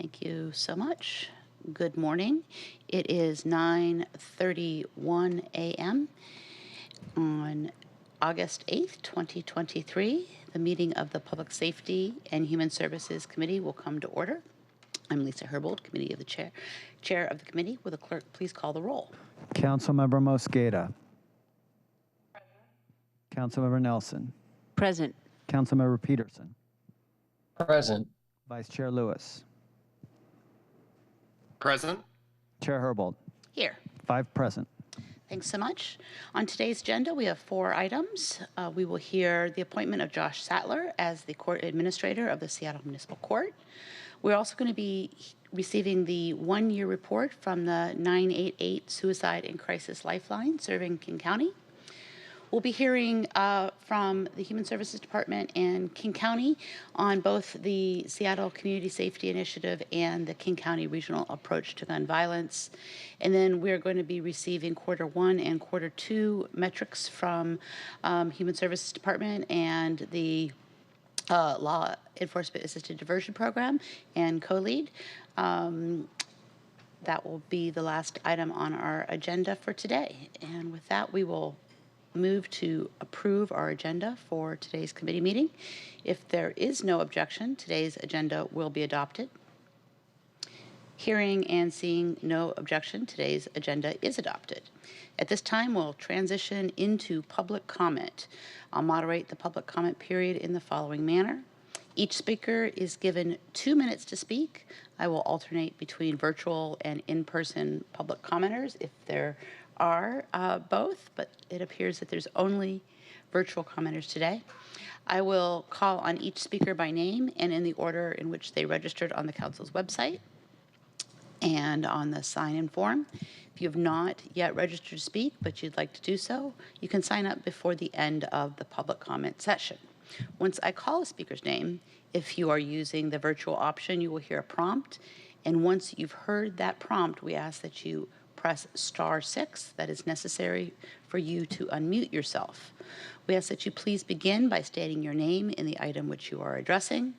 Thank you so much. Good morning. It is 9:31 a.m. on August 8th, 2023. The meeting of the Public Safety and Human Services Committee will come to order. I'm Lisa Herbold, Committee of the Chair of the committee. Will the clerk please call the roll? Councilmember Mosqueda. Councilmember Nelson. Present. Councilmember Peterson. Present. Vice Chair Lewis. Present. Chair Herbold. Here. 5 present. Thanks so much. On today's agenda, we have 4 items. We will hear the appointment of Josh Sattler as the Court Administrator of the Seattle Municipal Court. We're also going to be receiving the 1-year report from the 988 Suicide and Crisis Lifeline serving King County. We'll be hearing from the Human Services Department and King County on both the Seattle Community Safety Initiative and the King County Regional Approach to Gun Violence. And then we're going to be receiving Q1 and Q2 metrics from Human Services Department and the Law Enforcement Assisted Diversion Program and co-lead. That will be the last item on our agenda for today. And with that, we will move to approve our agenda for today's committee meeting. If there is no objection, today's agenda will be adopted. Hearing and seeing no objection, today's agenda is adopted. At this time, we'll transition into public comment. I'll moderate the public comment period in the following manner. Each speaker is given 2 minutes to speak. I will alternate between virtual and in-person public commenters if there are both, but it appears that there's only virtual commenters today. I will call on each speaker by name and in the order in which they registered on the council's website and on the sign-in form. If you have not yet registered to speak, but you'd like to do so, you can sign up before the end of the public comment session. Once I call a speaker's name, if you are using the virtual option, you will hear a prompt. And once you've heard that prompt, we ask that you press *6. That is necessary for you to unmute yourself. We ask that you please begin by stating your name in the item which you are addressing.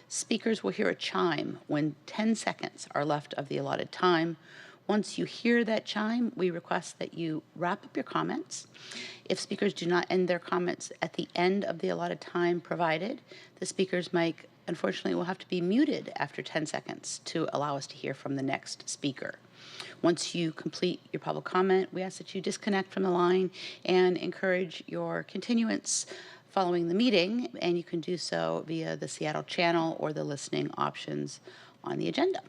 Speakers will hear a chime when 10 seconds are left of the allotted time. Once you hear that chime, we request that you wrap up your comments. If speakers do not end their comments at the end of the allotted time provided, the speaker's mic, unfortunately, will have to be muted after 10 seconds to allow us to hear from the next speaker. Once you complete your public comment, we ask that you disconnect from the line and encourage your continuance following the meeting, and you can do so via the Seattle channel or the listening options on the agenda.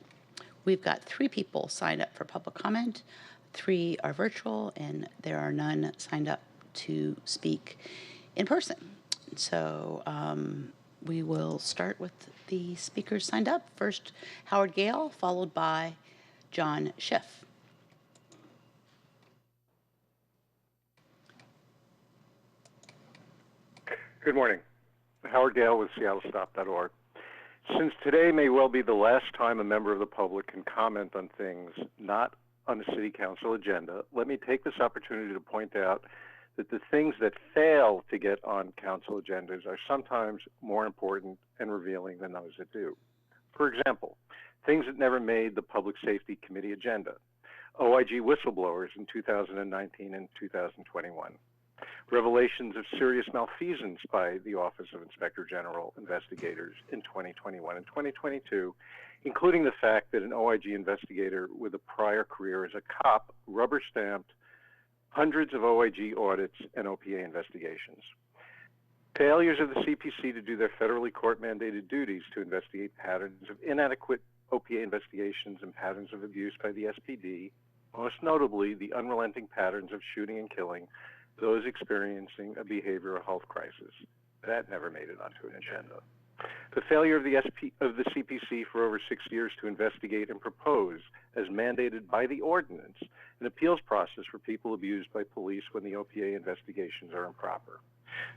We've got 3 people signed up for public comment. 3 are virtual, and there are none signed up to speak in person. So we will start with the speakers signed up. First, Howard Gale, followed by John Schiff. Good morning. Howard Gale with seattle.gov. Since today may well be the last time a member of the public can comment on things not on the City Council agenda, let me take this opportunity to point out that the things that fail to get on Council agendas are sometimes more important and revealing than those that do. For example, things that never made the Public Safety Committee agenda, OIG whistleblowers in 2019 and 2021. Revelations of serious malfeasance by the Office of Inspector General investigators in 2021 and 2022, including the fact that an OIG investigator with a prior career as a cop rubber-stamped hundreds of OIG audits and OPA investigations. Failures of the CPC to do their federally court-mandated duties to investigate patterns of inadequate OPA investigations and patterns of abuse by the SPD, most notably the unrelenting patterns of shooting and killing those experiencing a behavioral health crisis. That never made it onto an agenda. The failure of the CPC for over 6 years to investigate and propose, as mandated by the ordinance, an appeals process for people abused by police when the OPA investigations are improper.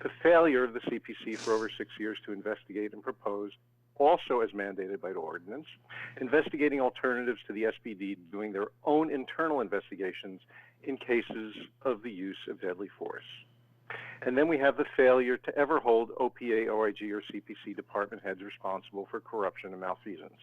The failure of the CPC for over 6 years to investigate and propose, also as mandated by the ordinance, investigating alternatives to the SPD doing their own internal investigations in cases of the use of deadly force. And then we have the failure to ever hold OPA, OIG, or CPC department heads responsible for corruption and malfeasance.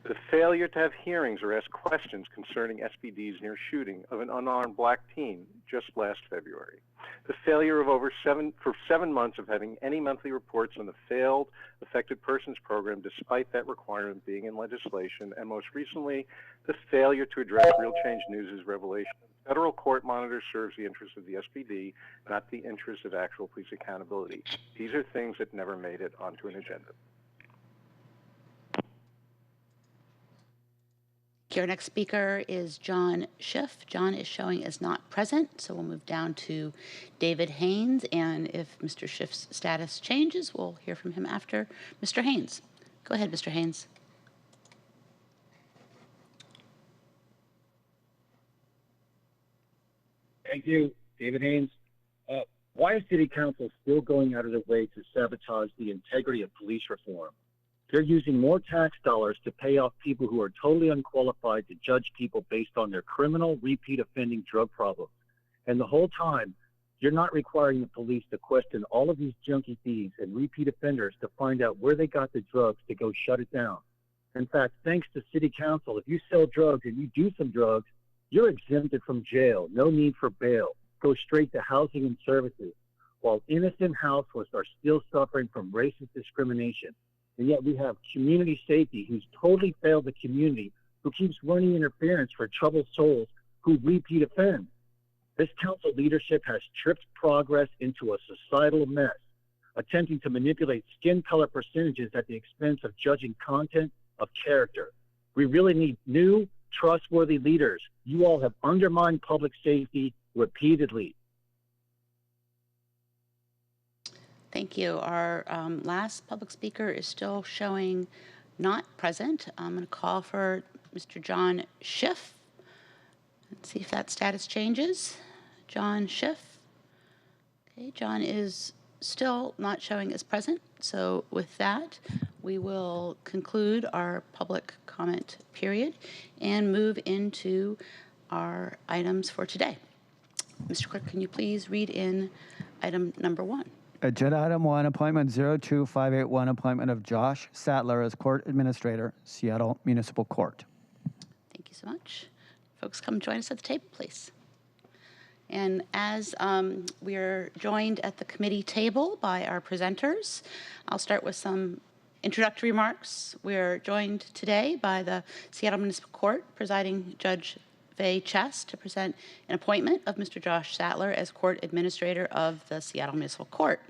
The failure to have hearings or ask questions concerning SPD's near shooting of an unarmed black teen just last February. The failure of for 7 months of having any monthly reports on the failed affected persons program despite that requirement being in legislation, and most recently, the failure to address Real Change News' revelation that the federal court monitor serves the interests of the SPD, not the interests of actual police accountability. These are things that never made it onto an agenda. Our next speaker is John Schiff. John is showing as not present, so we'll move down to David Haynes, and if Mr. Schiff's status changes, we'll hear from him after Mr. Haynes. Go ahead, Mr. Haynes. Thank you, David Haynes. Why is City Council still going out of their way to sabotage the integrity of police reform? They're using more tax dollars to pay off people who are totally unqualified to judge people based on their criminal, repeat offending drug problems. And the whole time, you're not requiring the police to question all of these junkie thieves and repeat offenders to find out where they got the drugs to go shut it down. In fact, thanks to City Council, if you sell drugs and you do some drugs, you're exempted from jail, no need for bail, go straight to housing and services, while innocent households are still suffering from racist discrimination. And yet we have community safety who's totally failed the community, who keeps running interference for troubled souls who repeat offend. This council leadership has tripped progress into a societal mess, attempting to manipulate skin color percentages at the expense of judging content of character. We really need new, trustworthy leaders. You all have undermined public safety repeatedly. Thank you. Our last public speaker is still showing not present. I'm going to call for Mr. John Schiff. Let's see if that status changes. John Schiff. Okay, John is still not showing as present. So with that, we will conclude our public comment period and move into our items for today. Mr. Clerk, can you please read in item number 1? Agenda item 1, appointment 02581, appointment of Josh Sattler as court administrator, Seattle Municipal Court. Thank you so much. Folks, come join us at the table, please. And as we are joined at the committee table by our presenters, I'll start with some introductory remarks. We're joined today by the Seattle Municipal Court presiding Judge Faye Chess to present an appointment of Mr. Josh Sattler as court administrator of the Seattle Municipal Court.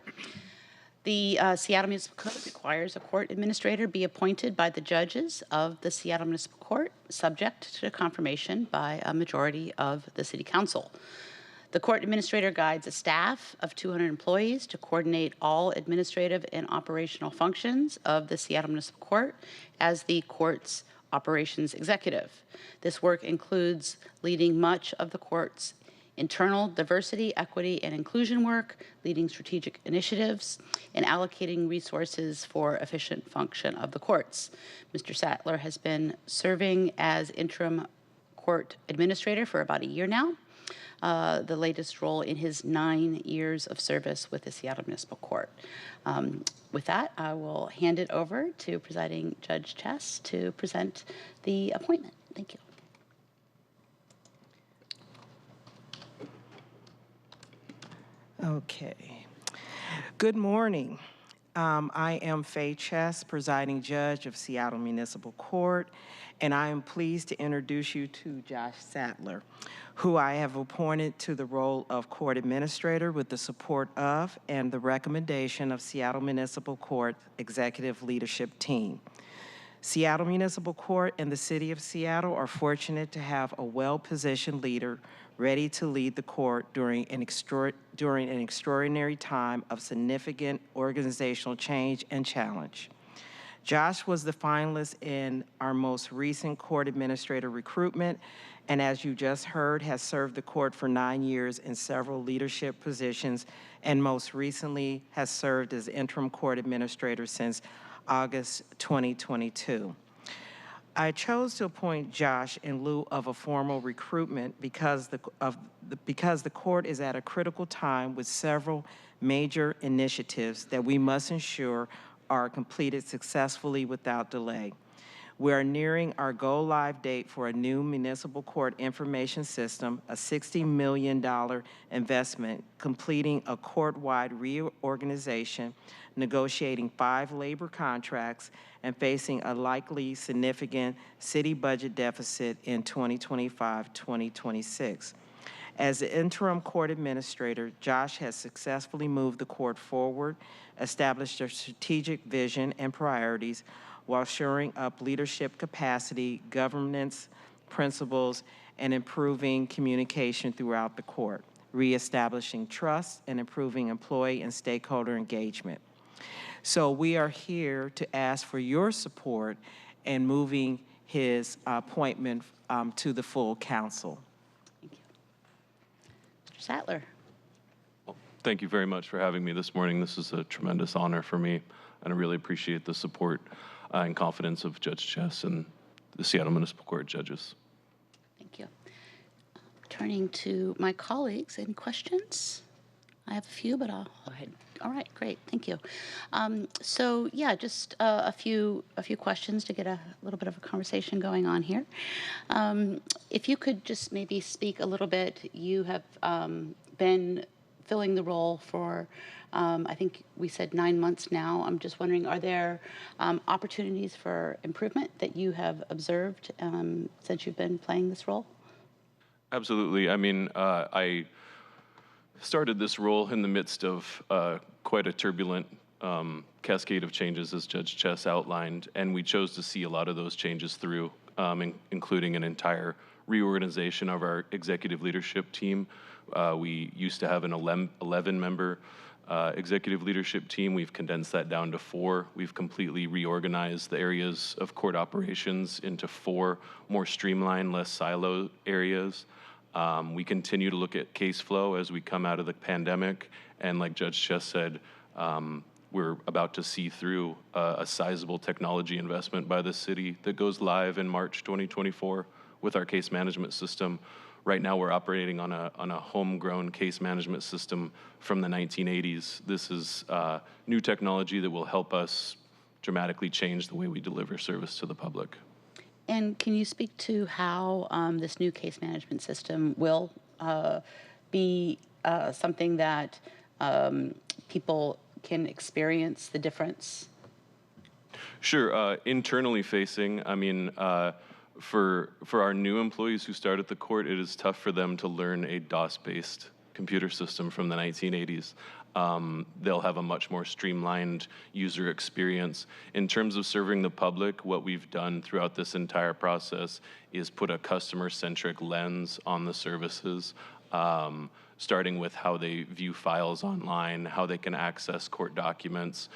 The Seattle Municipal Code requires a court administrator be appointed by the judges of the Seattle Municipal Court, subject to confirmation by a majority of the City Council. The court administrator guides a staff of 200 employees to coordinate all administrative and operational functions of the Seattle Municipal Court as the court's operations executive. This work includes leading much of the court's internal diversity, equity, and inclusion work, leading strategic initiatives, and allocating resources for efficient function of the courts. Mr. Sattler has been serving as interim court administrator for about a year now, the latest role in his 9 years of service with the Seattle Municipal Court. With that, I will hand it over to presiding Judge Chess to present the appointment. Thank you. Okay. Good morning. I am Faye Chess, presiding judge of Seattle Municipal Court, and I am pleased to introduce you to Josh Sattler, who I have appointed to the role of court administrator with the support of and the recommendation of Seattle Municipal Court executive leadership team. Seattle Municipal Court and the City of Seattle are fortunate to have a well-positioned leader ready to lead the court during an extraordinary time of significant organizational change and challenge. Josh was the finalist in our most recent court administrator recruitment, and as you just heard, has served the court for 9 years in several leadership positions, and most recently has served as interim court administrator since August 2022. I chose to appoint Josh in lieu of a formal recruitment because the court is at a critical time with several major initiatives that we must ensure are completed successfully without delay. We are nearing our go-live date for a new municipal court information system, a $60 million investment, completing a court-wide reorganization, negotiating 5 labor contracts, and facing a likely significant city budget deficit in 2025-2026. As the interim court administrator, Josh has successfully moved the court forward, established a strategic vision and priorities, while shoring up leadership capacity, governance principles, and improving communication throughout the court, reestablishing trust and improving employee and stakeholder engagement. So we are here to ask for your support in moving his appointment to the full council. Thank you. Mr. Sattler. Thank you very much for having me this morning. This is a tremendous honor for me, and I really appreciate the support and confidence of Judge Chess and the Seattle Municipal Court judges. Thank you. Turning to my colleagues, any questions? I have a few, but I'll go ahead. All right, great, thank you. So yeah, just a few questions to get a little bit of a conversation going on here. If you could just maybe speak a little bit, you have been filling the role for I think we said 9 months now. I'm just wondering, are there opportunities for improvement that you have observed since you've been playing this role? Absolutely. I mean, I started this role in the midst of quite a turbulent cascade of changes, as Judge Chess outlined, and we chose to see a lot of those changes through, including an entire reorganization of our executive leadership team. We used to have an 11-member executive leadership team. We've condensed that down to 4. We've completely reorganized the areas of court operations into 4 more streamlined, less silo areas. We continue to look at case flow as we come out of the pandemic, and like Judge Chess said, we're about to see through a sizable technology investment by the city that goes live in March 2024 with our case management system. Right now, we're operating on a homegrown case management system from the 1980s. This is new technology that will help us dramatically change the way we deliver service to the public. And can you speak to how this new case management system will be something that people can experience the difference? Sure. Internally facing, I mean, for our new employees who start at the court, it is tough for them to learn a DOS-based computer system from the 1980s. They'll have a much more streamlined user experience. In terms of serving the public, what we've done throughout this entire process is put a customer-centric lens on the services, starting with how they view files online, how they can access court documents.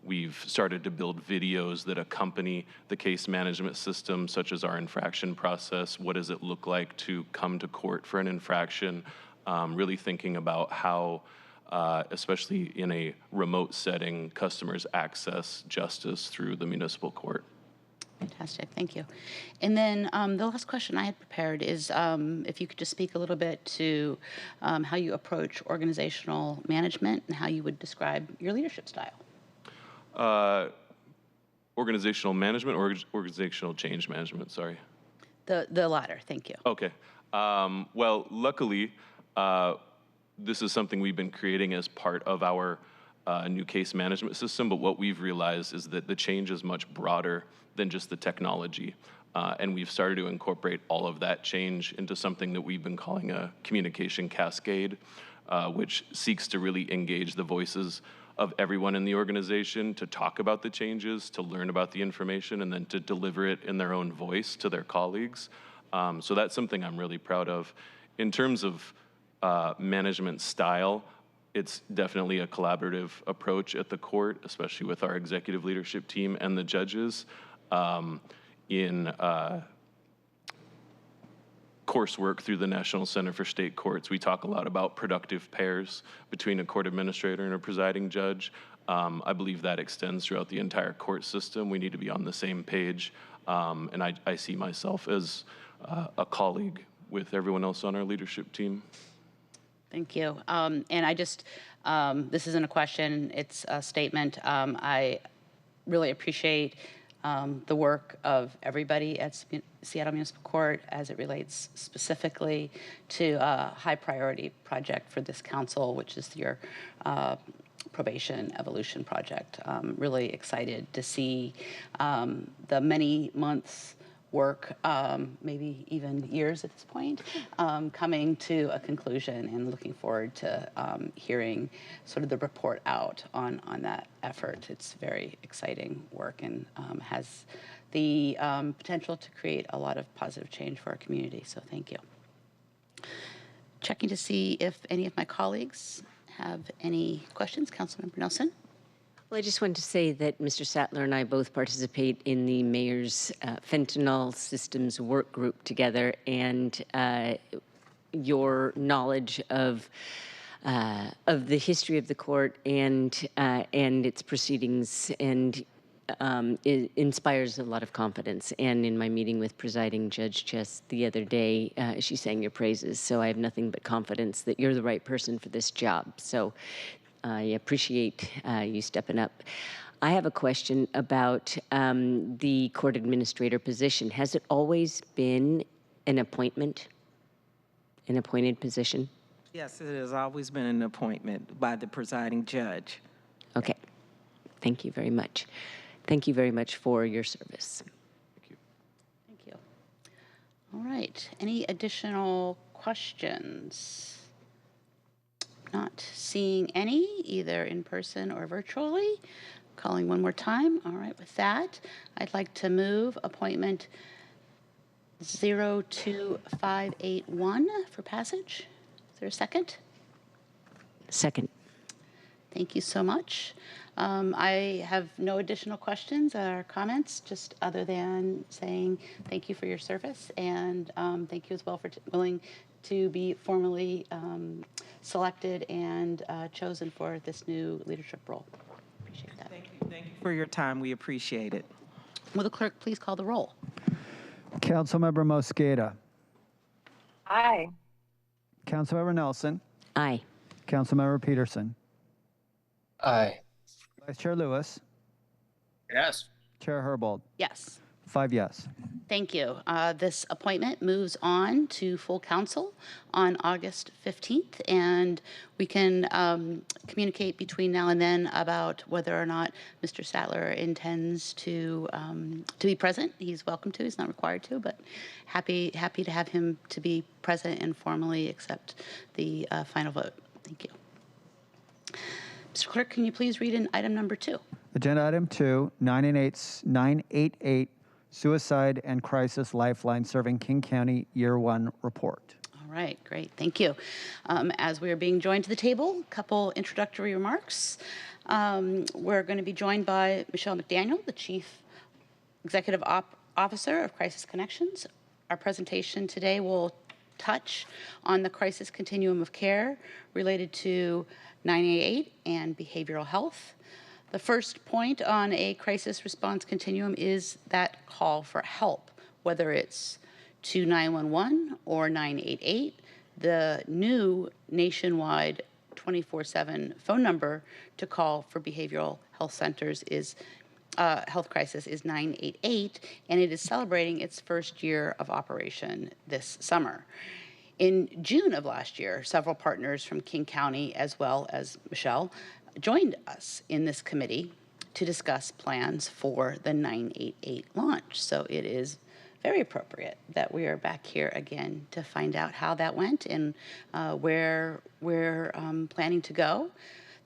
We've started to build videos that accompany the case management system, such as our infraction process. What does it look like to come to court for an infraction? Really thinking about how, especially in a remote setting, customers access justice through the municipal court. Fantastic, thank you. And then the last question I had prepared is if you could just speak a little bit to how you approach organizational management and how you would describe your leadership style. Organizational management or organizational change management, sorry? The latter, thank you. Okay. Well, luckily, this is something we've been creating as part of our new case management system, but what we've realized is that the change is much broader than just the technology. And we've started to incorporate all of that change into something that we've been calling a communication cascade, which seeks to really engage the voices of everyone in the organization to talk about the changes, to learn about the information, and then to deliver it in their own voice to their colleagues. So that's something I'm really proud of. In terms of management style, it's definitely a collaborative approach at the court, especially with our executive leadership team and the judges. In coursework through the National Center for State Courts, we talk a lot about productive pairs between a court administrator and a presiding judge. I believe that extends throughout the entire court system. We need to be on the same page, and I see myself as a colleague with everyone else on our leadership team. Thank you. And I just, this isn't a question, it's a statement. I really appreciate the work of everybody at Seattle Municipal Court as it relates specifically to a high priority project for this council, which is your probation evolution project. Really excited to see the many months work, maybe even years at this point, coming to a conclusion, and looking forward to hearing sort of the report out on that effort. It's very exciting work and has the potential to create a lot of positive change for our community, so thank you. Checking to see if any of my colleagues have any questions. Councilmember Nelson? Well, I just wanted to say that Mr. Sattler and I both participate in the mayor's fentanyl systems work group together, and your knowledge of the history of the court and its proceedings and it inspires a lot of confidence. And in my meeting with presiding Judge Chess the other day, she sang your praises. So I have nothing but confidence that you're the right person for this job. So I appreciate you stepping up. I have a question about the court administrator position. Has it always been an appointment, an appointed position? Yes, it has always been an appointment by the presiding judge. Okay. Thank you very much. Thank you very much for your service. Thank you. Thank you. All right. Any additional questions? Not seeing any, either in person or virtually. Calling one more time. All right, with that, I'd like to move appointment 02581 for passage. Is there a second? Second. Thank you so much. I have no additional questions or comments, just other than saying thank you for your service, and thank you as well for willing to be formally selected and chosen for this new leadership role. Appreciate that. Thank you. Thank you for your time. We appreciate it. Will the clerk please call the roll? Councilmember Mosqueda. Aye. Councilmember Nelson. Aye. Councilmember Peterson. Aye. Vice Chair Lewis. Yes. Chair Herbold. Yes. 5 yes. Thank you. This appointment moves on to full council on August 15th, and we can communicate between now and then about whether or not Mr. Sattler intends to be present. He's welcome to. He's not required to, but happy to have him to be present and formally accept the final vote. Thank you. Mr. Clerk, can you please read in item number 2? Agenda item 2, 988 Suicide and Crisis Lifeline Serving King County Year 1 Report. All right, great, thank you. As we are being joined to the table, a couple introductory remarks. We're going to be joined by Michelle McDaniel, the Chief Executive Officer of Crisis Connections. Our presentation today will touch on the crisis continuum of care related to 988 and behavioral health. The first point on a crisis response continuum is that call for help, whether it's to 911 or 988. The new nationwide 24/7 phone number to call for behavioral health centers is health crisis is 988, and it is celebrating its first year of operation this summer. In June of last year, several partners from King County, as well as Michelle, joined us in this committee to discuss plans for the 988 launch. So it is very appropriate that we are back here again to find out how that went and where we're planning to go.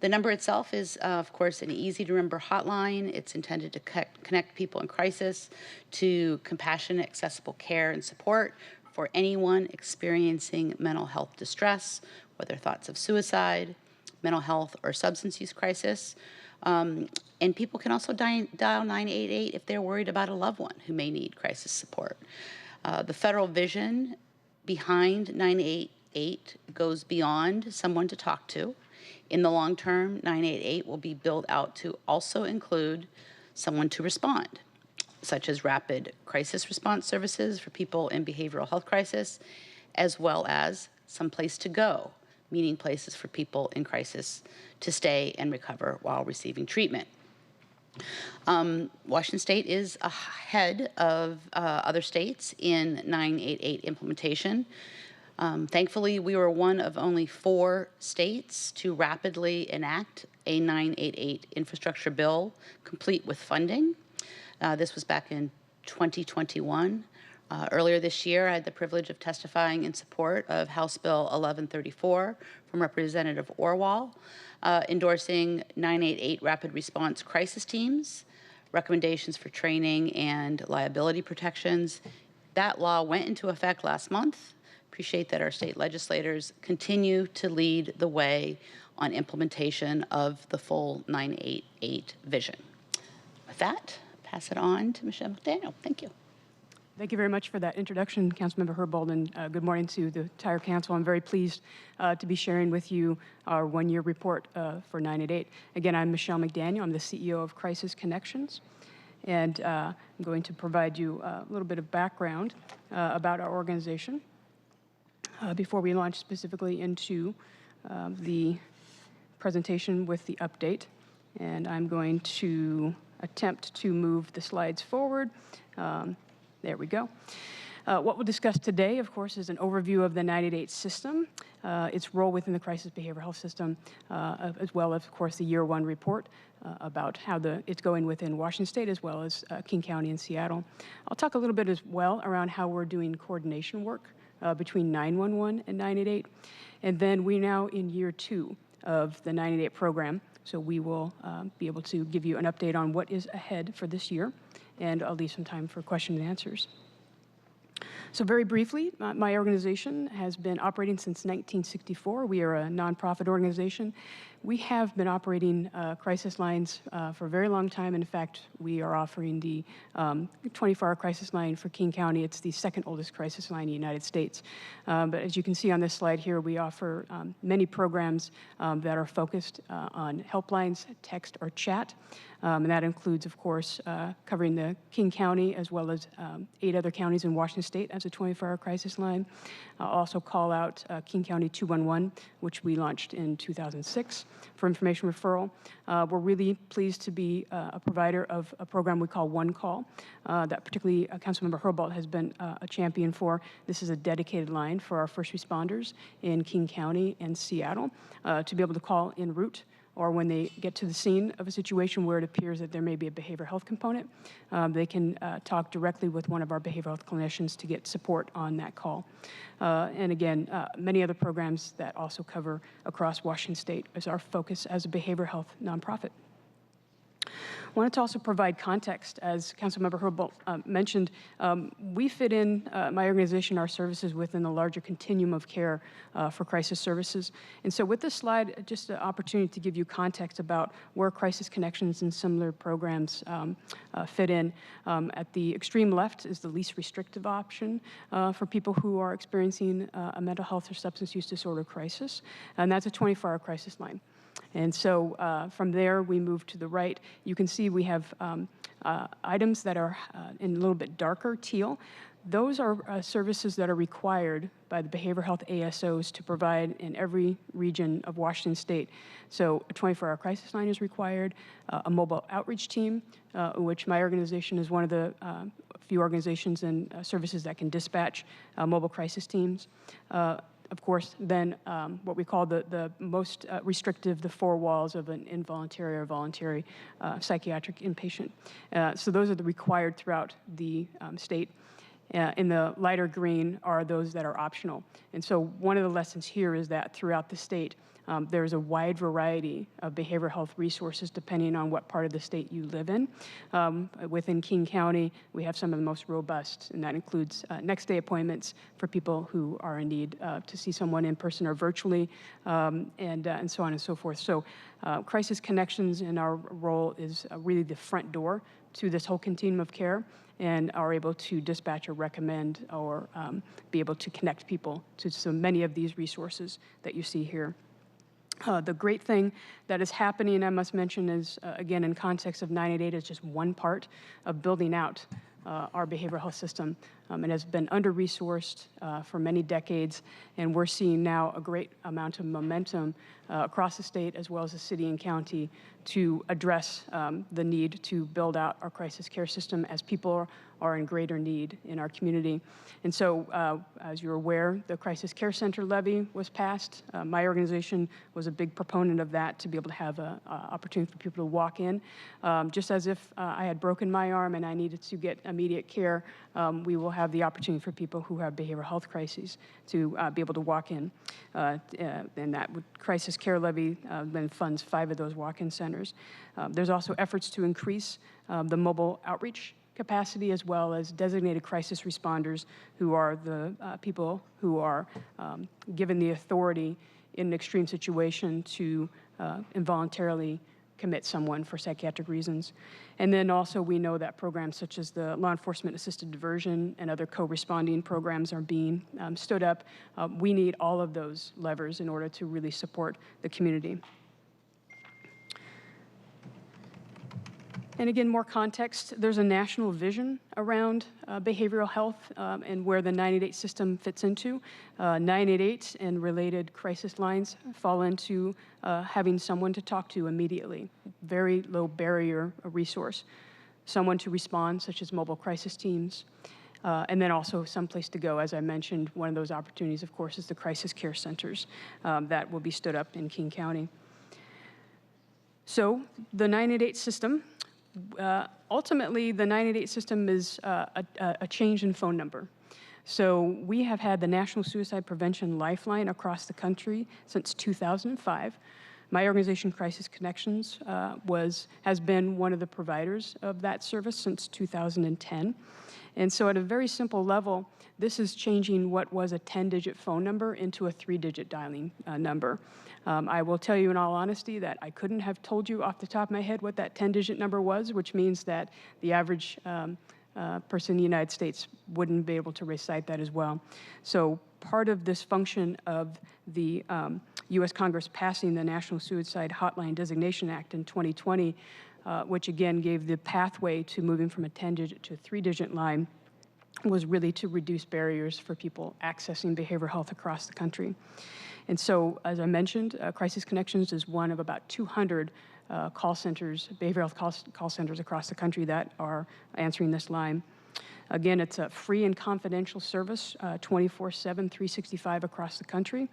The number itself is, of course, an easy-to-remember hotline. It's intended to connect people in crisis to compassionate, accessible care and support for anyone experiencing mental health distress, whether thoughts of suicide, mental health, or substance use crisis. And people can also dial 988 if they're worried about a loved one who may need crisis support. The federal vision behind 988 goes beyond someone to talk to. In the long term, 988 will be built out to also include someone to respond, such as rapid crisis response services for people in behavioral health crisis, as well as some place to go, meeting places for people in crisis to stay and recover while receiving treatment. Washington State is ahead of other states in 988 implementation. Thankfully, we were one of only 4 states to rapidly enact a 988 infrastructure bill, complete with funding. This was back in 2021. Earlier this year, I had the privilege of testifying in support of House Bill 1134 from Representative Orwell, endorsing 988 rapid response crisis teams, recommendations for training and liability protections. That law went into effect last month. Appreciate that our state legislators continue to lead the way on implementation of the full 988 vision. With that, pass it on to Michelle McDaniel. Thank you. Thank you very much for that introduction, Councilmember Herbold, and good morning to the entire council. I'm very pleased to be sharing with you our one-year report for 988. Again, I'm Michelle McDaniel. I'm the CEO of Crisis Connections, and I'm going to provide you a little bit of background about our organization before we launch specifically into the presentation with the update. And I'm going to attempt to move the slides forward. There we go. What we'll discuss today, of course, is an overview of the 988 system, its role within the crisis behavioral health system, as well as, of course, the year 1 report about how it's going within Washington State, as well as King County and Seattle. I'll talk a little bit as well around how we're doing coordination work between 911 and 988. And then we're now in year 2 of the 988 program, so we will be able to give you an update on what is ahead for this year, and I'll leave some time for questions and answers. So very briefly, my organization has been operating since 1964. We are a nonprofit organization. We have been operating crisis lines for a very long time. In fact, we are offering the 24-hour crisis line for King County. It's the second oldest crisis line in the United States. But as you can see on this slide here, we offer many programs that are focused on helplines, text, or chat. And that includes, of course, covering the King County as well as 8 other counties in Washington State as a 24-hour crisis line. I'll also call out King County 211, which we launched in 2006 for information referral. We're really pleased to be a provider of a program we call One Call that particularly Councilmember Herbold has been a champion for. This is a dedicated line for our first responders in King County and Seattle to be able to call en route, or when they get to the scene of a situation where it appears that there may be a behavioral health component, they can talk directly with one of our behavioral health clinicians to get support on that call. And again, many other programs that also cover across Washington State as our focus as a behavioral health nonprofit. I wanted to also provide context, as Councilmember Herbold mentioned. We fit in, my organization, our services within the larger continuum of care for crisis services. And so with this slide, just an opportunity to give you context about where Crisis Connections and similar programs fit in. At the extreme left is the least restrictive option for people who are experiencing a mental health or substance use disorder crisis, and that's a 24-hour crisis line. And so from there, we move to the right. You can see we have items that are in a little bit darker teal. Those are services that are required by the behavioral health ASOs to provide in every region of Washington State. So a 24-hour crisis line is required, a mobile outreach team, which my organization is one of the few organizations and services that can dispatch mobile crisis teams. Of course, then what we call the most restrictive, the 4 walls of an involuntary or voluntary psychiatric inpatient. So those are the required throughout the state. In the lighter green are those that are optional. And so one of the lessons here is that throughout the state, there's a wide variety of behavioral health resources depending on what part of the state you live in. Within King County, we have some of the most robust, and that includes next day appointments for people who are in need to see someone in person or virtually, and so on and so forth. So Crisis Connections in our role is really the front door to this whole continuum of care, and are able to dispatch or recommend or be able to connect people to so many of these resources that you see here. The great thing that is happening, I must mention, is, again, in context of 988, is just one part of building out our behavioral health system. and has been under-resourced for many decades. And we're seeing now a great amount of momentum across the state as well as the city and county to address the need to build out our crisis care system as people are in greater need in our community. And so, as you're aware, the Crisis Care Center levy was passed. My organization was a big proponent of that to be able to have an opportunity for people to walk in. Just as if I had broken my arm and I needed to get immediate care, we will have the opportunity for people who have behavioral health crises to be able to walk in. And that Crisis Care Levy then funds 5 of those walk-in centers. There's also efforts to increase the mobile outreach capacity as well as designated crisis responders who are the people who are given the authority in an extreme situation to involuntarily commit someone for psychiatric reasons. And then also we know that programs such as the law enforcement assisted diversion and other co-responding programs are being stood up. We need all of those levers in order to really support the community. And again, more context, there's a national vision around behavioral health and where the 988 system fits into. 988 and related crisis lines fall into having someone to talk to immediately, very low barrier resource, someone to respond, such as mobile crisis teams, and then also someplace to go. As I mentioned, one of those opportunities, of course, is the crisis care centers that will be stood up in King County. So the 988 system, ultimately, the 988 system is a change in phone number. So we have had the National Suicide Prevention Lifeline across the country since 2005. My organization, Crisis Connections, has been one of the providers of that service since 2010. And so at a very simple level, this is changing what was a 10-digit phone number into a 3-digit dialing number. I will tell you in all honesty that I couldn't have told you off the top of my head what that 10-digit number was, which means that the average person in the United States wouldn't be able to recite that as well. So part of this function of the U.S. Congress passing the National Suicide Hotline Designation Act in 2020, which again gave the pathway to moving from a 10-digit to a 3-digit line, was really to reduce barriers for people accessing behavioral health across the country. And so, as I mentioned, Crisis Connections is one of about 200 call centers, behavioral health call centers across the country that are answering this line. Again, it's a free and confidential service, 24/7, 365 across the country.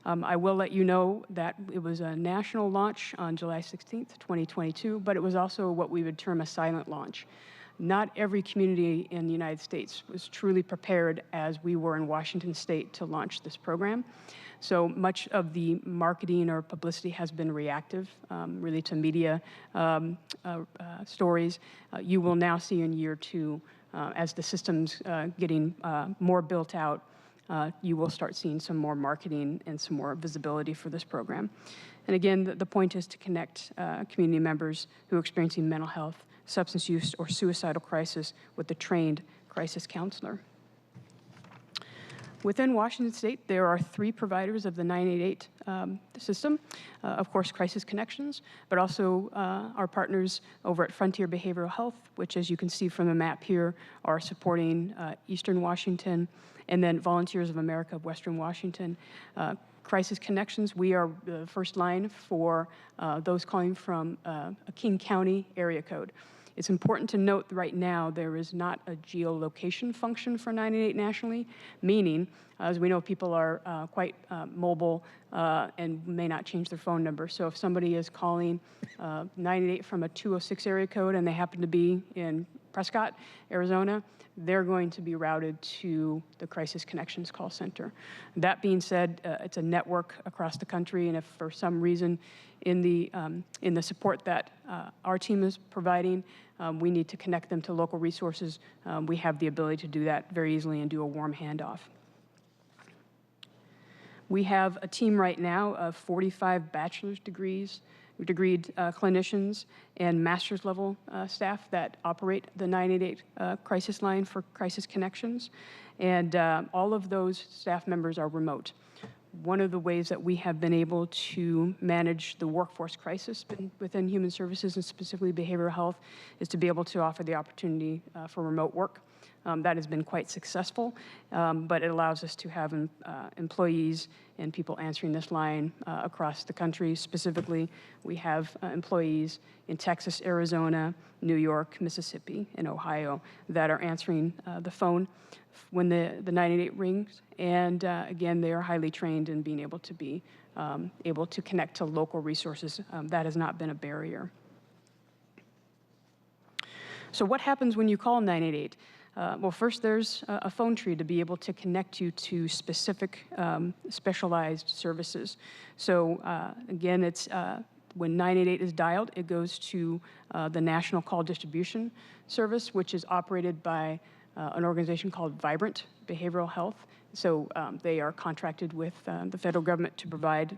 I will let you know that it was a national launch on July 16th, 2022, but it was also what we would term a silent launch. Not every community in the United States was truly prepared as we were in Washington State to launch this program. So much of the marketing or publicity has been reactive, really to media stories. You will now see in year 2, as the system's getting more built out, you will start seeing some more marketing and some more visibility for this program. And again, the point is to connect community members who are experiencing mental health, substance use, or suicidal crisis with the trained crisis counselor. Within Washington State, there are 3 providers of the 988 system. Of course, Crisis Connections, but also our partners over at Frontier Behavioral Health, which, as you can see from the map here, are supporting Eastern Washington, and then Volunteers of America of Western Washington. Crisis Connections, we are the first line for those calling from a King County area code. It's important to note that right now there is not a geolocation function for 988 nationally, meaning, as we know, people are quite mobile and may not change their phone number. So if somebody is calling 988 from a 206 area code and they happen to be in Prescott, Arizona, they're going to be routed to the Crisis Connections call center. That being said, it's a network across the country, and if for some reason in the support that our team is providing, we need to connect them to local resources, we have the ability to do that very easily and do a warm handoff. We have a team right now of 45 bachelor's degreed clinicians and master's level staff that operate the 988 crisis line for Crisis Connections. And all of those staff members are remote. one of the ways that we have been able to manage the workforce crisis within human services and specifically behavioral health is to be able to offer the opportunity for remote work. That has been quite successful, but it allows us to have employees and people answering this line across the country. Specifically, we have employees in Texas, Arizona, New York, Mississippi, and Ohio that are answering the phone when the 988 rings. And again, they are highly trained in being able to be able to connect to local resources. That has not been a barrier. So what happens when you call 988? Well, first there's a phone tree to be able to connect you to specific specialized services. So again, it's when 988 is dialed, it goes to the National Call Distribution Service, which is operated by an organization called Vibrant Behavioral Health. So they are contracted with the federal government to provide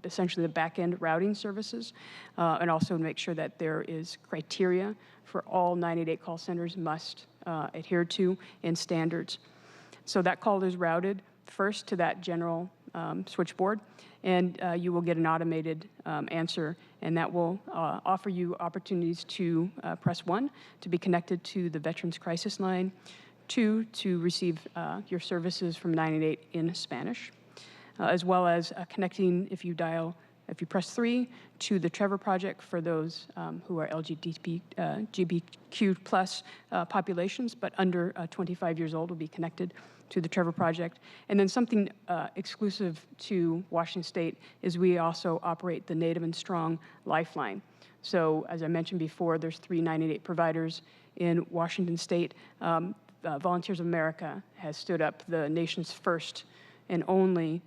essentially the back-end routing services, and also to make sure that there is criteria for all 988 call centers must adhere to and standards. So that call is routed first to that general switchboard, and you will get an automated answer, and that will offer you opportunities to press 1 to be connected to the Veterans Crisis Line, 2 to receive your services from 988 in Spanish, as well as connecting if you press 3 to the Trevor Project for those who are LGBTQ plus populations, but under 25 years old will be connected to the Trevor Project. And then something exclusive to Washington State is we also operate the Native and Strong Lifeline. So as I mentioned before, there's 3 988 providers in Washington State. Volunteers of America has stood up the nation's first and only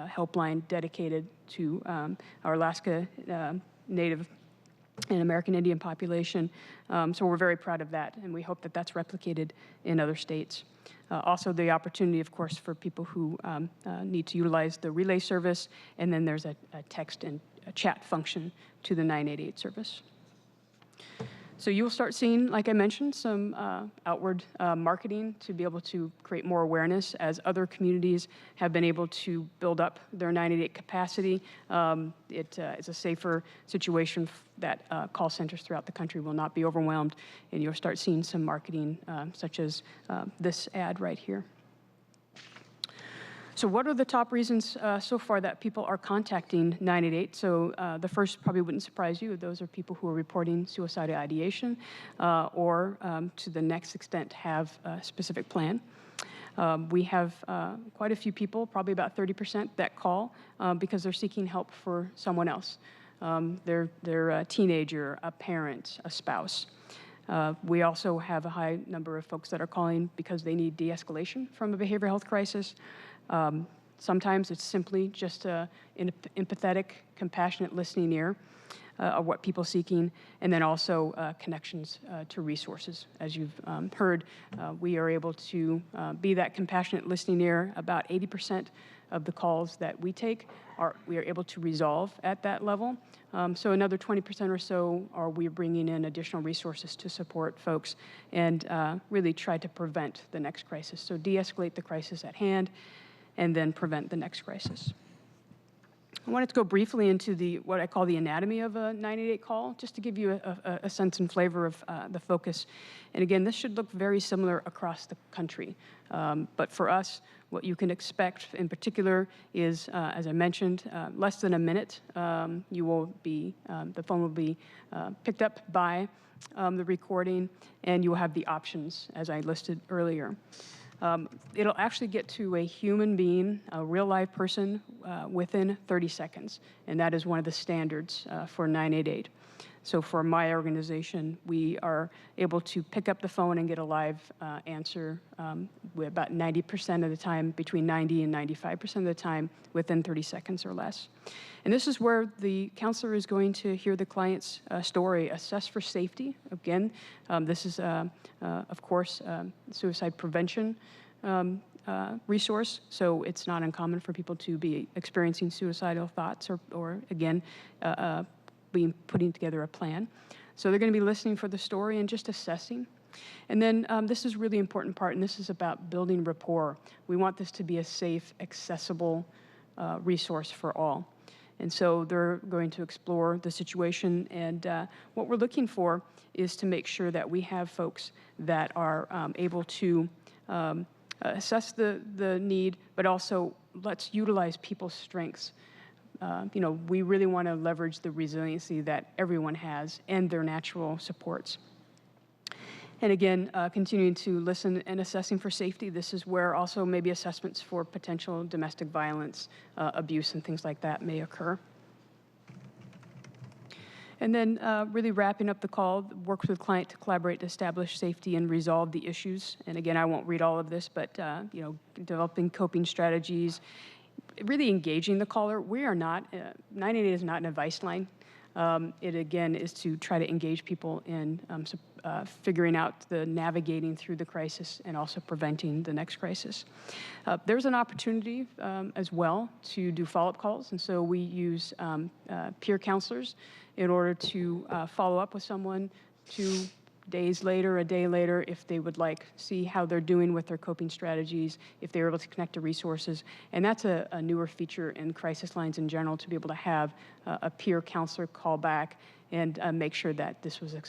helpline dedicated to our Alaska Native and American Indian population. So we're very proud of that, and we hope that that's replicated in other states. Also the opportunity, of course, for people who need to utilize the relay service, and then there's a text and a chat function to the 988 service. So you'll start seeing, like I mentioned, some outward marketing to be able to create more awareness as other communities have been able to build up their 988 capacity. It is a safer situation that call centers throughout the country will not be overwhelmed, and you'll start seeing some marketing such as this ad right here. So what are the top reasons so far that people are contacting 988? So the first probably wouldn't surprise you. Those are people who are reporting suicidal ideation or to the next extent have a specific plan. We have quite a few people, probably about 30%, that call because they're seeking help for someone else. They're a teenager, a parent, a spouse. We also have a high number of folks that are calling because they need de-escalation from a behavioral health crisis. Sometimes it's simply just an empathetic, compassionate listening ear of what people are seeking, and then also connections to resources. As you've heard, we are able to be that compassionate listening ear. About 80% of the calls that we take we are able to resolve at that level. So another 20% or so are we bringing in additional resources to support folks and really try to prevent the next crisis. So de-escalate the crisis at hand and then prevent the next crisis. I wanted to go briefly into what I call the anatomy of a 988 call, just to give you a sense and flavor of the focus. And again, this should look very similar across the country. But for us, what you can expect in particular is, as I mentioned, less than a minute, the phone will be picked up by the recording, and you will have the options, as I listed earlier. It'll actually get to a human being, a real live person, within 30 seconds, and that is one of the standards for 988. So for my organization, we are able to pick up the phone and get a live answer about 90% of the time, between 90 and 95% of the time, within 30 seconds or less. And this is where the counselor is going to hear the client's story, assess for safety. Again, this is, of course, suicide prevention resource, so it's not uncommon for people to be experiencing suicidal thoughts or again, putting together a plan. So they're going to be listening for the story and just assessing. And then this is a really important part, and this is about building rapport. We want this to be a safe, accessible resource for all. And so they're going to explore the situation, and what we're looking for is to make sure that we have folks that are able to assess the need, but also let's utilize people's strengths. We really want to leverage the resiliency that everyone has and their natural supports. And again, continuing to listen and assessing for safety. This is where also maybe assessments for potential domestic violence, abuse, and things like that may occur. And then really wrapping up the call, work with client to collaborate to establish safety and resolve the issues. And again, I won't read all of this, but developing coping strategies, really engaging the caller. We are not, 988 is not an advice line. It again is to try to engage people in figuring out the navigating through the crisis and also preventing the next crisis. There's an opportunity as well to do follow-up calls, and so we use peer counselors in order to follow up with someone 2 days later, a day later, if they would like, see how they're doing with their coping strategies, if they're able to connect to resources. And that's a newer feature in crisis lines in general, to be able to have a peer counselor call back and make sure that this was a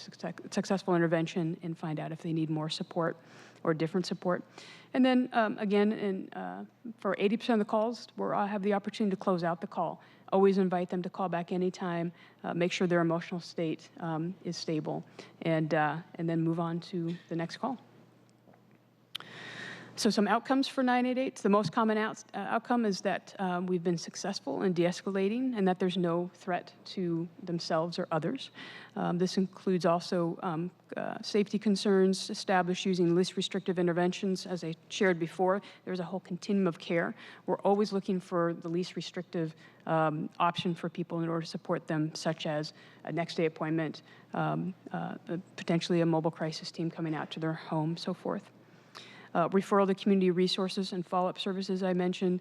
successful intervention and find out if they need more support or different support. And then again, for 80% of the calls, I have the opportunity to close out the call. Always invite them to call back anytime, make sure their emotional state is stable, and then move on to the next call. So some outcomes for 988. The most common outcome is that we've been successful in de-escalating and that there's no threat to themselves or others. This includes also safety concerns established using least restrictive interventions. As I shared before, there's a whole continuum of care. We're always looking for the least restrictive option for people in order to support them, such as a next day appointment, potentially a mobile crisis team coming out to their home, so forth. Referral to community resources and follow-up services I mentioned,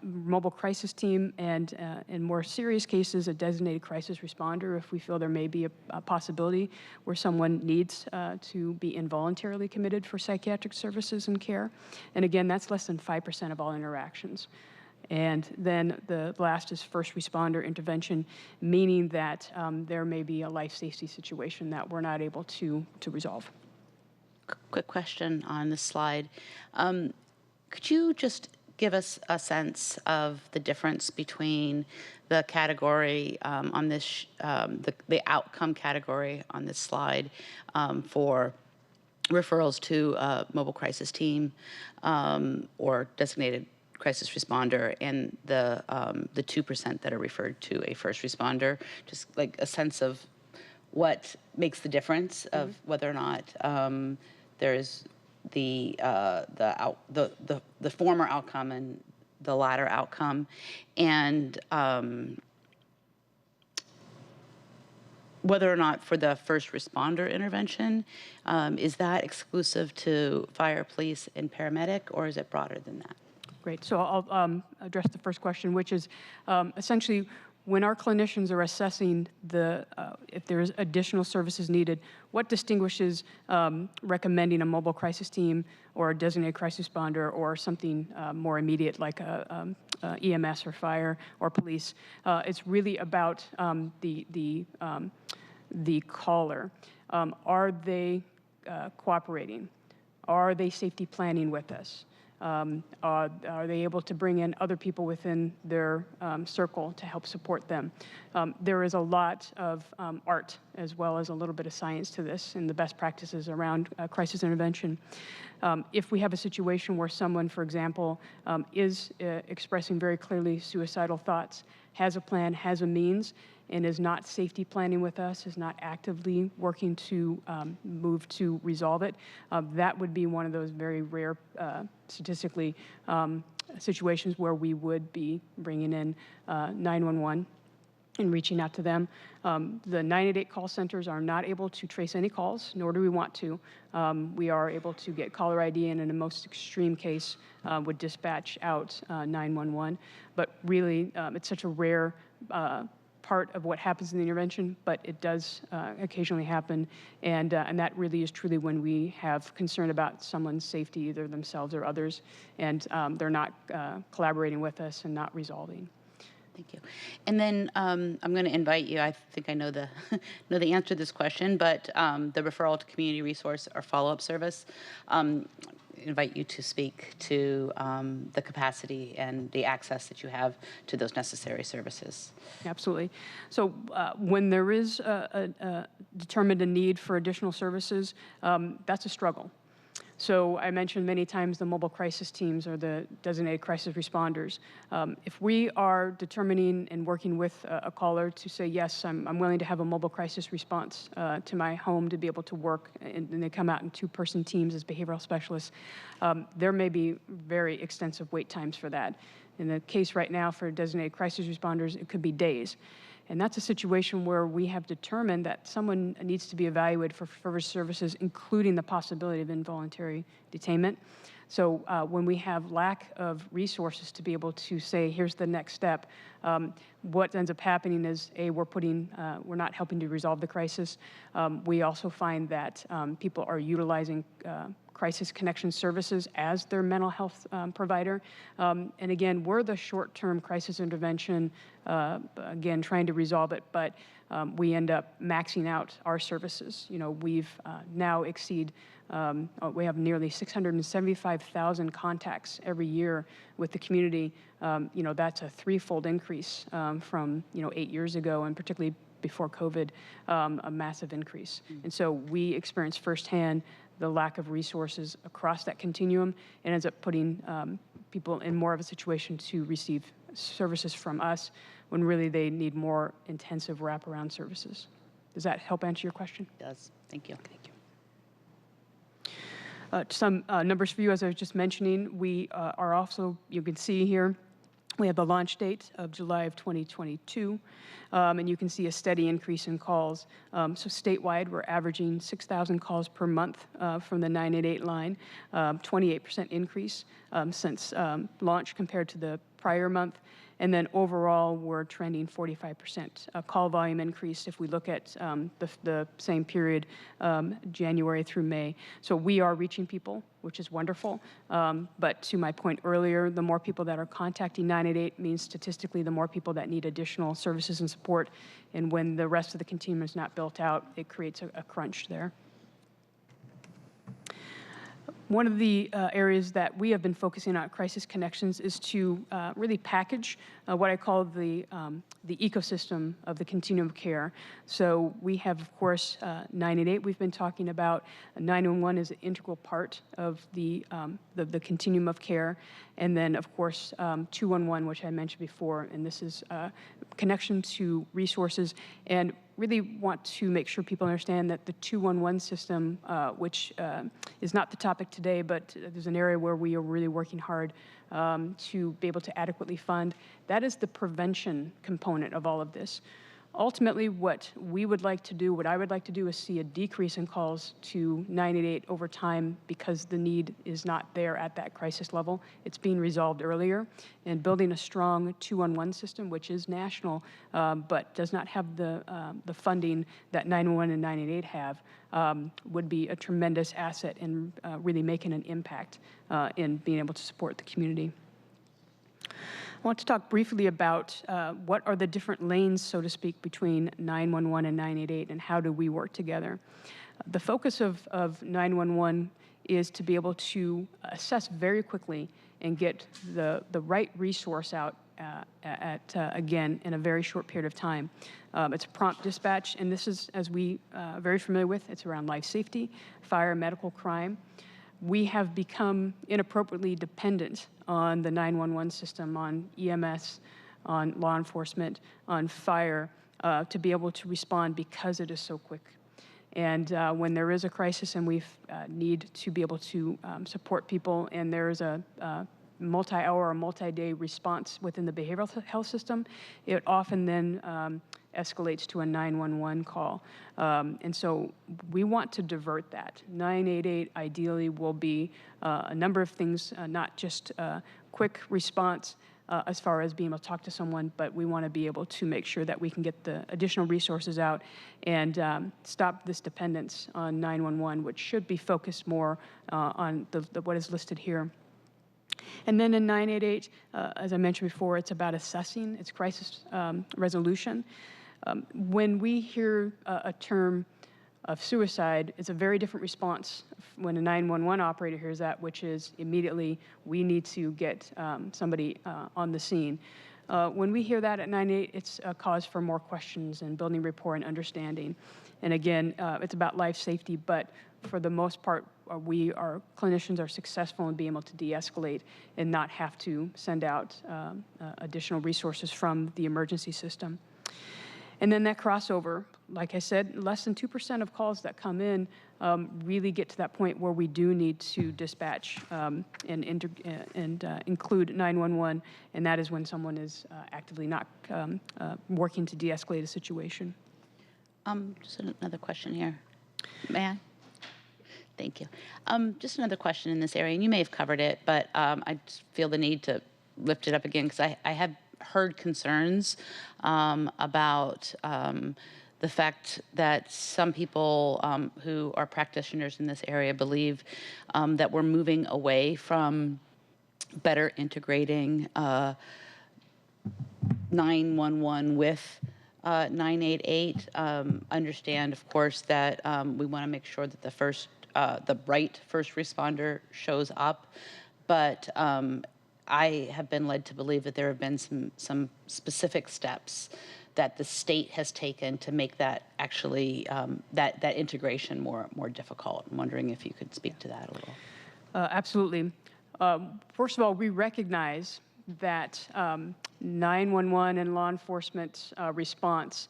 mobile crisis team, and in more serious cases, a designated crisis responder if we feel there may be a possibility where someone needs to be involuntarily committed for psychiatric services and care. And again, that's less than 5% of all interactions. And then the last is first responder intervention, meaning that there may be a life safety situation that we're not able to resolve. Quick question on this slide. Could you just give us a sense of the difference between the category on this, the outcome category on this slide for referrals to a mobile crisis team or designated crisis responder, and the 2% that are referred to a first responder? Just like a sense of what makes the difference of whether or not there's the former outcome and the latter outcome, and whether or not for the first responder intervention, is that exclusive to fire, police, and paramedic, or is it broader than that? Great. So I'll address the first question, which is essentially when our clinicians are assessing if there's additional services needed, what distinguishes recommending a mobile crisis team or a designated crisis responder or something more immediate like a EMS or fire or police? It's really about the caller. Are they cooperating? Are they safety planning with us? Are they able to bring in other people within their circle to help support them? There is a lot of art as well as a little bit of science to this and the best practices around crisis intervention. If we have a situation where someone, for example, is expressing very clearly suicidal thoughts, has a plan, has a means, and is not safety planning with us, is not actively working to move to resolve it, that would be one of those very rare, statistically, situations where we would be bringing in 911 and reaching out to them. The 988 call centers are not able to trace any calls, nor do we want to. We are able to get caller ID, and in the most extreme case, would dispatch out 911. But really, it's such a rare part of what happens in the intervention, but it does occasionally happen, and that really is truly when we have concern about someone's safety, either themselves or others, and they're not collaborating with us and not resolving. Thank you. And then I'm going to invite you, I think I know the know the answer to this question, but the referral to community resource or follow-up service, invite you to speak to the capacity and the access that you have to those necessary services. Absolutely. So when there is determined a need for additional services, that's a struggle. So I mentioned many times the mobile crisis teams or the designated crisis responders. If we are determining and working with a caller to say, yes, I'm willing to have a mobile crisis response to my home to be able to work, and they come out in two-person teams as behavioral specialists, there may be very extensive wait times for that. In the case right now for designated crisis responders, it could be days. And that's a situation where we have determined that someone needs to be evaluated for further services, including the possibility of involuntary detainment. So when we have lack of resources to be able to say, here's the next step, what ends up happening is, A, we're not helping to resolve the crisis. We also find that people are utilizing crisis connection services as their mental health provider. And again, we're the short-term crisis intervention, again, trying to resolve it, but we end up maxing out our services. You know, we've now we have nearly 675,000 contacts every year with the community. You know, that's a threefold increase from, 8 years ago, and particularly before COVID, a massive increase. And so we experience firsthand the lack of resources across that continuum, and ends up putting people in more of a situation to receive services from us when really they need more intensive wraparound services. Does that help answer your question? It does. Thank you. Thank you. Some numbers for you, as I was just mentioning. We are also, you can see here, we have the launch date of July of 2022, and you can see a steady increase in calls. So statewide, we're averaging 6,000 calls per month from the 988 line, 28% increase since launch compared to the prior month. And then overall, we're trending 45% call volume increase if we look at the same period, January through May. So we are reaching people, which is wonderful. But to my point earlier, the more people that are contacting 988 means statistically the more people that need additional services and support. And when the rest of the continuum is not built out, it creates a crunch there. One of the areas that we have been focusing on at Crisis Connections is to really package what I call the ecosystem of the continuum of care. So we have, of course, 988 we've been talking about. 911 is an integral part of the continuum of care. And then, of course, 211, which I mentioned before, and this is connection to resources, and really want to make sure people understand that the 211 system, which is not the topic today, but there's an area where we are really working hard to be able to adequately fund. That is the prevention component of all of this. Ultimately, what we would like to do, what I would like to do, is see a decrease in calls to 988 over time because the need is not there at that crisis level. It's being resolved earlier, and building a strong 211 system, which is national, but does not have the funding that 911 and 988 have, would be a tremendous asset in really making an impact in being able to support the community. I want to talk briefly about what are the different lanes, so to speak, between 911 and 988, and how do we work together. The focus of 911 is to be able to assess very quickly and get the right resource out again, in a very short period of time. It's prompt dispatch, and this is, as we are very familiar with, it's around life safety, fire, medical crime. We have become inappropriately dependent on the 911 system, on EMS, on law enforcement, on fire, to be able to respond because it is so quick. And when there is a crisis and we need to be able to support people, and there is a multi-hour or multi-day response within the behavioral health system, it often then escalates to a 911 call. And so we want to divert that. 988 ideally will be a number of things, not just quick response, as far as being able to talk to someone, but we want to be able to make sure that we can get the additional resources out and stop this dependence on 911, which should be focused more on what is listed here. And then in 988, as I mentioned before, it's about assessing, it's crisis resolution. When we hear a term of suicide, it's a very different response when a 911 operator hears that, which is immediately, we need to get somebody on the scene. When we hear that at 988, it's a cause for more questions and building rapport and understanding. And again, it's about life safety, but for the most part, our clinicians are successful in being able to de-escalate and not have to send out additional resources from the emergency system. And then that crossover, like I said, less than 2% of calls that come in really get to that point where we do need to dispatch and include 911, and that is when someone is actively not working to de-escalate a situation. Just another question here. May I? Thank you. Just another question in this area, and you may have covered it, but I just feel the need to lift it up again because I have heard concerns about the fact that some people who are practitioners in this area believe that we're moving away from better integrating 911 with 988. Understand, of course, that we want to make sure that the right first responder shows up, but I have been led to believe that there have been some specific steps that the state has taken to make that actually that integration more difficult. I'm wondering if you could speak to that a little. Absolutely. First of all, we recognize that 911 and law enforcement response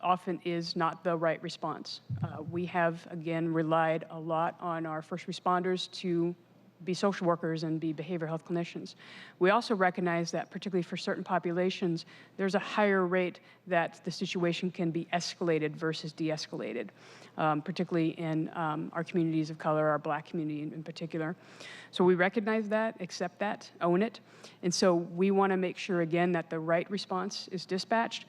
often is not the right response. We have, again, relied a lot on our first responders to be social workers and be behavioral health clinicians. We also recognize that, particularly for certain populations, there's a higher rate that the situation can be escalated versus de-escalated, particularly in our communities of color, our Black community in particular. So we recognize that, accept that, own it, and so we want to make sure, again, that the right response is dispatched.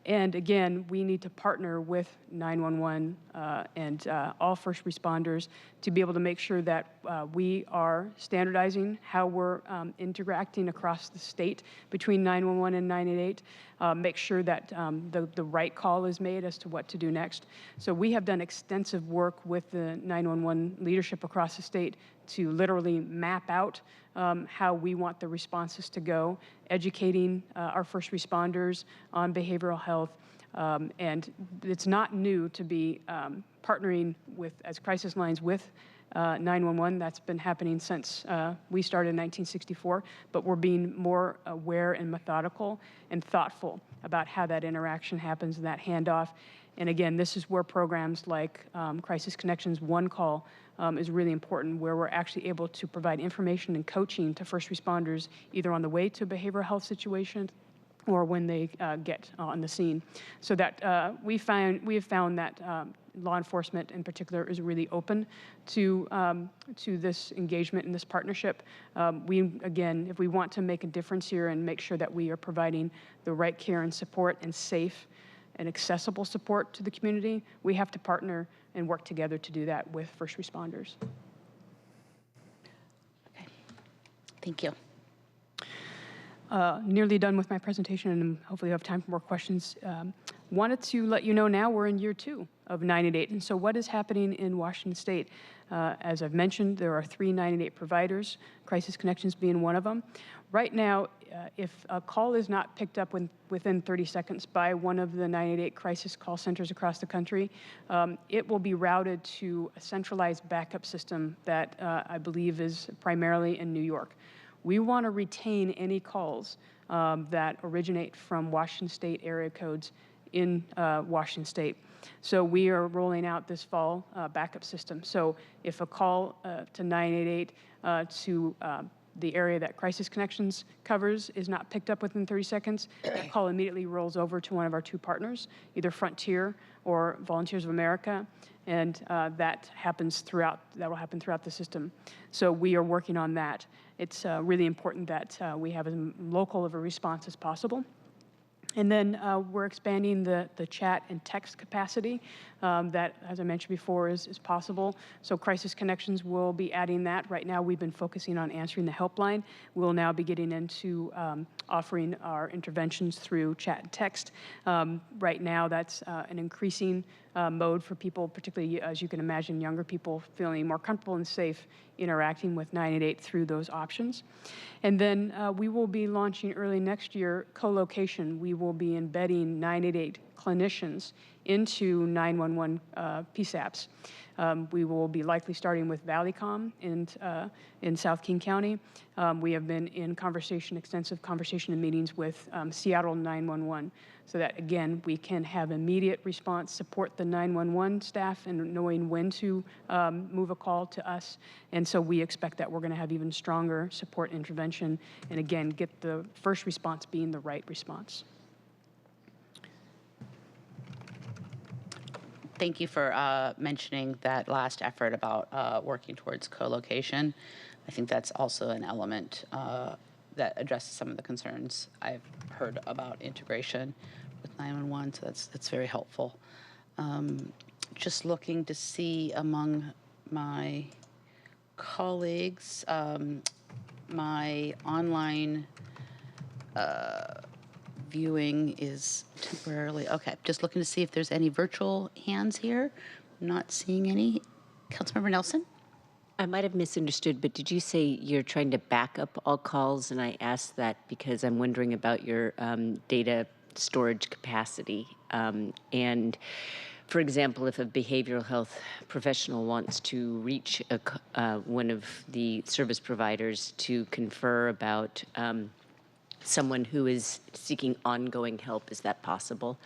And again, we need to partner with 911 and all first responders to be able to make sure that we are standardizing how we're interacting across the state between 911 and 988, make sure that the right call is made as to what to do next. So we have done extensive work with the 911 leadership across the state to literally map out how we want the responses to go, educating our first responders on behavioral health. And it's not new to be partnering with, as crisis lines with 911. That's been happening since we started in 1964, but we're being more aware and methodical and thoughtful about how that interaction happens and that handoff. And again, this is where programs like Crisis Connections One Call is really important, where we're actually able to provide information and coaching to first responders, either on the way to a behavioral health situation or when they get on the scene. So that we have found that law enforcement in particular is really open to this engagement and this partnership. Again, if we want to make a difference here and make sure that we are providing the right care and support and safe and accessible support to the community, we have to partner and work together to do that with first responders. Okay, thank you. Nearly done with my presentation, and hopefully you have time for more questions. Wanted to let you know now we're in year 2 of 988, and so what is happening in Washington State? As I've mentioned, there are 3 988 providers, Crisis Connections being one of them. Right now, if a call is not picked up within 30 seconds by one of the 988 crisis call centers across the country, it will be routed to a centralized backup system that I believe is primarily in New York. We want to retain any calls that originate from Washington State area codes in Washington State. So we are rolling out this fall backup system. So if a call to 988 to the area that Crisis Connections covers is not picked up within 30 seconds, that call immediately rolls over to one of our 2 partners, either Frontier or Volunteers of America, and that will happen throughout the system. So we are working on that. It's really important that we have as local of a response as possible. And then we're expanding the chat and text capacity that, as I mentioned before, is possible. So Crisis Connections will be adding that. Right now, we've been focusing on answering the helpline. We'll now be getting into offering our interventions through chat and text. Right now, that's an increasing mode for people, particularly, as you can imagine, younger people feeling more comfortable and safe interacting with 988 through those options. And then we will be launching early next year co-location. We will be embedding 988 clinicians into 911 PSAPs. We will be likely starting with Valleycom in South King County. We have been in extensive conversation and meetings with Seattle 911, so that, again, we can have immediate response, support the 911 staff in knowing when to move a call to us. And so we expect that we're going to have even stronger support intervention, and again, get the first response being the right response. Thank you for mentioning that last effort about working towards co-location. I think that's also an element that addresses some of the concerns I've heard about integration with 911, so that's very helpful. Just looking to see among my colleagues, my online viewing is temporarily, okay, just looking to see if there's any virtual hands here. I'm not seeing any. Councilmember Nelson? I might have misunderstood, but did you say you're trying to back up all calls? And I asked that because I'm wondering about your data storage capacity. And for example, if a behavioral health professional wants to reach one of the service providers to confer about someone who is seeking ongoing help, is that possible?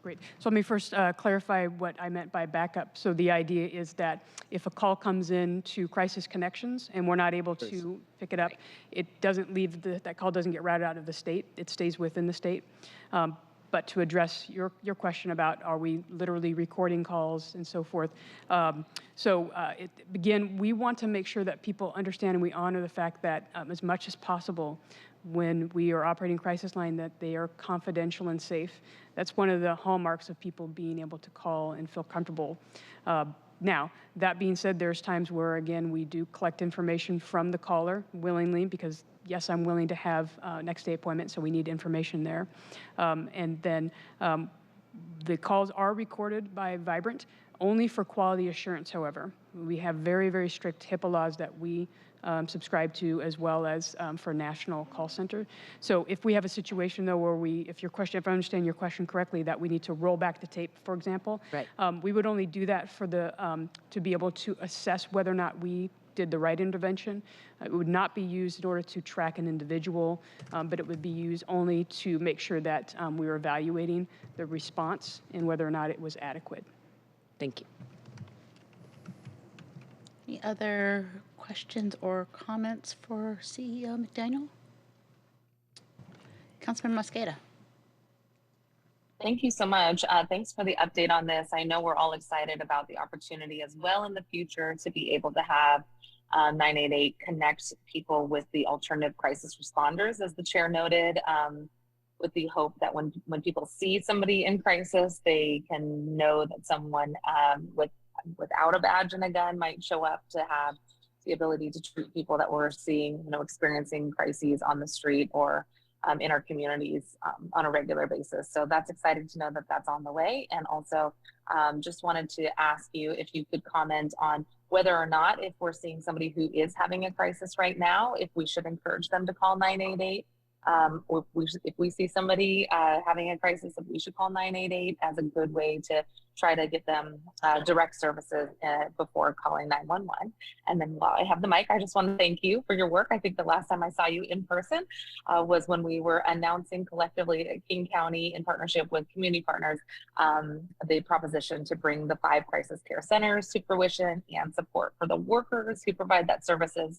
Great. So let me first clarify what I meant by backup. So the idea is that if a call comes in to Crisis Connections and we're not able to pick it up, it doesn't leave, that call doesn't get routed out of the state. It stays within the state. But to address your question about are we literally recording calls and so forth, again, we want to make sure that people understand and we honor the fact that as much as possible, when we are operating Crisis Line, that they are confidential and safe. That's one of the hallmarks of people being able to call and feel comfortable. Now, that being said, there's times where, again, we do collect information from the caller willingly because, yes, I'm willing to have next day appointment, so we need information there. And then the calls are recorded by Vibrant, only for quality assurance, however. We have very, very strict HIPAA laws that we subscribe to, as well as for National Call Center. So if we have a situation, though, where if I understand your question correctly, that we need to roll back the tape, for example, right. We would only do that for to be able to assess whether or not we did the right intervention. It would not be used in order to track an individual, but it would be used only to make sure that we were evaluating the response and whether or not it was adequate. Thank you. Any other questions or comments for CEO McDaniel? Councilmember Mosqueda. Thank you so much. Thanks for the update on this. I know we're all excited about the opportunity as well in the future to be able to have 988 connect people with the alternative crisis responders, as the chair noted, with the hope that when people see somebody in crisis, they can know that someone without a badge and a gun might show up to have the ability to treat people that we're seeing, experiencing crises on the street or in our communities on a regular basis. So that's exciting to know that that's on the way. And also just wanted to ask you if you could comment on whether or not, if we're seeing somebody who is having a crisis right now, if we should encourage them to call 988. Or if we see somebody having a crisis, if we should call 988 as a good way to try to get them direct services before calling 911. And then while I have the mic, I just want to thank you for your work. I think the last time I saw you in person was when we were announcing collectively at King County in partnership with community partners, the proposition to bring the 5 crisis care centers to fruition and support for the workers who provide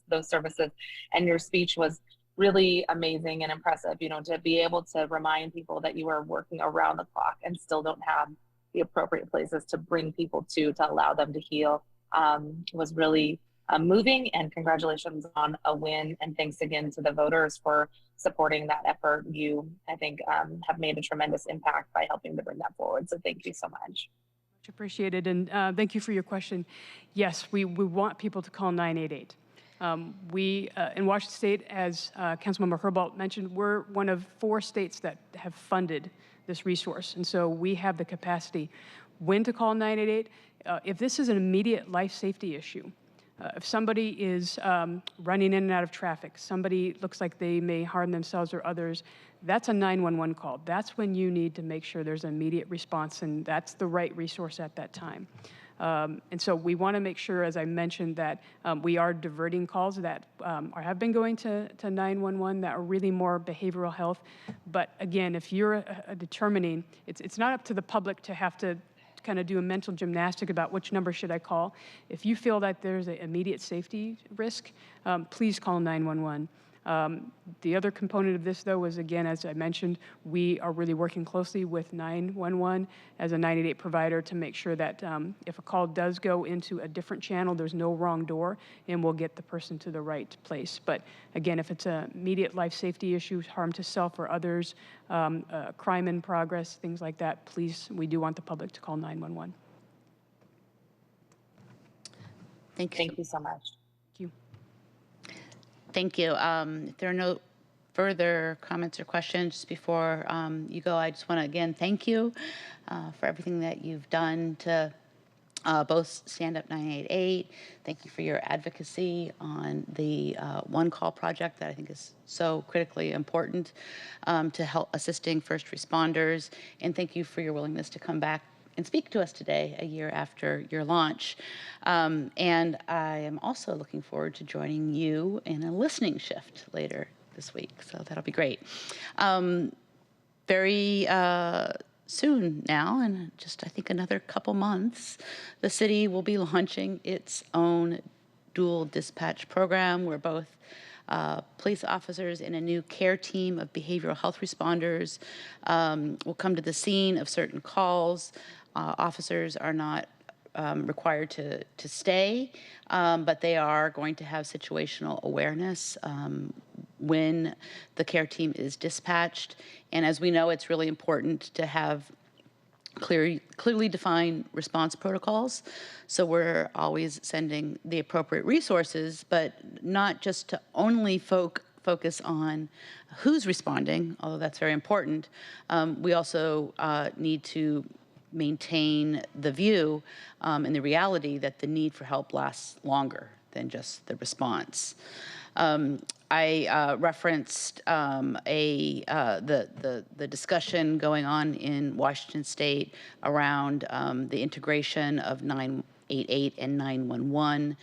those services. And your speech was really amazing and impressive, to be able to remind people that you are working around the clock and still don't have the appropriate places to bring people to allow them to heal was really moving. And congratulations on a win. And thanks again to the voters for supporting that effort. You, I think, have made a tremendous impact by helping to bring that forward. So thank you so much. Much appreciated, and thank you for your question. Yes, we want people to call 988. We, in Washington State, as Councilmember Herbold mentioned, we're one of 4 states that have funded this resource, and so we have the capacity when to call 988. If this is an immediate life safety issue, if somebody is running in and out of traffic, somebody looks like they may harm themselves or others, that's a 911 call. That's when you need to make sure there's an immediate response, and that's the right resource at that time. And so we want to make sure, as I mentioned, that we are diverting calls that have been going to 911 that are really more behavioral health. But again, if you're determining, it's not up to the public to have to kind of do a mental gymnastic about which number should I call. If you feel that there's an immediate safety risk, please call 911. The other component of this, though, was, again, as I mentioned, we are really working closely with 911 as a 988 provider to make sure that if a call does go into a different channel, there's no wrong door, and we'll get the person to the right place. But again, if it's an immediate life safety issue, harm to self or others, crime in progress, things like that, please, we do want the public to call 911. Thank you so much. Thank you. If there are no further comments or questions just before you go, I just want to again thank you for everything that you've done to both Stand Up 988. Thank you for your advocacy on the One Call project that I think is so critically important to help assisting first responders. And thank you for your willingness to come back and speak to us today, a year after your launch. And I am also looking forward to joining you in a listening shift later this week, so that'll be great. Very soon now, in just I think another couple months, the city will be launching its own dual dispatch program where both police officers and a new care team of behavioral health responders will come to the scene of certain calls. Officers are not required to stay, but they are going to have situational awareness when the care team is dispatched. And as we know, it's really important to have clearly defined response protocols. So we're always sending the appropriate resources, but not just to only focus on who's responding, although that's very important. We also need to maintain the view and the reality that the need for help lasts longer than just the response. I referenced the discussion going on in Washington State around the integration of 988 and 911.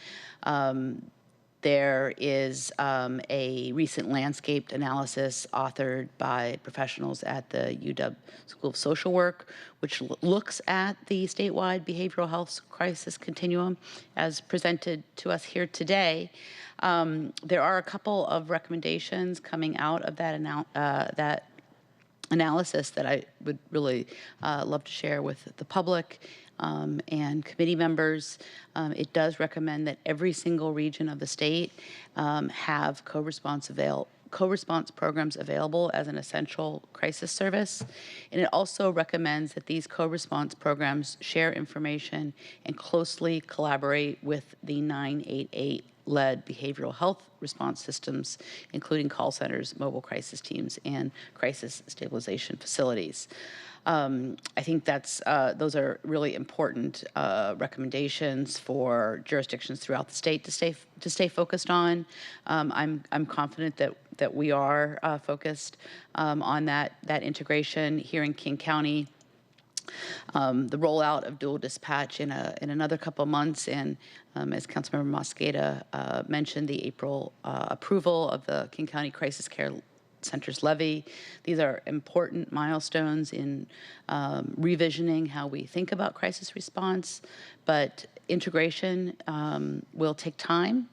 There is a recent landscaped analysis authored by professionals at the UW School of Social Work, which looks at the statewide behavioral health crisis continuum as presented to us here today. There are a couple of recommendations coming out of that analysis that I would really love to share with the public and committee members. It does recommend that every single region of the state have co-response programs available as an essential crisis service. And it also recommends that these co-response programs share information and closely collaborate with the 988-led behavioral health response systems, including call centers, mobile crisis teams, and crisis stabilization facilities. I think those are really important recommendations for jurisdictions throughout the state to stay focused on. I'm confident that we are focused on that integration here in King County. The rollout of dual dispatch in another couple of months, and as Councilmember Mosqueda mentioned, the April approval of the King County Crisis Care Centers levy. These are important milestones in revisioning how we think about crisis response, but integration will take time,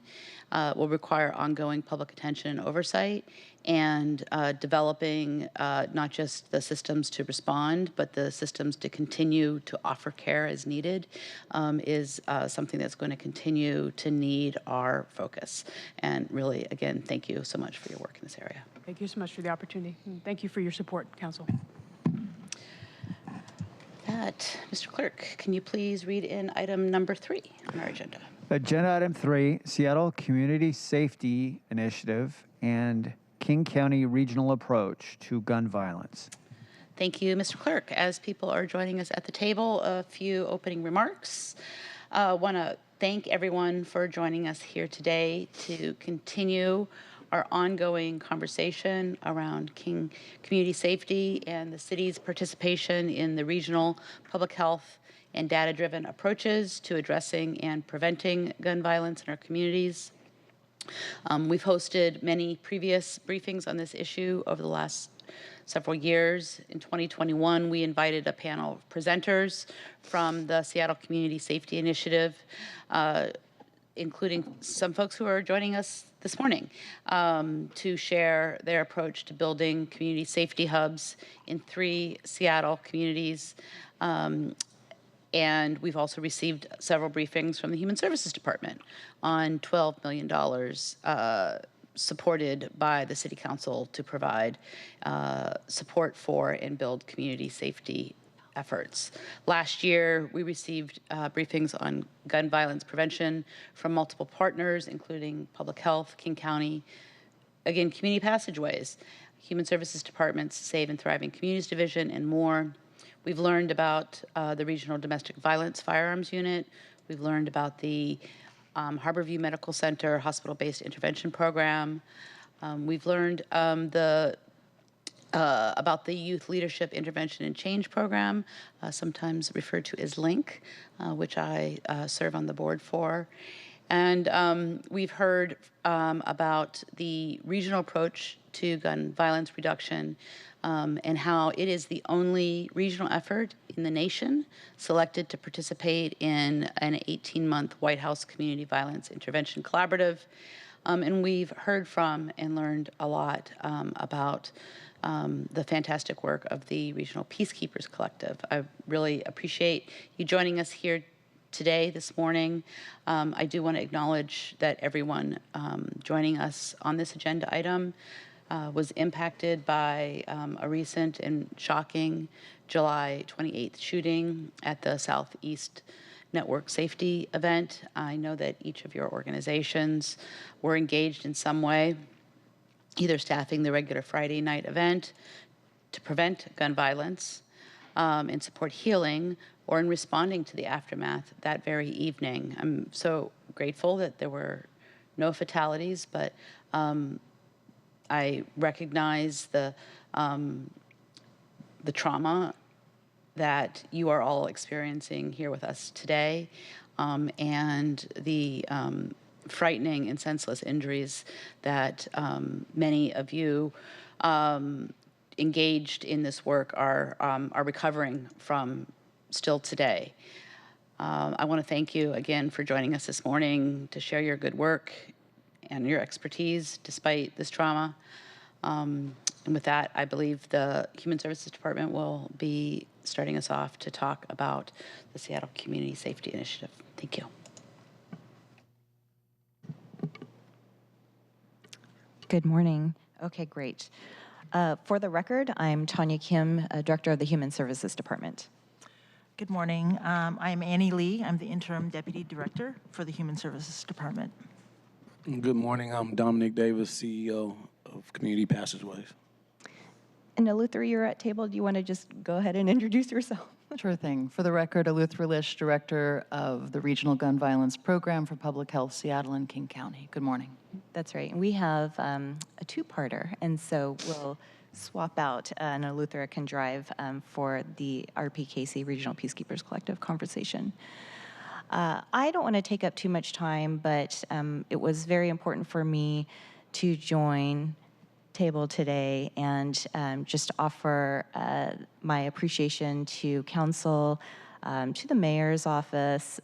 will require ongoing public attention and oversight, and developing not just the systems to respond, but the systems to continue to offer care as needed is something that's going to continue to need our focus. And really, again, thank you so much for your work in this area. Thank you so much for the opportunity. And thank you for your support, Council. That, Mr. Clerk, can you please read in item number 3 on our agenda? Agenda item 3, Seattle Community Safety Initiative and King County Regional Approach to Gun Violence. Thank you, Mr. Clerk. As people are joining us at the table, a few opening remarks. I want to thank everyone for joining us here today to continue our ongoing conversation around King community safety and the city's participation in the regional public health and data-driven approaches to addressing and preventing gun violence in our communities. We've hosted many previous briefings on this issue over the last several years. In 2021, we invited a panel of presenters from the Seattle Community Safety Initiative, including some folks who are joining us this morning, to share their approach to building community safety hubs in 3 Seattle communities. And we've also received several briefings from the Human Services Department on $12 million supported by the City Council to provide support for and build community safety efforts. Last year, we received briefings on gun violence prevention from multiple partners, including Public Health, King County, again, Community Passageways, Human Services Department's Save and Thriving Communities Division, and more. We've learned about the Regional Domestic Violence Firearms Unit. We've learned about the Harborview Medical Center Hospital-Based Intervention Program. We've learned about the Youth Leadership Intervention and Change Program, sometimes referred to as LINK, which I serve on the board for. And we've heard about the regional approach to gun violence reduction and how it is the only regional effort in the nation selected to participate in an 18-month White House Community Violence Intervention Collaborative. And we've heard from and learned a lot about the fantastic work of the Regional Peacekeepers Collective. I really appreciate you joining us here today, this morning. I do want to acknowledge that everyone joining us on this agenda item was impacted by a recent and shocking July 28th shooting at the Southeast Network Safety event. I know that each of your organizations were engaged in some way, either staffing the regular Friday night event to prevent gun violence and support healing, or in responding to the aftermath that very evening. I'm so grateful that there were no fatalities, but I recognize the trauma that you are all experiencing here with us today, and the frightening and senseless injuries that many of you engaged in this work are recovering from still today. I want to thank you again for joining us this morning to share your good work and your expertise despite this trauma. And with that, I believe the Human Services Department will be starting us off to talk about the Seattle Community Safety Initiative. Thank you. Good morning. Okay, great. For the record, I'm Tanya Kim, Director of the Human Services Department. Good morning. I'm Annie Lee. I'm the Interim Deputy Director for the Human Services Department. Good morning. I'm Dominic Davis, CEO of Community Passageways. And Eleuthera, you're at table. Do you want to just go ahead and introduce yourself? Sure thing. For the record, Eleuthera Lish, Director of the Regional Gun Violence Program for Public Health, Seattle and King County. Good morning. That's right. And we have a two-parter, and so we'll swap out, and Eleuthera can drive for the RPKC Regional Peacekeepers Collective conversation. I don't want to take up too much time, but it was very important for me to join table today and just offer my appreciation to council, to the mayor's office,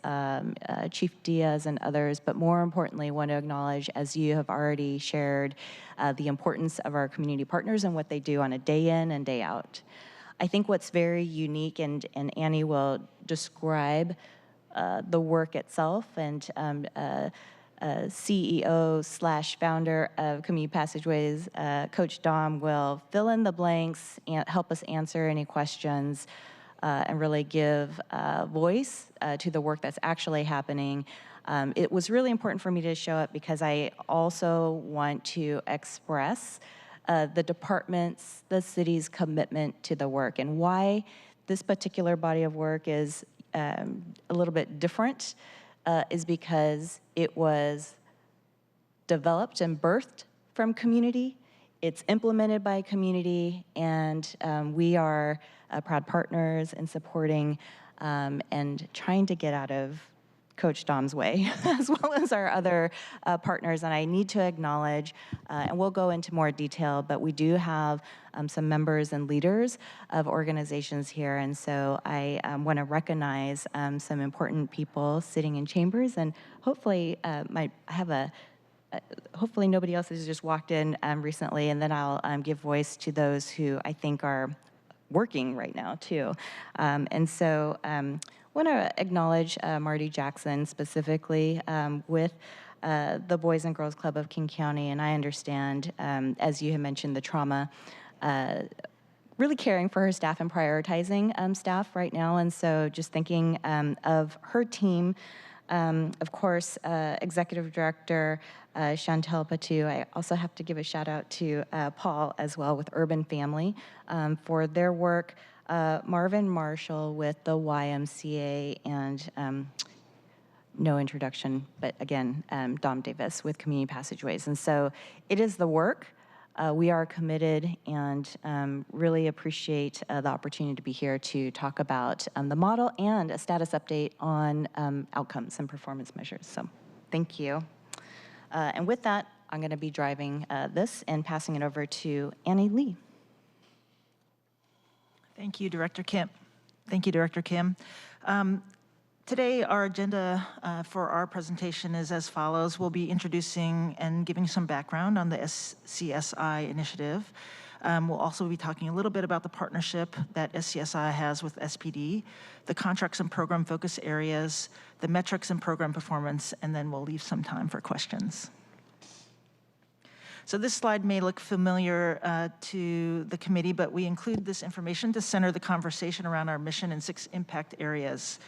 Chief Diaz and others, but more importantly, want to acknowledge, as you have already shared, the importance of our community partners and what they do on a day in and day out. I think what's very unique, and Annie will describe the work itself, and CEO/founder of Community Passageways, Coach Dom, will fill in the blanks and help us answer any questions and really give voice to the work that's actually happening. It was really important for me to show up because I also want to express the department's, the city's commitment to the work, and why this particular body of work is a little bit different is because it was developed and birthed from community. It's implemented by community, and we are proud partners in supporting and trying to get out of Coach Dom's way, as well as our other partners. And I need to acknowledge, and we'll go into more detail, but we do have some members and leaders of organizations here. And so I want to recognize some important people sitting in chambers, and hopefully hopefully nobody else has just walked in recently, and then I'll give voice to those who I think are working right now too. And so want to acknowledge Marty Jackson specifically with the Boys and Girls Club of King County, and I understand, as you had mentioned, the trauma, really caring for her staff and prioritizing staff right now, and so just thinking of her team. Of course, Executive Director Chantel Patu. I also have to give a shout out to Paul as well with Urban Family for their work. Marvin Marshall with the YMCA, and no introduction, but again, Dom Davis with Community Passageways. And so it is the work. We are committed and really appreciate the opportunity to be here to talk about the model and a status update on outcomes and performance measures. So thank you. And with that, I'm going to be driving this and passing it over to Annie Lee. Thank you, Director Kim. Thank you, Director Kim. Today, our agenda for our presentation is as follows. We'll be introducing and giving some background on the SCSI initiative. We'll also be talking a little bit about the partnership that SCSI has with SPD, the contracts and program focus areas, the metrics and program performance, and then we'll leave some time for questions. So this slide may look familiar to the committee, but we include this information to center the conversation around our mission and 6 impact areas.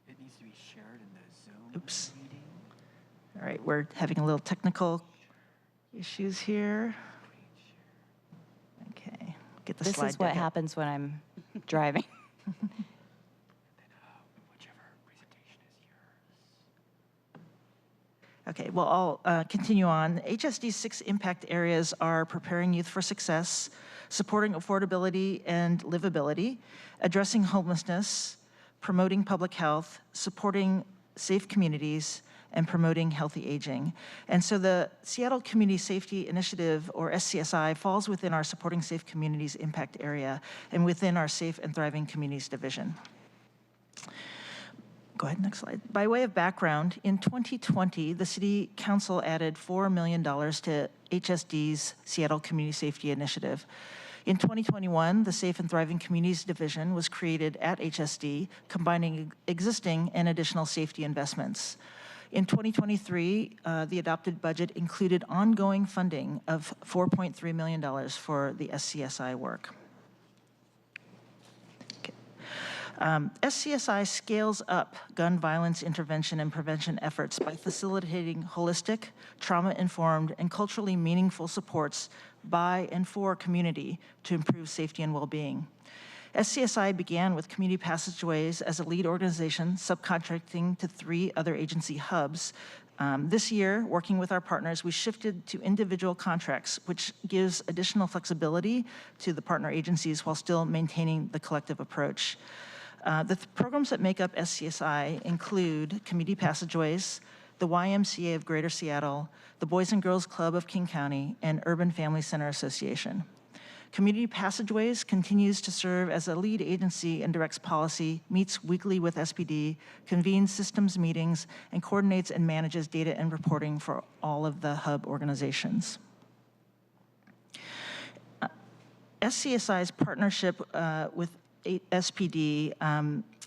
It needs to be shared in the Zoom Oops. Meeting. All right, we're having a little technical issues here. Okay, get the slide deck. This is what happens when I'm driving. Okay, well, I'll continue on. HSD's 6 impact areas are preparing youth for success, supporting affordability and livability, addressing homelessness, promoting public health, supporting safe communities, and promoting healthy aging. And so the Seattle Community Safety Initiative, or SCSI, falls within our Supporting Safe Communities impact area and within our Safe and Thriving Communities division. Go ahead, next slide. By way of background, in 2020, the City Council added $4 million to HSD's Seattle Community Safety Initiative. In 2021, the Safe and Thriving Communities Division was created at HSD, combining existing and additional safety investments. In 2023, the adopted budget included ongoing funding of $4.3 million for the SCSI work. SCSI scales up gun violence intervention and prevention efforts by facilitating holistic, trauma-informed, and culturally meaningful supports by and for community to improve safety and well-being. SCSI began with Community Passageways as a lead organization, subcontracting to 3 other agency hubs. This year, working with our partners, we shifted to individual contracts, which gives additional flexibility to the partner agencies while still maintaining the collective approach. The programs that make up SCSI include Community Passageways, the YMCA of Greater Seattle, the Boys and Girls Club of King County, and Urban Family Center Association. Community Passageways continues to serve as a lead agency and directs policy, meets weekly with SPD, convenes systems meetings, and coordinates and manages data and reporting for all of the hub organizations. SCSI's partnership with SPD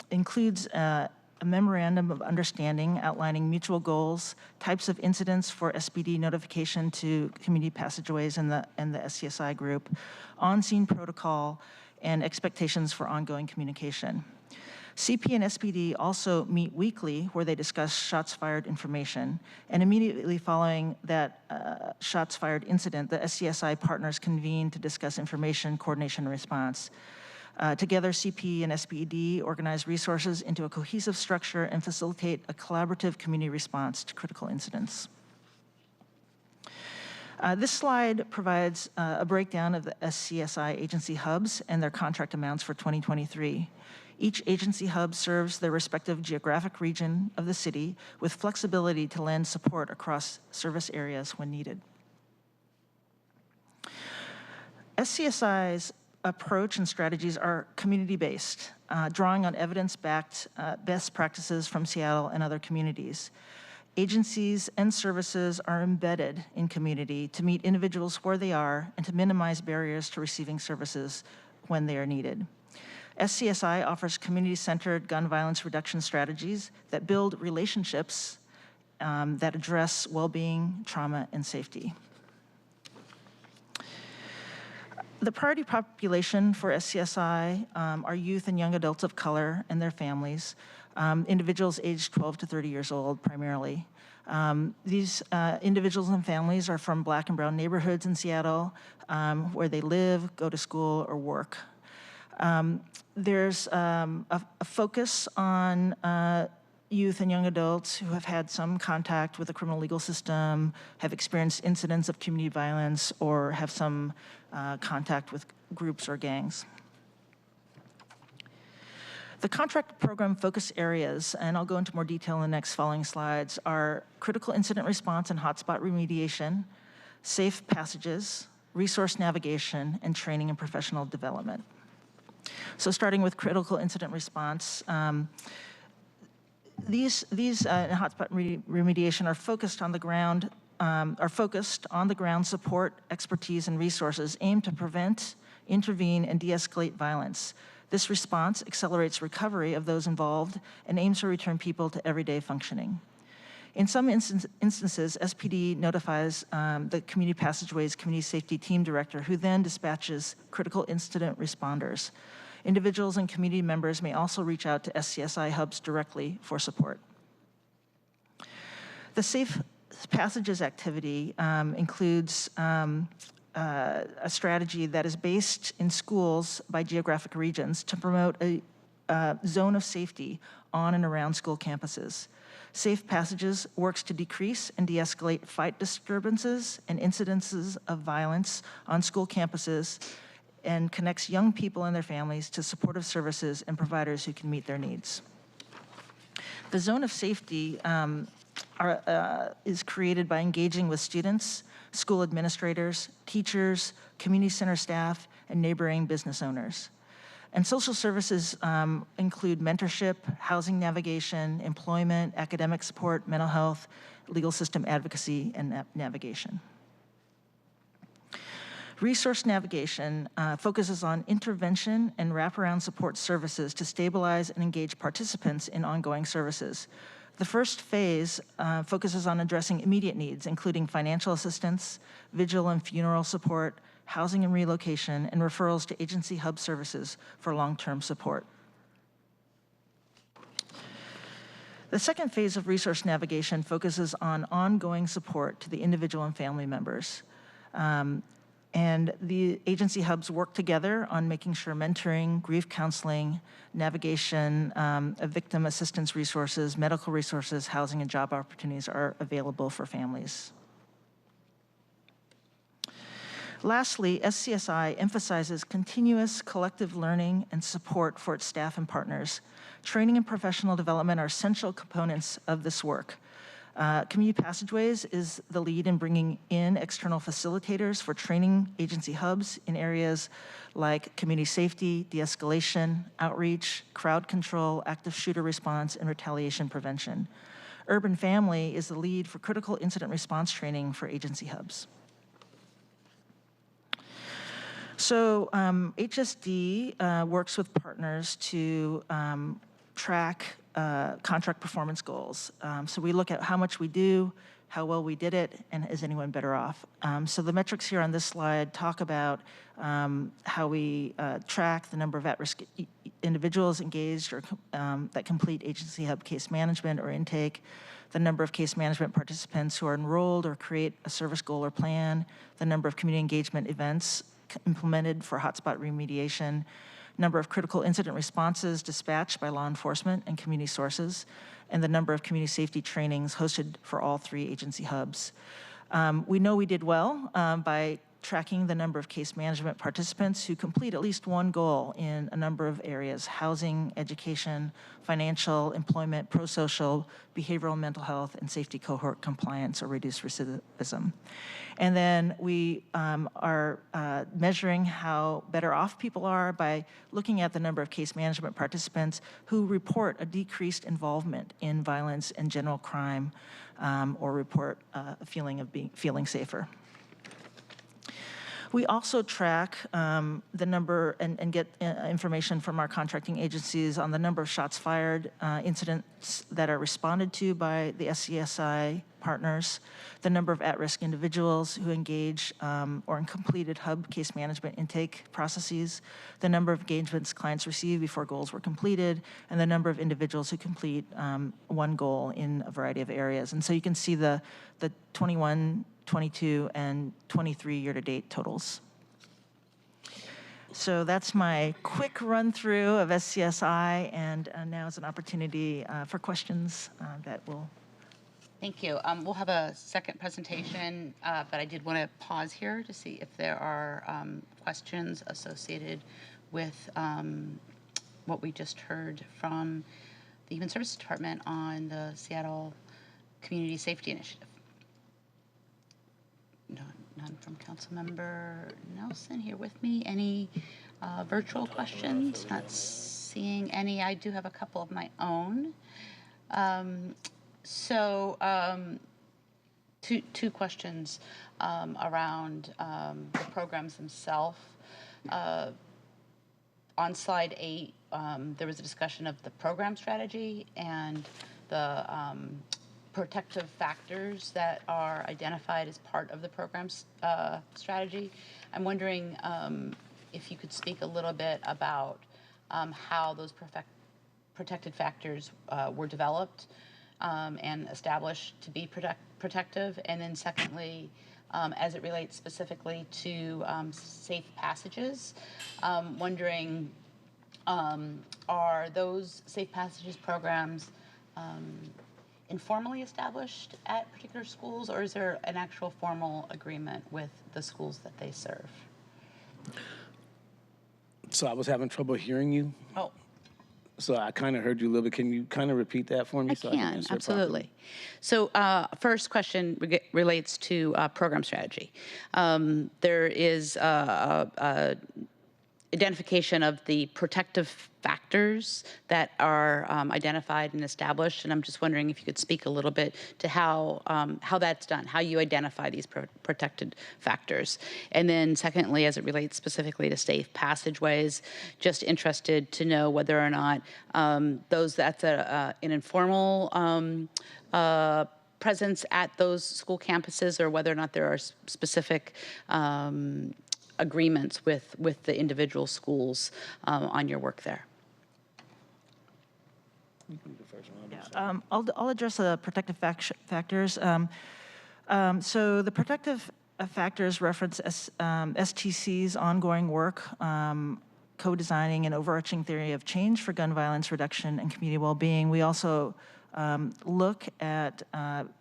includes a memorandum of understanding outlining mutual goals, types of incidents for SPD notification to community passageways and the SCSI group, on-scene protocol, and expectations for ongoing communication. CP and SPD also meet weekly where they discuss shots fired information, and immediately following that shots fired incident, the SCSI partners convene to discuss information, coordination, and response. Together, CP and SPD organize resources into a cohesive structure and facilitate a collaborative community response to critical incidents. This slide provides a breakdown of the SCSI agency hubs and their contract amounts for 2023. Each agency hub serves their respective geographic region of the city with flexibility to lend support across service areas when needed. SCSI's approach and strategies are community-based, drawing on evidence-backed best practices from Seattle and other communities. Agencies and services are embedded in community to meet individuals where they are and to minimize barriers to receiving services when they are needed. SCSI offers community-centered gun violence reduction strategies that build relationships that address well-being, trauma, and safety. The priority population for SCSI are youth and young adults of color and their families, individuals aged 12 to 30 years old primarily. These individuals and families are from Black and brown neighborhoods in Seattle where they live, go to school, or work. There's a focus on youth and young adults who have had some contact with the criminal legal system, have experienced incidents of community violence, or have some contact with groups or gangs. The contract program focus areas, and I'll go into more detail in the next following slides, are critical incident response and hotspot remediation, safe passages, resource navigation, and training and professional development. So starting with critical incident response, these hotspot remediation are focused on the ground support, expertise, and resources aimed to prevent, intervene, and de-escalate violence. This response accelerates recovery of those involved and aims to return people to everyday functioning. In some instances, SPD notifies the Community Passageways Community Safety Team Director, who then dispatches critical incident responders. Individuals and community members may also reach out to SCSI hubs directly for support. The Safe Passages activity includes a strategy that is based in schools by geographic regions to promote a zone of safety on and around school campuses. Safe Passages works to decrease and de-escalate fight disturbances and incidences of violence on school campuses and connects young people and their families to supportive services and providers who can meet their needs. The zone of safety is created by engaging with students, school administrators, teachers, community center staff, and neighboring business owners. And social services include mentorship, housing navigation, employment, academic support, mental health, legal system advocacy, and navigation. Resource navigation focuses on intervention and wraparound support services to stabilize and engage participants in ongoing services. The first phase focuses on addressing immediate needs, including financial assistance, vigil and funeral support, housing and relocation, and referrals to agency hub services for long-term support. The second phase of resource navigation focuses on ongoing support to the individual and family members. And the agency hubs work together on making sure mentoring, grief counseling, navigation of victim assistance resources, medical resources, housing, and job opportunities are available for families. Lastly, SCSI emphasizes continuous collective learning and support for its staff and partners. Training and professional development are essential components of this work. Community Passageways is the lead in bringing in external facilitators for training agency hubs in areas like community safety, de-escalation, outreach, crowd control, active shooter response, and retaliation prevention. Urban Family is the lead for critical incident response training for agency hubs. So HSD works with partners to track contract performance goals. So we look at how much we do, how well we did it, and is anyone better off? So the metrics here on this slide talk about how we track the number of at-risk individuals engaged or that complete agency hub case management or intake, the number of case management participants who are enrolled or create a service goal or plan, the number of community engagement events implemented for hotspot remediation, number of critical incident responses dispatched by law enforcement and community sources, and the number of community safety trainings hosted for all 3 agency hubs. We know we did well by tracking the number of case management participants who complete at least one goal in a number of areas: housing, education, financial, employment, pro-social, behavioral and mental health, and safety cohort compliance or reduced recidivism. And then we are measuring how better off people are by looking at the number of case management participants who report a decreased involvement in violence and general crime or report a feeling of feeling safer. We also track the number and get information from our contracting agencies on the number of shots fired, incidents that are responded to by the SCSI partners, the number of at-risk individuals who engage or completed hub case management intake processes, the number of engagements clients received before goals were completed, and the number of individuals who complete one goal in a variety of areas. And so you can see the 21, 22, and 23 year-to-date totals. So that's my quick run-through of SCSI, and now is an opportunity for questions that will. Thank you. We'll have a second presentation, but I did want to pause here to see if there are questions associated with what we just heard from the Human Services Department on the Seattle Community Safety Initiative. None from Councilmember Nelson here with me. Any virtual questions? Not seeing any. I do have a couple of my own. Two questions around the programs themselves. On slide 8, there was a discussion of the program strategy and the protective factors that are identified as part of the program's strategy. I'm wondering if you could speak a little bit about how those protected factors were developed and established to be protective, and then secondly, as it relates specifically to safe passages, wondering are those safe passages programs informally established at particular schools, or is there an actual formal agreement with the schools that they serve? So I was having trouble hearing you. Oh. So I kind of heard you a little bit. Can you kind of repeat that for me? I can, absolutely. So first question relates to program strategy. There is identification of the protective factors that are identified and established, and I'm just wondering if you could speak a little bit to how that's done, how you identify these protected factors. And then secondly, as it relates specifically to safe passageways, just interested to know whether or not that's an informal presence at those school campuses, or whether or not there are specific agreements with the individual schools on your work there. Yeah, I'll address the protective factors. So the protective factors reference STC's ongoing work, co-designing an overarching theory of change for gun violence reduction and community well-being. We also look at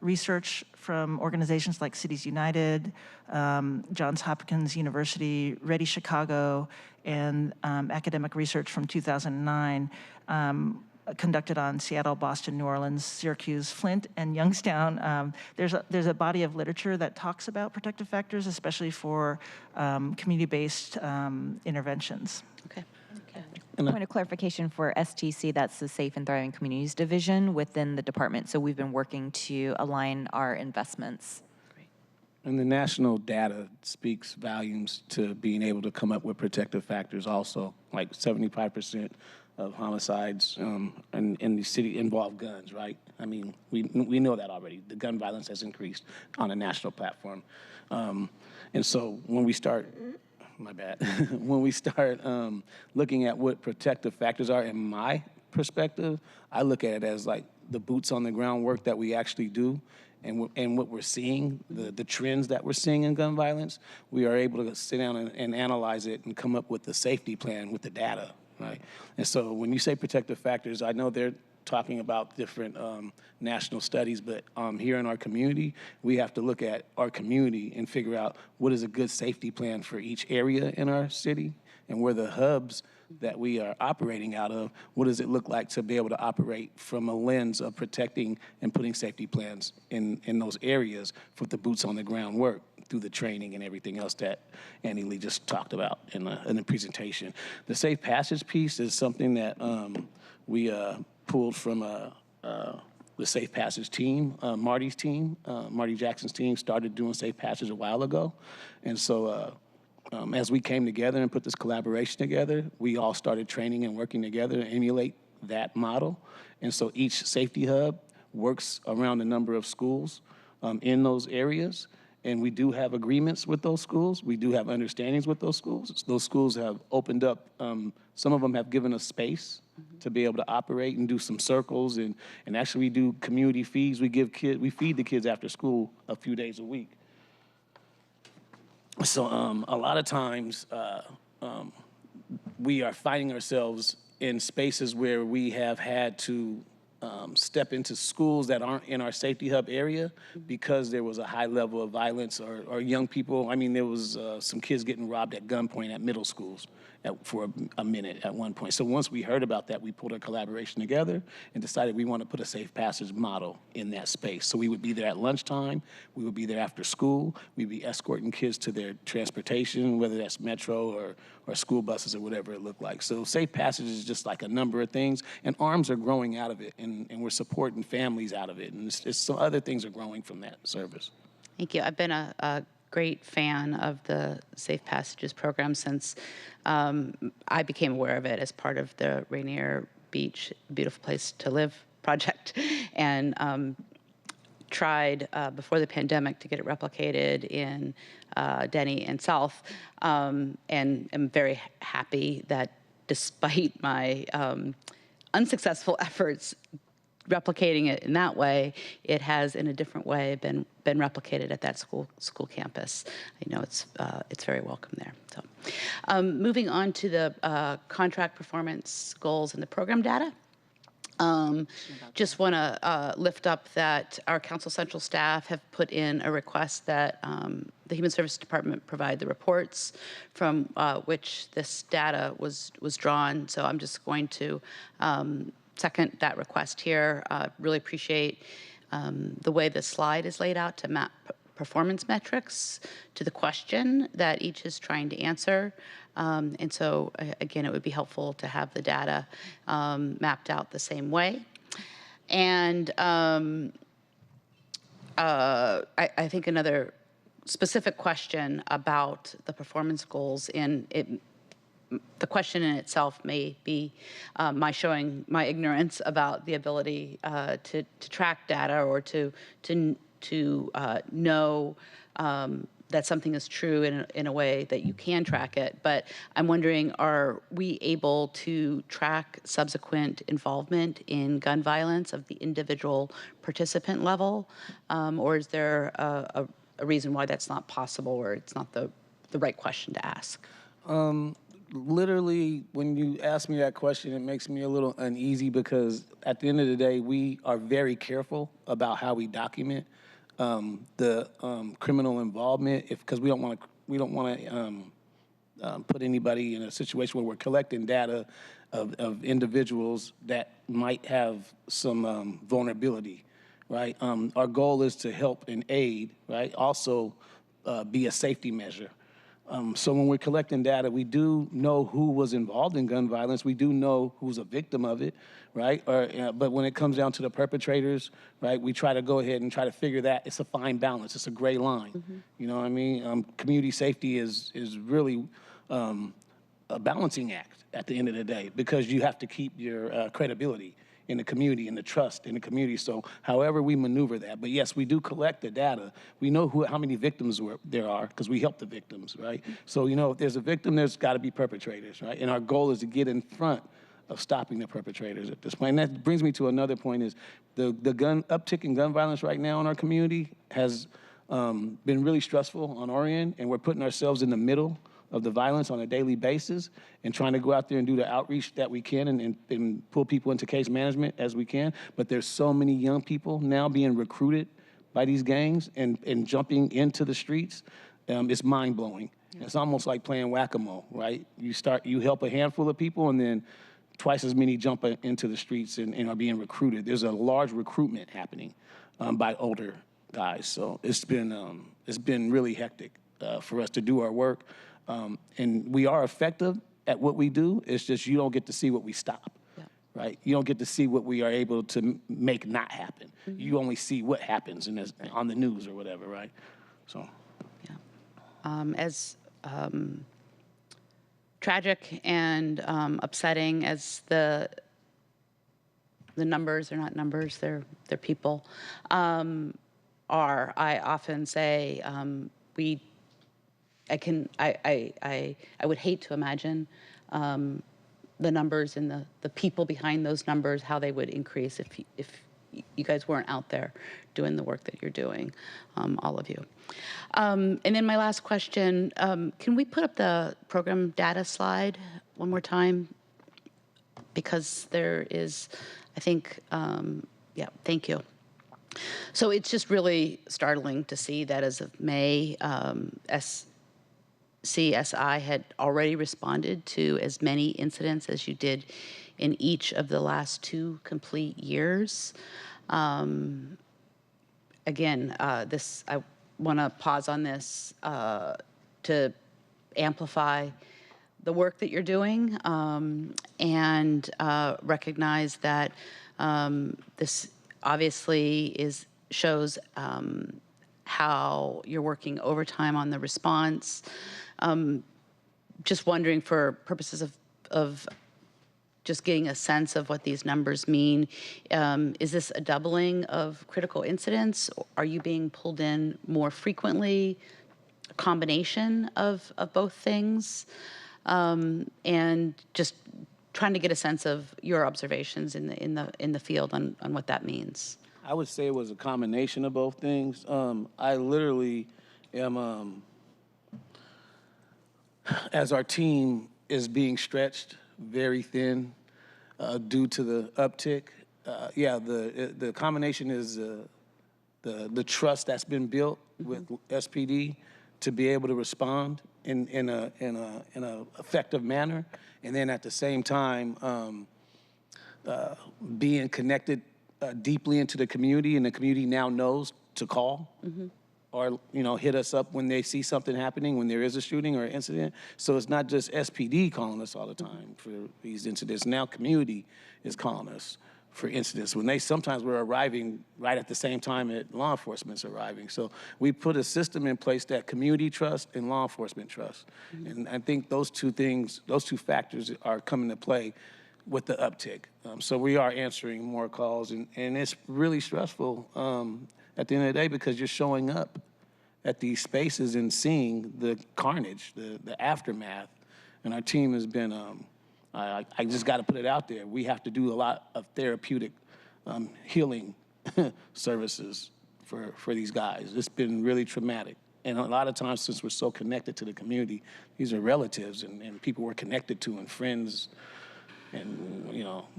research from organizations like Cities United, Johns Hopkins University, Ready Chicago, and academic research from 2009. conducted on Seattle, Boston, New Orleans, Syracuse, Flint, and Youngstown. There's a body of literature that talks about protective factors, especially for community-based interventions. Okay. Point of clarification for STC, that's the Safe and Thriving Communities Division within the department. So we've been working to align our investments. And the national data speaks volumes to being able to come up with protective factors also. Like 75% of homicides in the city involve guns, right? I mean, we know that already. The gun violence has increased on a national platform. And so when we start, when we start looking at what protective factors are, in my perspective, I look at it as like the boots on the ground work that we actually do. And what we're seeing, the trends that we're seeing in gun violence, we are able to sit down and analyze it and come up with the safety plan with the data, right? And so when you say protective factors, I know they're talking about different national studies, but here in our community, we have to look at our community and figure out what is a good safety plan for each area in our city, and where the hubs that we are operating out of, what does it look like to be able to operate from a lens of protecting and putting safety plans in those areas for the boots on the ground work through the training and everything else that Annie Lee just talked about in the presentation. The safe passage piece is something that we pulled from the Safe Passage team. Marty's team, Marty Jackson's team, started doing Safe Passage a while ago. And so as we came together and put this collaboration together, we all started training and working together to emulate that model. And so each safety hub works around a number of schools in those areas. And we do have agreements with those schools. We do have understandings with those schools. Those schools have opened up, some of them have given us space to be able to operate and do some circles. And actually we do community feeds. We feed the kids after school a few days a week. So a lot of times we are finding ourselves in spaces where we have had to step into schools that aren't in our safety hub area because there was a high level of violence or young people. I mean, there was some kids getting robbed at gunpoint at middle schools for a minute at one point. So once we heard about that, we pulled a collaboration together and decided we want to put a safe passage model in that space. So we would be there at lunchtime, we would be there after school, we'd be escorting kids to their transportation, whether that's metro or school buses or whatever it looked like. So safe passage is just like a number of things, and arms are growing out of it, and we're supporting families out of it, and it's some other things are growing from that service. Thank you. I've been a great fan of the Safe Passages program since I became aware of it as part of the Rainier Beach Beautiful Place to Live project, and tried before the pandemic to get it replicated in Denny and South, and am very happy that despite my unsuccessful efforts replicating it in that way, it has in a different way been replicated at that school campus. I know it's very welcome there. So, moving on to the contract performance goals and the program data. Just want to lift up that our Council Central staff have put in a request that the Human Services Department provide the reports from which this data was drawn. So I'm just going to second that request here. Really appreciate the way the slide is laid out to map performance metrics to the question that each is trying to answer. And so, again, it would be helpful to have the data mapped out the same way. And I think another specific question about the performance goals, and the question in itself may be my showing my ignorance about the ability to track data or to know that something is true in a way that you can track it. But I'm wondering, are we able to track subsequent involvement in gun violence of the individual participant level? Or is there a reason why that's not possible, or it's not the right question to ask? Literally, when you ask me that question, it makes me a little uneasy because at the end of the day, we are very careful about how we document the criminal involvement, because we don't want to put anybody in a situation where we're collecting data of individuals that might have some vulnerability, right? Our goal is to help and aid, right? Also be a safety measure. So when we're collecting data, we do know who was involved in gun violence. We do know who's a victim of it, right? But when it comes down to the perpetrators, right, we try to go ahead and try to figure that. It's a fine balance. It's a gray line. Mm-hmm. You know what I mean? Community safety is really a balancing act at the end of the day, because you have to keep your credibility in the community and the trust in the community. So however we maneuver that. But yes, we do collect the data. We know how many victims there are because we help the victims, right? So, you know, if there's a victim, there's got to be perpetrators, right? And our goal is to get in front of stopping the perpetrators at this point. And that brings me to another point is the uptick in gun violence right now in our community has been really stressful on our end, and we're putting ourselves in the middle of the violence on a daily basis and trying to go out there and do the outreach that we can and pull people into case management as we can. But there's so many young people now being recruited by these gangs and jumping into the streets. It's mind-blowing. Yeah. It's almost like playing whack-a-mole, right? You help a handful of people, and then twice as many jump into the streets and are being recruited. There's a large recruitment happening by older guys. So it's been really hectic for us to do our work. And we are effective at what we do. It's just you don't get to see what we stop, yeah. Right? You don't get to see what we are able to make not happen. Mm-hmm. You only see what happens on the news or whatever, right? So, yeah. As tragic and upsetting as the numbers, they're not numbers, they're people, are, I often say I would hate to imagine the numbers and the people behind those numbers, how they would increase if you guys weren't out there doing the work that you're doing, all of you. And then my last question, can we put up the program data slide one more time? Because there is, I think, yeah, thank you. So it's just really startling to see that as of May, SCSI had already responded to as many incidents as you did in each of the last 2 complete years. Again, I want to pause on this to amplify the work that you're doing and recognize that this obviously shows how you're working overtime on the response. Just wondering, for purposes of just getting a sense of what these numbers mean, is this a doubling of critical incidents? Are you being pulled in more frequently? A combination of both things? And just trying to get a sense of your observations in the field on what that means. I would say it was a combination of both things. I literally am, as our team is being stretched very thin due to the uptick. Yeah, the combination is the trust that's been built with SPD to be able to respond in a effective manner, and then at the same time being connected deeply into the community, and the community now knows to call or hit us up when they see something happening, when there is a shooting or an incident. So it's not just SPD calling us all the time for these incidents. Now community is calling us for incidents when sometimes we're arriving right at the same time that law enforcement's arriving. So we put a system in place that community trust and law enforcement trust. And I think those two factors are coming to play with the uptick. So we are answering more calls, and it's really stressful at the end of the day, because you're showing up at these spaces and seeing the carnage, the aftermath. And our team has been, I just got to put it out there, we have to do a lot of therapeutic healing services for these guys. It's been really traumatic. And a lot of times, since we're so connected to the community, these are relatives and people we're connected to, and friends, and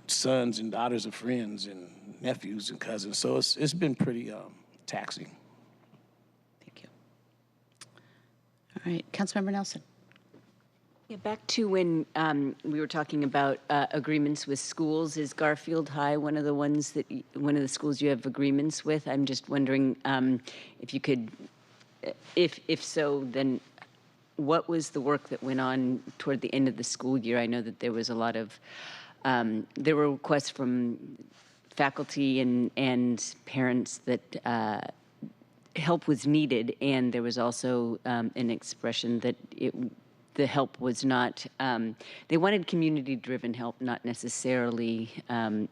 sons and daughters of friends and nephews and cousins. So it's been pretty taxing. Thank you. All right, Councilmember Nelson. Yeah, back to when we were talking about agreements with schools. Is Garfield High one of the ones that one of the schools you have agreements with? I'm just wondering if you could, if so, then what was the work that went on toward the end of the school year? I know that there was a lot of there were requests from faculty and parents that help was needed, and there was also an expression that the help was not, they wanted community-driven help, not necessarily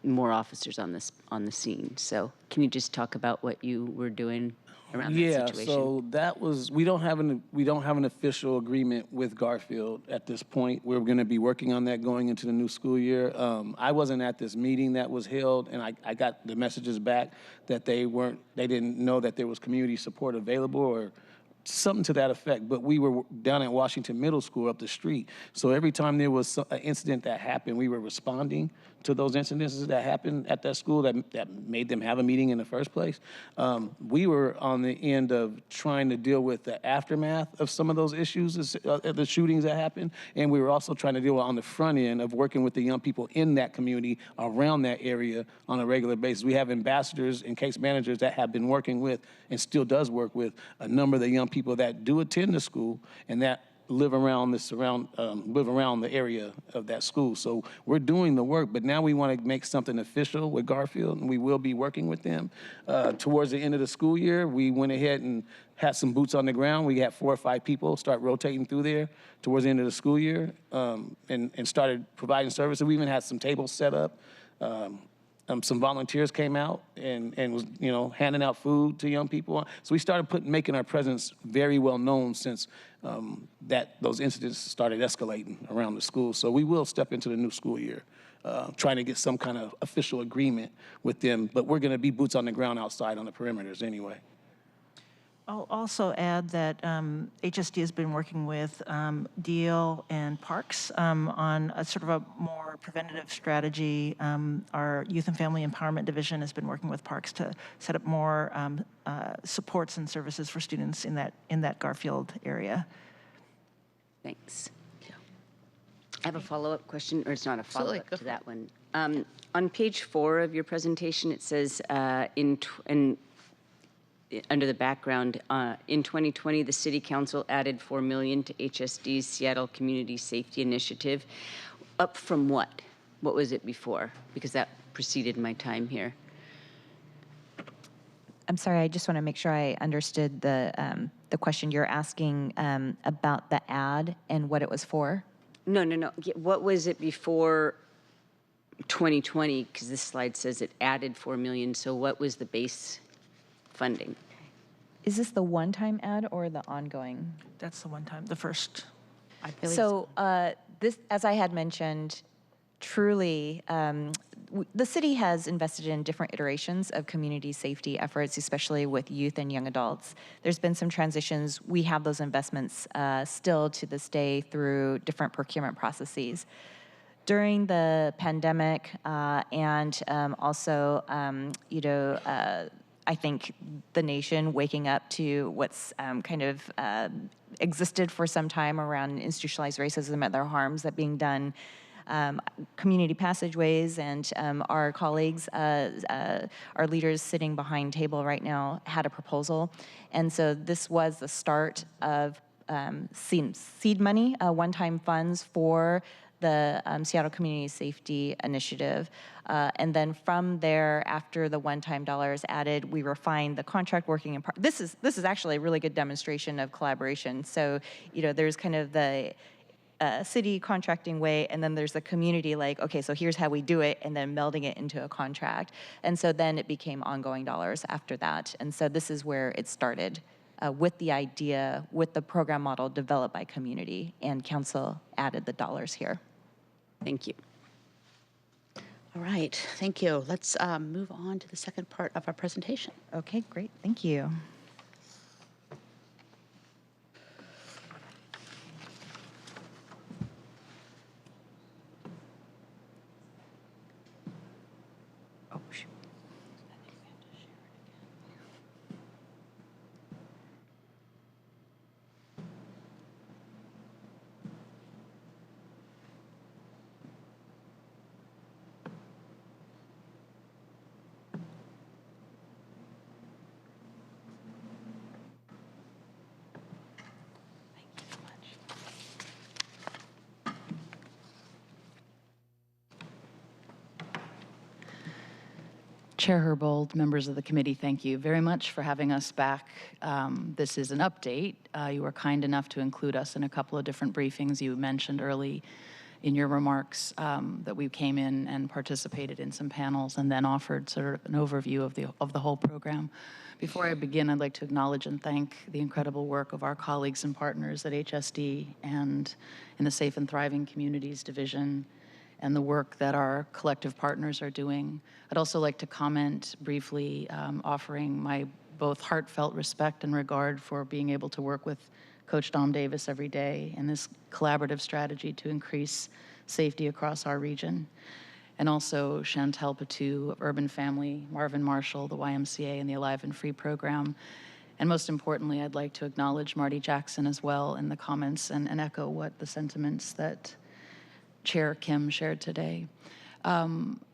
more officers on the scene. So can you just talk about what you were doing around that situation? So that was, we don't have an official agreement with Garfield at this point. We're going to be working on that going into the new school year. I wasn't at this meeting that was held, and I got the messages back that they didn't know that there was community support available or something to that effect. But we were down at Washington Middle School up the street. So every time there was an incident that happened, we were responding to those incidences that happened at that school that made them have a meeting in the first place. We were on the end of trying to deal with the aftermath of some of those issues, the shootings that happened. And we were also trying to deal with on the front end of working with the young people in that community around that area on a regular basis. We have ambassadors and case managers that have been working with and still does work with a number of the young people that do attend the school and that live around the area of that school. So we're doing the work, but now we want to make something official with Garfield, and we will be working with them. Towards the end of the school year, we went ahead and had some boots on the ground. We had 4 or 5 people start rotating through there towards the end of the school year, and started providing services. We even had some tables set up. Some volunteers came out and was, handing out food to young people. So we started making our presence very well known since those incidents started escalating around the school. So we will step into the new school year, trying to get some kind of official agreement with them. But we're going to be boots on the ground outside on the perimeters anyway. I'll also add that HSD has been working with DEAL and Parks on a sort of a more preventative strategy. Our Youth and Family Empowerment Division has been working with Parks to set up more supports and services for students in that Garfield area. Thanks. I have a follow-up question, or it's not a follow-up to that one. On page 4 of your presentation, it says under the background, in 2020, the City Council added $4 million to HSD's Seattle Community Safety Initiative. Up from what? What was it before? Because that preceded my time here. I'm sorry, I just want to make sure I understood the question. You're asking about the ad and what it was for? No. What was it before 2020? Because this slide says it added $4 million. So what was the base funding? Is this the one-time ad or the ongoing? That's the one time, the first. I believe so. This, as I had mentioned, truly, the city has invested in different iterations of community safety efforts, especially with youth and young adults. There's been some transitions. We have those investments still to this day through different procurement processes. During the pandemic and also, I think the nation waking up to what's kind of existed for some time around institutionalized racism and their harms that being done. Community passageways and our colleagues, our leaders sitting behind table right now had a proposal. And so this was the start of seed money, one-time funds for the Seattle Community Safety Initiative. And then from there, after the one-time dollars added, we refined the contract working in part. This is actually a really good demonstration of collaboration. So, there's kind of the city contracting way, and then there's the community like, okay, so here's how we do it, and then melding it into a contract. And so then it became ongoing dollars after that. And so this is where it started. With the idea, with the program model developed by community, and council added the dollars here. Thank you. All right, thank you. Let's move on to the second part of our presentation. Okay, great, thank you. Oh, shoot. Chair Herbold, members of the committee, thank you very much for having us back. This is an update. You were kind enough to include us in a couple of different briefings. You mentioned early in your remarks that we came in and participated in some panels and then offered sort of an overview of the whole program. Before I begin, I'd like to acknowledge and thank the incredible work of our colleagues and partners at HSD and in the Safe and Thriving Communities Division, and the work that our collective partners are doing. I'd also like to comment briefly, offering my both heartfelt respect and regard for being able to work with Coach Dom Davis every day in this collaborative strategy to increase safety across our region. And also Chantel Patu of Urban Family, Marvin Marshall, the YMCA, and the Alive and Free program. And most importantly, I'd like to acknowledge Marty Jackson as well in the comments and echo what the sentiments that Chair Kim shared today.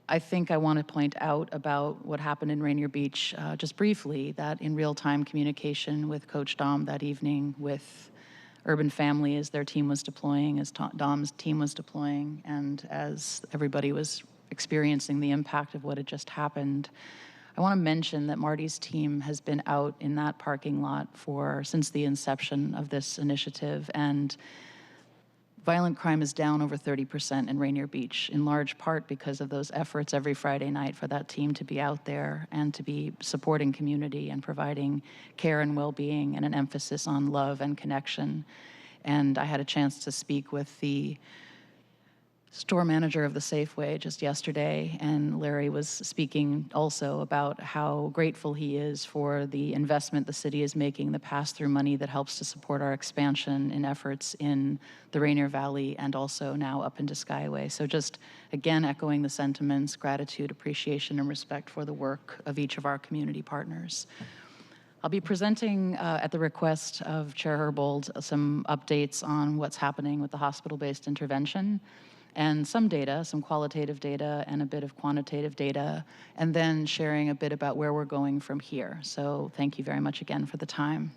I think I want to point out about what happened in Rainier Beach just briefly, that in real-time communication with Coach Dom that evening, with Urban Family as their team was deploying, as Dom's team was deploying, and as everybody was experiencing the impact of what had just happened, I want to mention that Marty's team has been out in that parking lot since the inception of this initiative, and violent crime is down over 30% in Rainier Beach, in large part because of those efforts every Friday night for that team to be out there and to be supporting community and providing care and well-being and an emphasis on love and connection. And I had a chance to speak with the store manager of the Safeway just yesterday, and Larry was speaking also about how grateful he is for the investment the city is making, the pass-through money that helps to support our expansion in efforts in the Rainier Valley and also now up into Skyway. So just, again, echoing the sentiments, gratitude, appreciation, and respect for the work of each of our community partners. I'll be presenting at the request of Chair Herbold some updates on what's happening with the hospital-based intervention, and some data, some qualitative data and a bit of quantitative data, and then sharing a bit about where we're going from here. So thank you very much again for the time.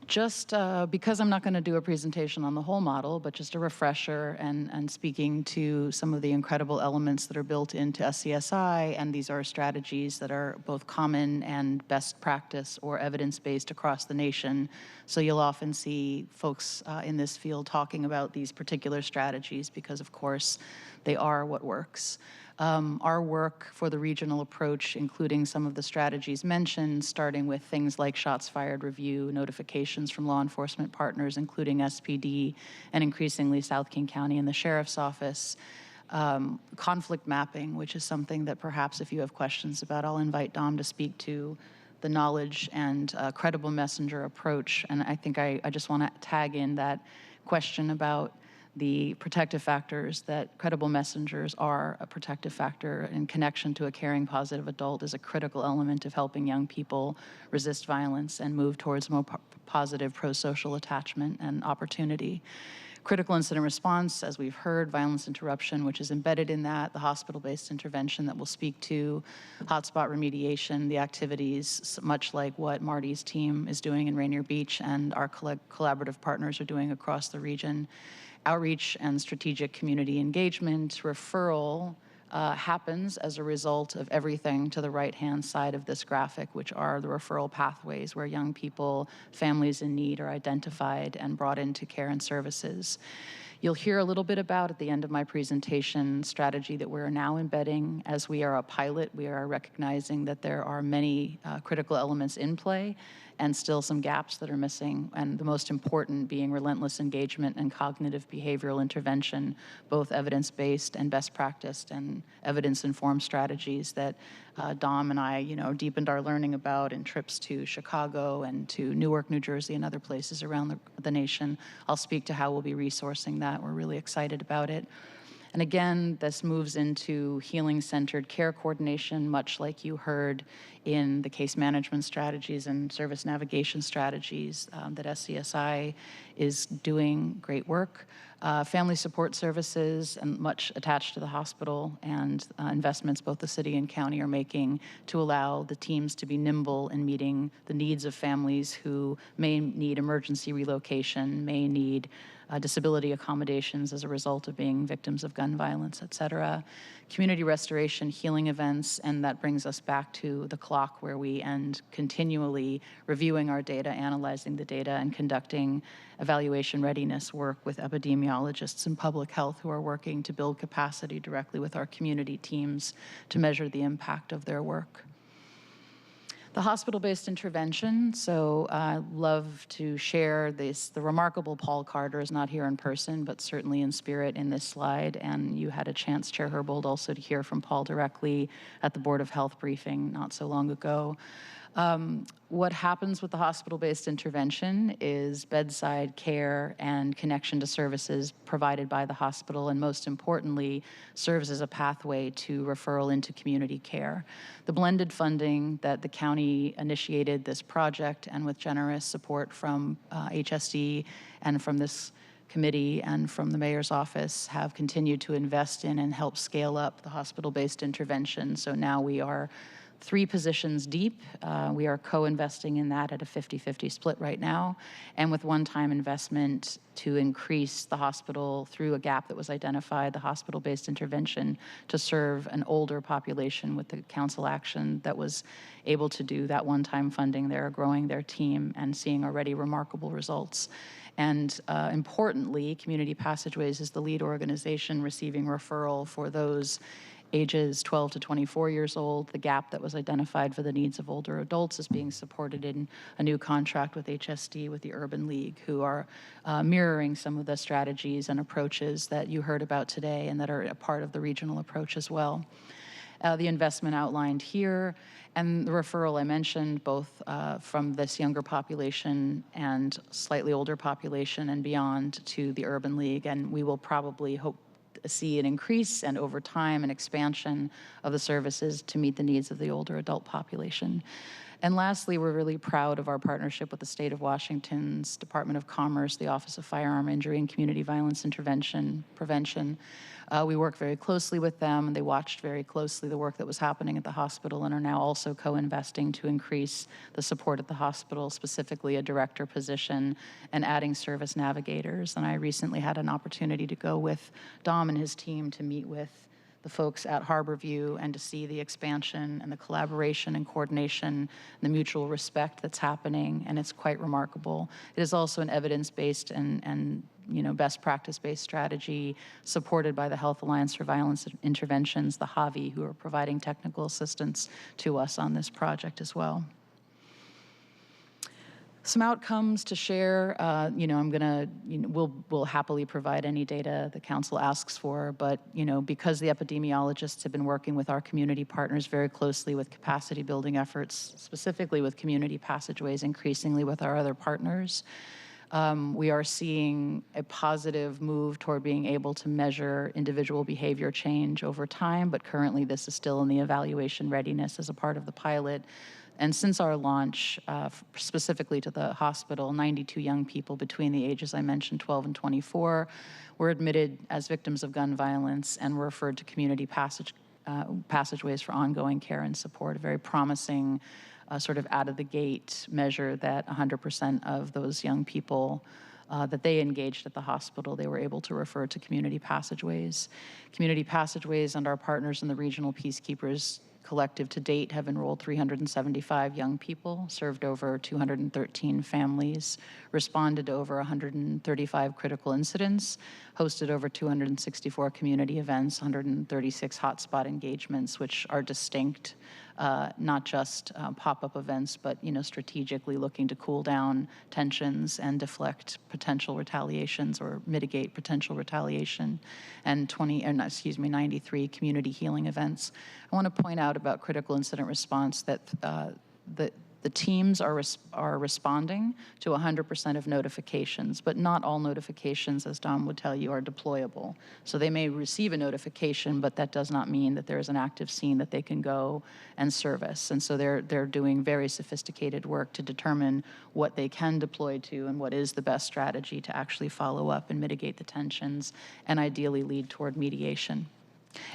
Just because I'm not going to do a presentation on the whole model, but just a refresher and speaking to some of the incredible elements that are built into SCSI, and these are strategies that are both common and best practice or evidence-based across the nation. So you'll often see folks in this field talking about these particular strategies because, of course, they are what works. Our work for the regional approach, including some of the strategies mentioned, starting with things like shots fired review, notifications from law enforcement partners, including SPD, and increasingly South King County and the Sheriff's Office, conflict mapping, which is something that perhaps if you have questions about, I'll invite Dom to speak to, the knowledge and credible messenger approach. And I think I just want to tag in that question about the protective factors, that credible messengers are a protective factor in connection to a caring, positive adult is a critical element of helping young people resist violence and move towards more positive pro-social attachment and opportunity. Critical incident response, as we've heard, violence interruption, which is embedded in that, the hospital-based intervention that we'll speak to, hotspot remediation, the activities, much like what Marty's team is doing in Rainier Beach and our collaborative partners are doing across the region. Outreach and strategic community engagement. Referral happens as a result of everything to the right-hand side of this graphic, which are the referral pathways where young people, families in need are identified and brought into care and services. You'll hear a little bit about, at the end of my presentation, strategy that we're now embedding. As we are a pilot, we are recognizing that there are many critical elements in play and still some gaps that are missing, and the most important being relentless engagement and cognitive behavioral intervention, both evidence-based and best practiced and evidence-informed strategies that Dom and I, deepened our learning about in trips to Chicago and to Newark, New Jersey, and other places around the nation. I'll speak to how we'll be resourcing that. We're really excited about it. And again, this moves into healing-centered care coordination, much like you heard in the case management strategies and service navigation strategies that SCSI is doing great work. Family support services, and much attached to the hospital, and investments both the city and county are making to allow the teams to be nimble in meeting the needs of families who may need emergency relocation, may need disability accommodations as a result of being victims of gun violence, et cetera. Community restoration, healing events, and that brings us back to the clock where we end continually reviewing our data, analyzing the data, and conducting evaluation readiness work with epidemiologists and public health who are working to build capacity directly with our community teams to measure the impact of their work. The hospital-based intervention, so I love to share this. The remarkable Paul Carter is not here in person, but certainly in spirit in this slide, and you had a chance, Chair Herbold, also to hear from Paul directly at the Board of Health briefing not so long ago. What happens with the hospital-based intervention is bedside care and connection to services provided by the hospital, and most importantly, serves as a pathway to referral into community care. The blended funding that the county initiated this project, and with generous support from HSD and from this committee and from the mayor's office, have continued to invest in and help scale up the hospital-based intervention. So now we are 3 positions deep. We are co-investing in that at a 50-50 split right now, and with one-time investment to increase the hospital through a gap that was identified, the hospital-based intervention, to serve an older population with the council action that was able to do that one-time funding. They're growing their team and seeing already remarkable results. And importantly, Community Passageways is the lead organization receiving referral for those ages 12 to 24 years old. The gap that was identified for the needs of older adults is being supported in a new contract with HSD, with the Urban League, who are mirroring some of the strategies and approaches that you heard about today and that are a part of the regional approach as well. The investment outlined here and the referral I mentioned, both from this younger population and slightly older population and beyond to the Urban League, and we will probably hope see an increase and over time an expansion of the services to meet the needs of the older adult population. And lastly, we're really proud of our partnership with the State of Washington's Department of Commerce, the Office of Firearm Injury and Community Violence Prevention. We work very closely with them, and they watched very closely the work that was happening at the hospital and are now also co-investing to increase the support at the hospital, specifically a director position and adding service navigators. And I recently had an opportunity to go with Dom and his team to meet with the folks at Harborview and to see the expansion and the collaboration and coordination and the mutual respect that's happening, and it's quite remarkable. It is also an evidence-based and best practice-based strategy supported by the Health Alliance for Violence Interventions, the HAVI, who are providing technical assistance to us on this project as well. Some outcomes to share. We'll happily provide any data the council asks for, but because the epidemiologists have been working with our community partners very closely with capacity building efforts, specifically with Community Passageways, increasingly with our other partners, we are seeing a positive move toward being able to measure individual behavior change over time, but currently this is still in the evaluation readiness as a part of the pilot. And since our launch, specifically to the hospital, 92 young people between the ages I mentioned, 12 and 24, were admitted as victims of gun violence and were referred to Community Passageways for ongoing care and support, a very promising sort of out-of-the-gate measure that 100% of those young people that they engaged at the hospital, they were able to refer to Community Passageways. Community Passageways and our partners in the Regional Peacekeepers Collective to date have enrolled 375 young people, served over 213 families, responded to over 135 critical incidents, hosted over 264 community events, 136 hotspot engagements, which are distinct, not just pop-up events, but strategically looking to cool down tensions and deflect potential retaliations or mitigate potential retaliation, and 93 community healing events. I want to point out about critical incident response that The teams are responding to 100% of notifications, but not all notifications, as Dom would tell you, are deployable. So they may receive a notification, but that does not mean that there is an active scene that they can go and service. And so they're doing very sophisticated work to determine what they can deploy to and what is the best strategy to actually follow up and mitigate the tensions and ideally lead toward mediation.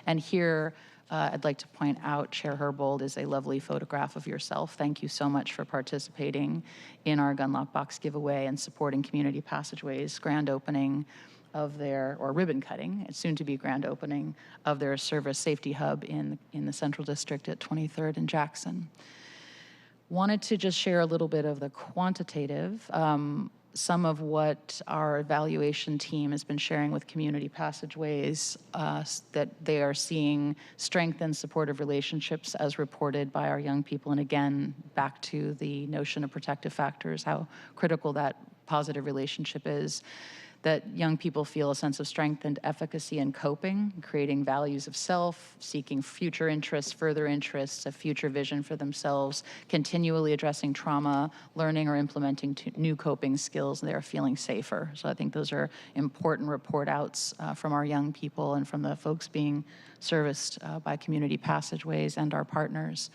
And here, I'd like to point out, Chair Herbold, is a lovely photograph of yourself. Thank you so much for participating in our Gun Lockbox giveaway and supporting Community Passageways' grand opening of their, or ribbon cutting, it's soon to be grand opening, of their service safety hub in the Central District at 23rd and Jackson. Wanted to just share a little bit of the quantitative. Some of what our evaluation team has been sharing with Community Passageways, that they are seeing strength and supportive relationships as reported by our young people. And again, back to the notion of protective factors, how critical that positive relationship is. That young people feel a sense of strength and efficacy in coping, creating values of self, seeking future interests, further interests, a future vision for themselves, continually addressing trauma, learning or implementing new coping skills, and they're feeling safer. So I think those are important report outs from our young people and from the folks being serviced by Community Passageways and our partners.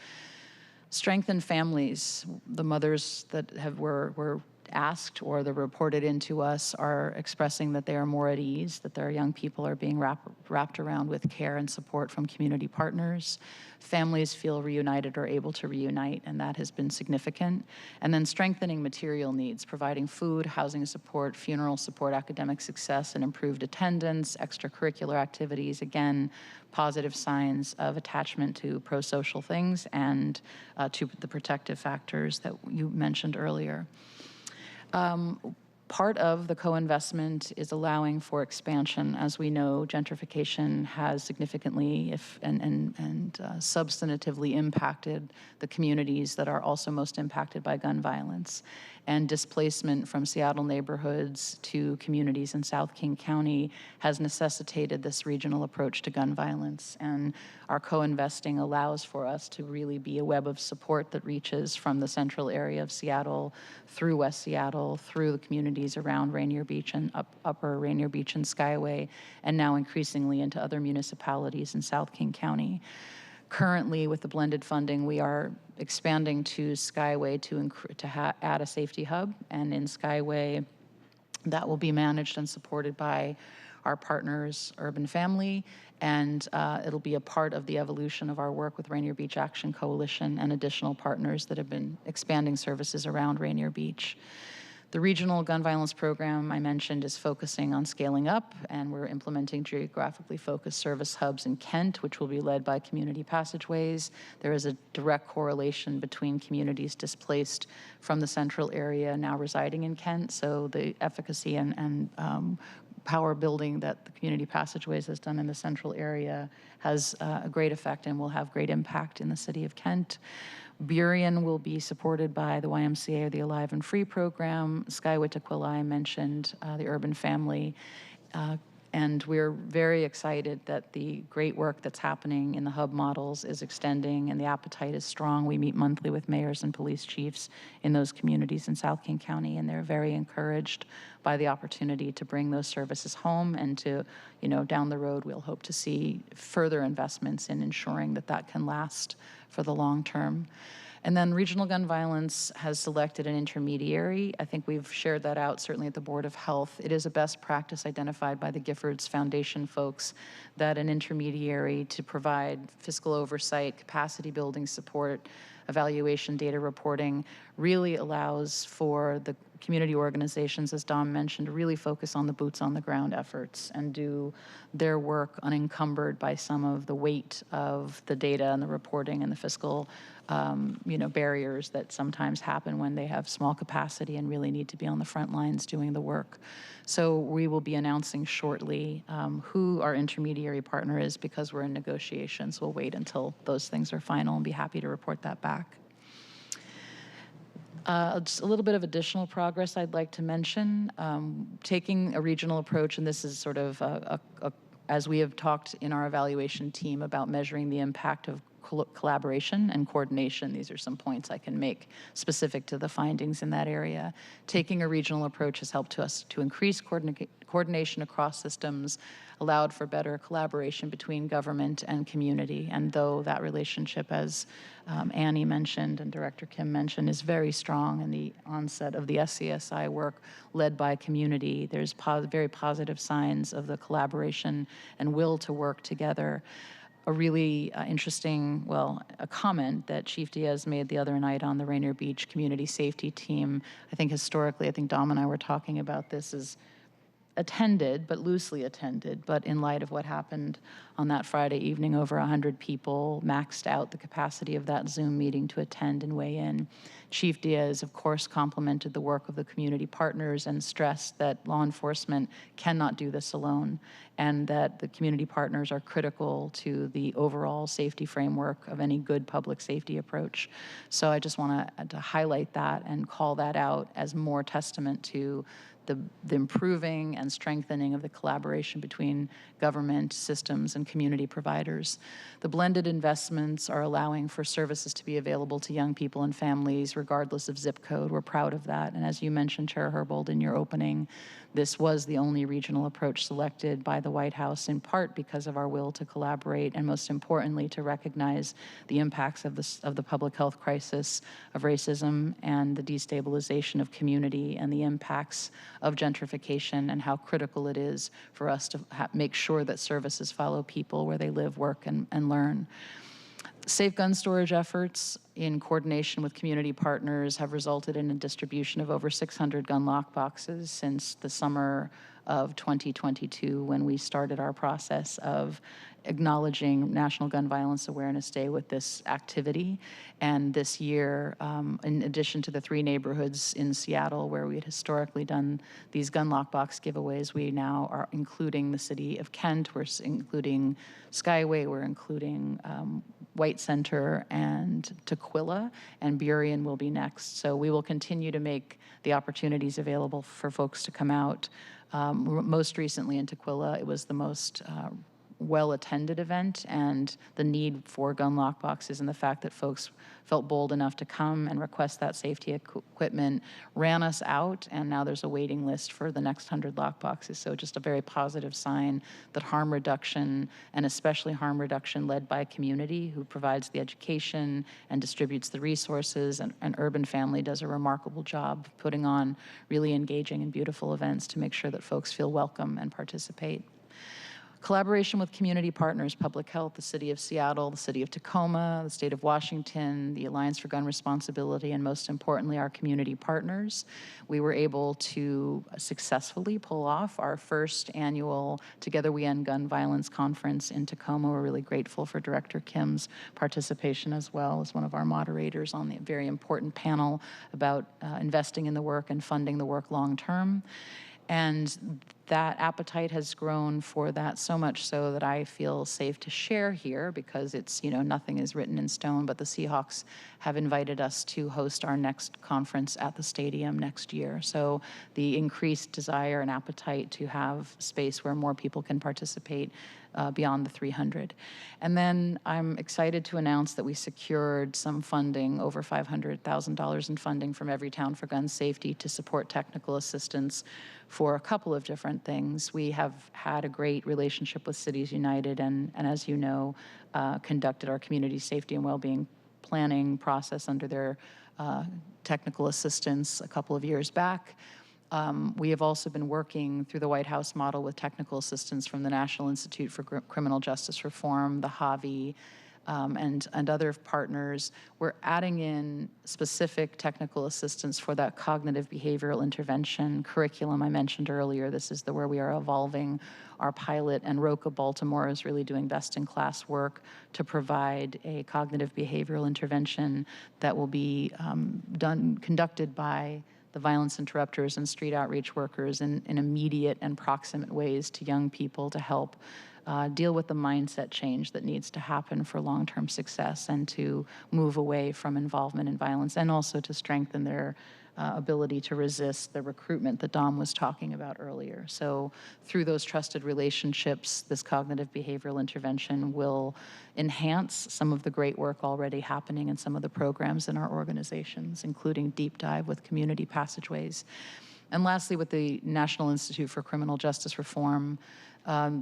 Strengthen families. The mothers that were asked or they're reported into us are expressing that they are more at ease, that their young people are being wrapped around with care and support from community partners. Families feel reunited or able to reunite, and that has been significant. And then strengthening material needs, providing food, housing support, funeral support, academic success, and improved attendance, extracurricular activities, again, positive signs of attachment to pro-social things and to the protective factors that you mentioned earlier. Part of the co-investment is allowing for expansion. As we know, gentrification has significantly and substantively impacted the communities that are also most impacted by gun violence. And displacement from Seattle neighborhoods to communities in South King County has necessitated this regional approach to gun violence. And our co-investing allows for us to really be a web of support that reaches from the central area of Seattle through West Seattle, through the communities around Rainier Beach and upper Rainier Beach and Skyway, and now increasingly into other municipalities in South King County. Currently, with the blended funding, we are expanding to Skyway to add a safety hub, and in Skyway, that will be managed and supported by our partners, Urban Family, and it'll be a part of the evolution of our work with Rainier Beach Action Coalition and additional partners that have been expanding services around Rainier Beach. The regional gun violence program I mentioned is focusing on scaling up, and we're implementing geographically focused service hubs in Kent, which will be led by Community Passageways. There is a direct correlation between communities displaced from the central area now residing in Kent, so the efficacy and power building that the Community Passageways has done in the central area has a great effect and will have great impact in the city of Kent. Burien will be supported by the YMCA or the Alive and Free program. Skyway Tequila, I mentioned, the Urban Family. And we're very excited that the great work that's happening in the hub models is extending and the appetite is strong. We meet monthly with mayors and police chiefs in those communities in South King County, and they're very encouraged by the opportunity to bring those services home and to, down the road, we'll hope to see further investments in ensuring that that can last for the long term. And then Regional Gun Violence has selected an intermediary. I think we've shared that out, certainly at the Board of Health. It is a best practice identified by the Giffords Foundation folks that an intermediary to provide fiscal oversight, capacity building support, evaluation, data reporting, really allows for the community organizations, as Dom mentioned, to really focus on the boots on the ground efforts and do their work unencumbered by some of the weight of the data and the reporting and the fiscal barriers that sometimes happen when they have small capacity and really need to be on the front lines doing the work. So we will be announcing shortly who our intermediary partner is because we're in negotiations. We'll wait until those things are final and be happy to report that back. Just a little bit of additional progress I'd like to mention. Taking a regional approach, and this is sort of as we have talked in our evaluation team about measuring the impact of collaboration and coordination. These are some points I can make specific to the findings in that area. Taking a regional approach has helped us to increase coordination across systems, allowed for better collaboration between government and community. And though that relationship, as Annie mentioned and Director Kim mentioned, is very strong in the onset of the SCSI work led by community, there's very positive signs of the collaboration and will to work together. A really interesting, a comment that Chief Diaz made the other night on the Rainier Beach Community Safety Team. I think historically, I think Dom and I were talking about this, is attended, but loosely attended, but in light of what happened on that Friday evening, over 100 people maxed out the capacity of that Zoom meeting to attend and weigh in. Chief Diaz, of course, complimented the work of the community partners and stressed that law enforcement cannot do this alone, and that the community partners are critical to the overall safety framework of any good public safety approach. So I just want to highlight that and call that out as more testament to the improving and strengthening of the collaboration between government, systems, and community providers. The blended investments are allowing for services to be available to young people and families regardless of zip code. We're proud of that. And as you mentioned, Chair Herbold, in your opening, this was the only regional approach selected by the White House, in part because of our will to collaborate and, most importantly, to recognize the impacts of the public health crisis of racism and the destabilization of community and the impacts of gentrification and how critical it is for us to make sure that services follow people where they live, work, and learn. Safe gun storage efforts in coordination with community partners have resulted in a distribution of over 600 gun lock boxes since the summer of 2022, when we started our process of acknowledging National Gun Violence Awareness Day with this activity. And this year, in addition to the 3 neighborhoods in Seattle where we had historically done these gun lockbox giveaways, we now are including the city of Kent, we're including Skyway, we're including White Center and Tukwila, and Burien will be next. So we will continue to make the opportunities available for folks to come out. Most recently in Tukwila, it was the most well-attended event, and the need for gun lock boxes and the fact that folks felt bold enough to come and request that safety equipment ran us out, and now there's a waiting list for the next 100 lock boxes. So just a very positive sign that harm reduction, and especially harm reduction led by a community who provides the education and distributes the resources, and Urban Family does a remarkable job putting on really engaging and beautiful events to make sure that folks feel welcome and participate. Collaboration with community partners, public health, the City of Seattle, the City of Tacoma, the State of Washington, the Alliance for Gun Responsibility, and most importantly, our community partners. We were able to successfully pull off our first annual Together We End Gun Violence Conference in Tacoma. We're really grateful for Director Kim's participation as well as one of our moderators on the very important panel about investing in the work and funding the work long term. And that appetite has grown for that, so much so that I feel safe to share here, because it's, nothing is written in stone, but the Seahawks have invited us to host our next conference at the stadium next year. So the increased desire and appetite to have space where more people can participate beyond the 300. And then I'm excited to announce that we secured some funding, over $500,000 in funding from Everytown for Gun Safety, to support technical assistance for a couple of different things. We have had a great relationship with Cities United, and as you know, conducted our community safety and well-being planning process under their technical assistance a couple of years back. We have also been working through the White House model with technical assistance from the National Institute for Criminal Justice Reform, the HAVI, and other partners. We're adding in specific technical assistance for that cognitive behavioral intervention curriculum I mentioned earlier. This is where we are evolving our pilot, and Roca Baltimore is really doing best-in-class work to provide a cognitive behavioral intervention that will be conducted by the violence interrupters and street outreach workers in immediate and proximate ways to young people to help deal with the mindset change that needs to happen for long-term success and to move away from involvement in violence, and also to strengthen their ability to resist the recruitment that Dom was talking about earlier. So through those trusted relationships, this cognitive behavioral intervention will enhance some of the great work already happening in some of the programs in our organizations, including Deep Dive with Community Passageways. And lastly, with the National Institute for Criminal Justice Reform,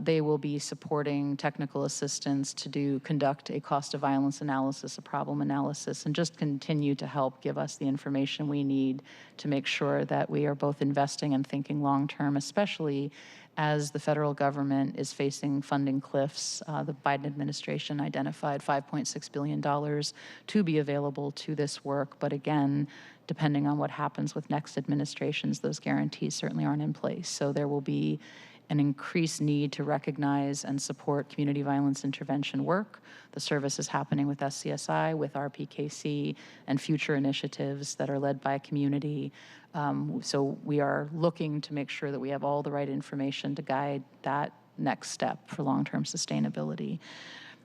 they will be supporting technical assistance to conduct a cost of violence analysis, a problem analysis, and just continue to help give us the information we need to make sure that we are both investing and thinking long-term, especially as the federal government is facing funding cliffs. The Biden administration identified $5.6 billion to be available to this work, but again, depending on what happens with next administrations, those guarantees certainly aren't in place. So there will be an increased need to recognize and support community violence intervention work. The service is happening with SCSI, with RPKC, and future initiatives that are led by community. So we are looking to make sure that we have all the right information to guide that next step for long-term sustainability.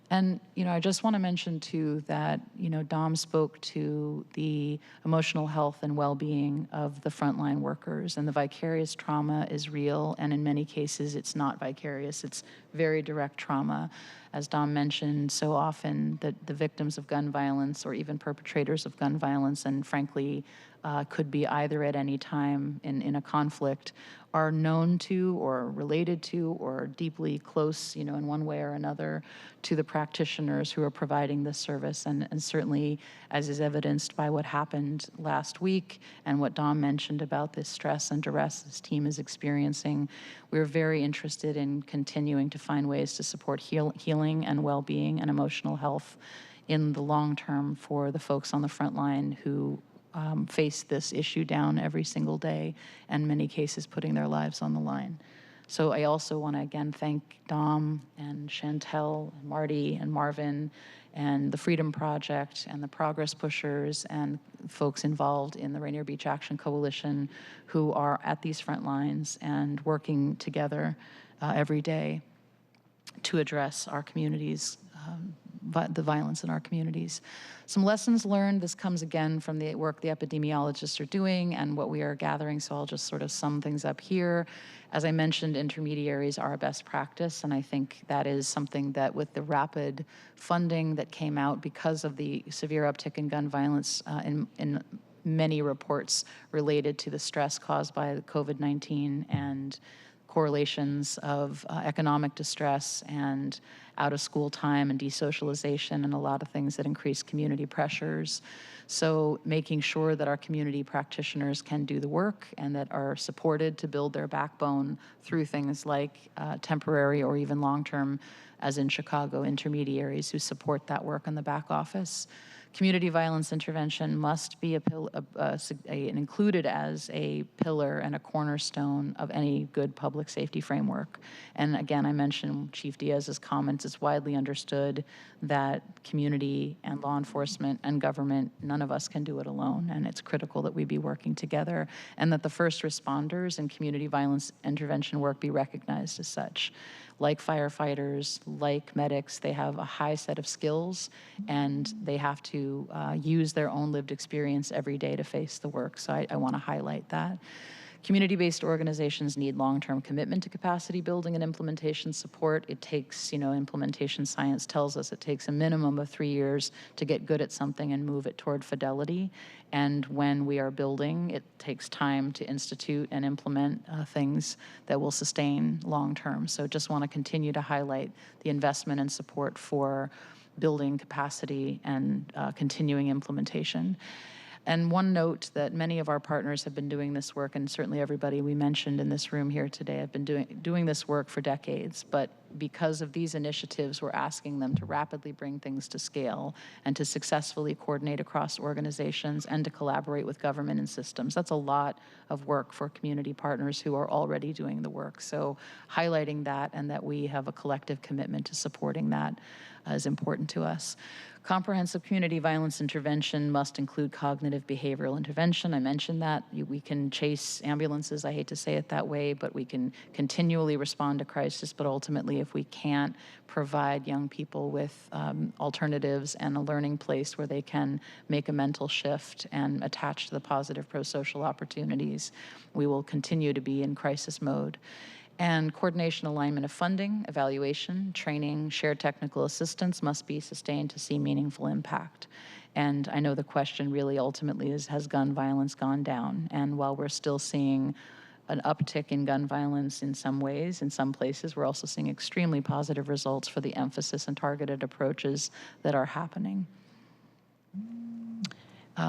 And, I just want to mention, too, that, Dom spoke to the emotional health and well-being of the frontline workers, and the vicarious trauma is real, and in many cases, it's not vicarious. It's very direct trauma. As Dom mentioned, so often the victims of gun violence or even perpetrators of gun violence, and frankly, could be either at any time in a conflict, are known to or related to or deeply close, in one way or another, to the practitioners who are providing this service. And certainly, as is evidenced by what happened last week and what Dom mentioned about the stress and duress this team is experiencing, we're very interested in continuing to find ways to support healing and well-being and emotional health in the long term for the folks on the front line who face this issue down every single day, and in many cases putting their lives on the line. So I also want to again thank Dom and Chantel and Marty and Marvin and the Freedom Project and the Progress Pushers and folks involved in the Rainier Beach Action Coalition who are at these front lines and working together every day to address our communities, the violence in our communities. Some lessons learned, this comes again from the work the epidemiologists are doing and what we are gathering, so I'll just sort of sum things up here. As I mentioned, intermediaries are a best practice, and I think that is something that with the rapid funding that came out because of the severe uptick in gun violence in many reports related to the stress caused by COVID-19 and correlations of economic distress and out-of-school time and desocialization and a lot of things that increase community pressures. So making sure that our community practitioners can do the work and that are supported to build their backbone through things like temporary or even long-term, as in Chicago, intermediaries who support that work in the back office. Community violence intervention must be included as a pillar and a cornerstone of any good public safety framework. And again, I mentioned Chief Diaz's comments. It's widely understood that community and law enforcement and government, none of us can do it alone, and it's critical that we be working together and that the first responders in community violence intervention work be recognized as such. Like firefighters, like medics, they have a high set of skills and they have to use their own lived experience every day to face the work. So I want to highlight that. Community-based organizations need long-term commitment to capacity building and implementation support. It takes, implementation science tells us it takes a minimum of 3 years to get good at something and move it toward fidelity. And when we are building, it takes time to institute and implement things that will sustain long-term. So just want to continue to highlight the investment and support for building capacity and continuing implementation. And one note that many of our partners have been doing this work, and certainly everybody we mentioned in this room here today have been doing this work for decades, but because of these initiatives, we're asking them to rapidly bring things to scale and to successfully coordinate across organizations and to collaborate with government and systems. That's a lot of work for community partners who are already doing the work. So highlighting that and that we have a collective commitment to supporting that is important to us. Comprehensive community violence intervention must include cognitive behavioral intervention. I mentioned that. We can chase ambulances, I hate to say it that way, but we can continually respond to crisis. But ultimately, if we can't provide young people with alternatives and a learning place where they can make a mental shift and attach to the positive pro-social opportunities, we will continue to be in crisis mode. And coordination, alignment of funding, evaluation, training, shared technical assistance must be sustained to see meaningful impact. And I know the question really ultimately is, has gun violence gone down? And while we're still seeing an uptick in gun violence in some ways, in some places, we're also seeing extremely positive results for the emphasis and targeted approaches that are happening.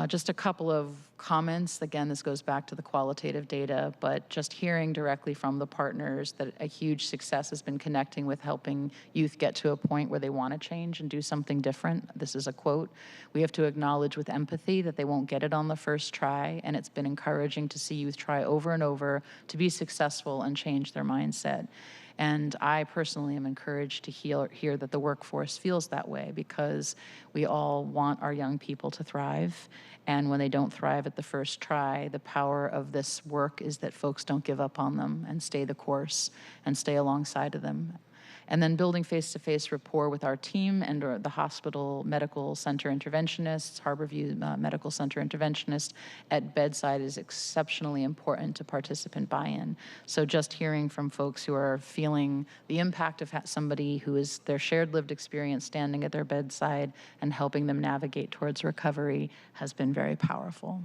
Just a couple of comments. Again, this goes back to the qualitative data, but just hearing directly from the partners that a huge success has been connecting with helping youth get to a point where they want to change and do something different. This is a quote. We have to acknowledge with empathy that they won't get it on the first try, and it's been encouraging to see youth try over and over to be successful and change their mindset. And I personally am encouraged to hear that the workforce feels that way, because we all want our young people to thrive. And when they don't thrive at the first try, the power of this work is that folks don't give up on them and stay the course and stay alongside of them. And then building face-to-face rapport with our team and the hospital medical center interventionists, Harborview Medical Center interventionists at bedside is exceptionally important to participant buy-in. So just hearing from folks who are feeling the impact of somebody who is their shared lived experience standing at their bedside and helping them navigate towards recovery has been very powerful.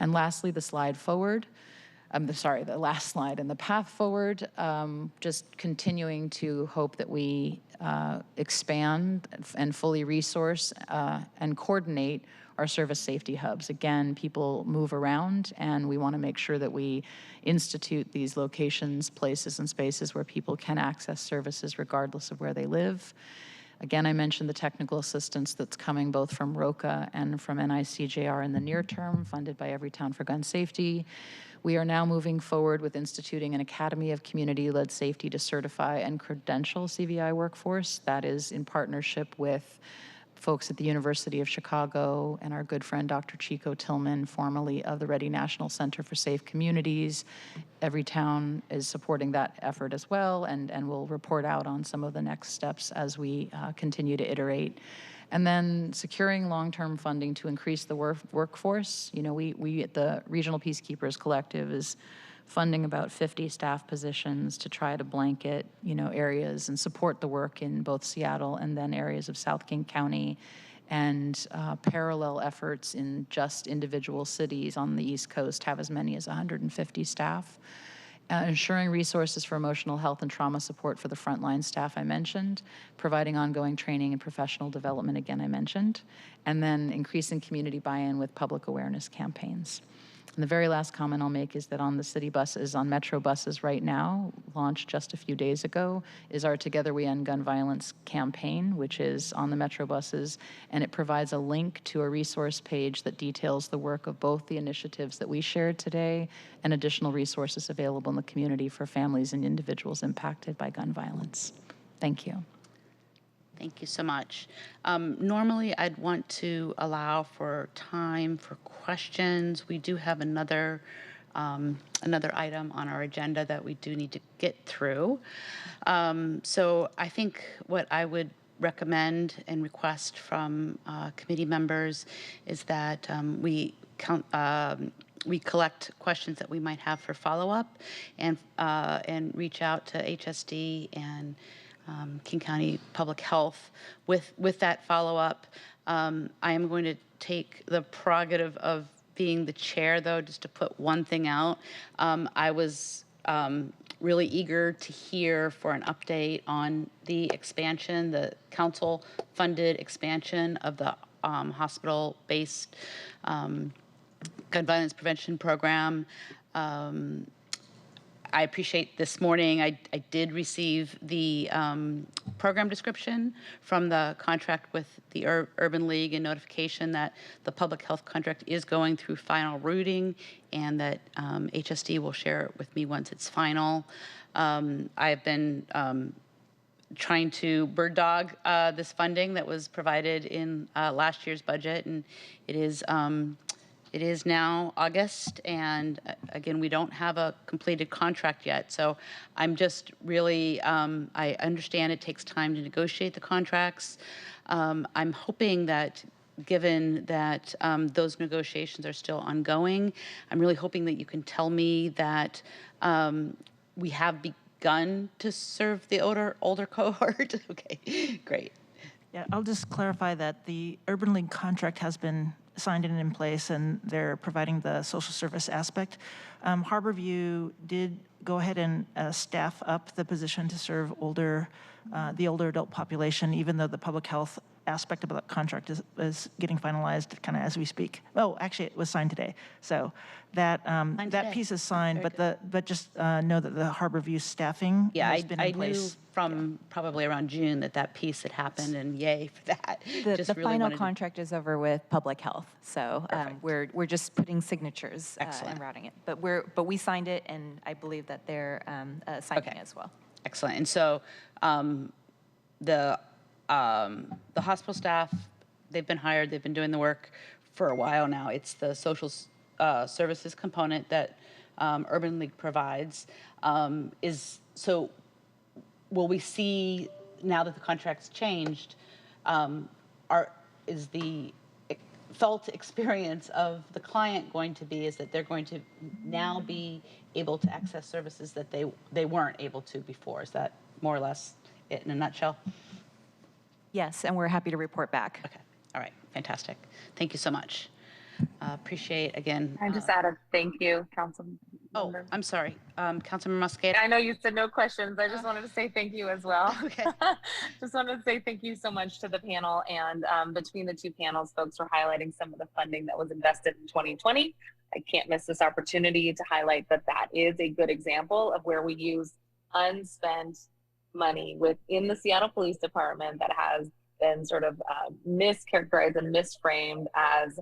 And lastly, the slide forward. The last slide and the path forward, just continuing to hope that we expand and fully resource and coordinate our service safety hubs. Again, people move around, and we want to make sure that we institute these locations, places, and spaces where people can access services regardless of where they live. Again, I mentioned the technical assistance that's coming both from ROCA and from NICJR in the near term, funded by Everytown for Gun Safety. We are now moving forward with instituting an Academy of Community-Led Safety to certify and credential CVI workforce. That is in partnership with folks at the University of Chicago and our good friend Dr. Chico Tillman, formerly of the Ready National Center for Safe Communities. Everytown is supporting that effort as well, and will report out on some of the next steps as we continue to iterate. And then securing long-term funding to increase the workforce. You know, we at the Regional Peacekeepers Collective is funding about 50 staff positions to try to blanket, areas and support the work in both Seattle and then areas of South King County, and parallel efforts in just individual cities on the East Coast have as many as 150 staff. Ensuring resources for emotional health and trauma support for the frontline staff I mentioned, providing ongoing training and professional development again I mentioned, and then increasing community buy-in with public awareness campaigns. And the very last comment I'll make is that on the city buses, on Metro buses right now, launched just a few days ago, is our Together We End Gun Violence campaign, which is on the Metro buses, and it provides a link to a resource page that details the work of both the initiatives that we shared today and additional resources available in the community for families and individuals impacted by gun violence. Thank you. Thank you so much. Normally, I'd want to allow for time for questions. We do have another item on our agenda that we do need to get through. So I think what I would recommend and request from committee members is that we collect questions that we might have for follow-up and reach out to HSD and King County Public Health with that follow-up. I am going to take the prerogative of being the chair, though, just to put one thing out. I was really eager to hear for an update on the expansion, the council-funded expansion of the hospital-based gun violence prevention program. I appreciate this morning, I did receive the program description from the contract with the Urban League and notification that the public health contract is going through final routing and that HSD will share it with me once it's final. I've been trying to bird dog this funding that was provided in last year's budget, and it is now August, and again, we don't have a completed contract yet. So I'm just really, I understand it takes time to negotiate the contracts. I'm hoping that, given that those negotiations are still ongoing, I'm really hoping that you can tell me that we have begun to serve the older cohort. Okay, great. Yeah, I'll just clarify that the Urban League contract has been signed and in place, and they're providing the social service aspect. Harborview did go ahead and staff up the position to serve the older adult population, even though the public health aspect of that contract is getting finalized kind of as we speak. Oh, actually, it was signed today. So that piece is signed, but just know that the Harborview staffing has been in place. I knew from probably around June that piece had happened, and yay for that. The final contract is over with public health, so we're just putting signatures and routing it. But we signed it, and I believe that they're signing as well. Excellent. And so the hospital staff, they've been hired, they've been doing the work for a while now. It's the social services component that Urban League provides. So will we see, now that the contract's changed, is the felt experience of the client going to be is that they're going to now be able to access services that they weren't able to before? Is that more or less it in a nutshell? Yes, and we're happy to report back. Okay. All right. Fantastic. Thank you so much. Appreciate, again. I just add a thank you, Council. Oh, I'm sorry. Councilmember Muscat. I know you said no questions. I just wanted to say thank you as well. Okay. Just wanted to say thank you so much to the panel. And between the two panels, folks were highlighting some of the funding that was invested in 2020. I can't miss this opportunity to highlight that is a good example of where we use unspent money within the Seattle Police Department that has been sort of mischaracterized and misframed as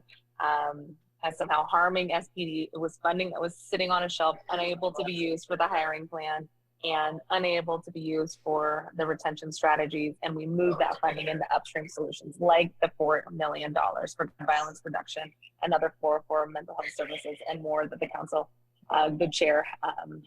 somehow harming SPD. It was funding that was sitting on a shelf, unable to be used for the hiring plan and unable to be used for the retention strategies. And we moved that funding into upstream solutions like the $4 million for violence reduction, another $4 for mental health services, and more that the council, good chair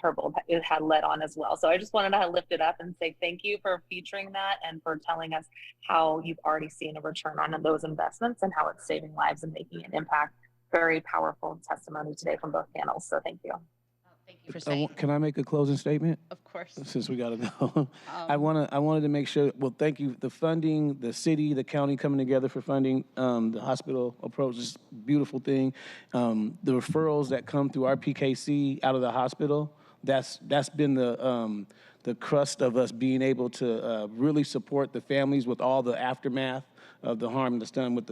Herbold had led on as well. So I just wanted to lift it up and say thank you for featuring that and for telling us how you've already seen a return on those investments and how it's saving lives and making an impact. Very powerful testimony today from both panels. So thank you. Thank you for saying. Can I make a closing statement? Of course. Since we got to go. I wanted to make sure, well, thank you. The funding, the city, the county coming together for funding, the hospital approach is a beautiful thing. The referrals that come through our PKC out of the hospital, that's been the crust of us being able to really support the families with all the aftermath of the harm that's done with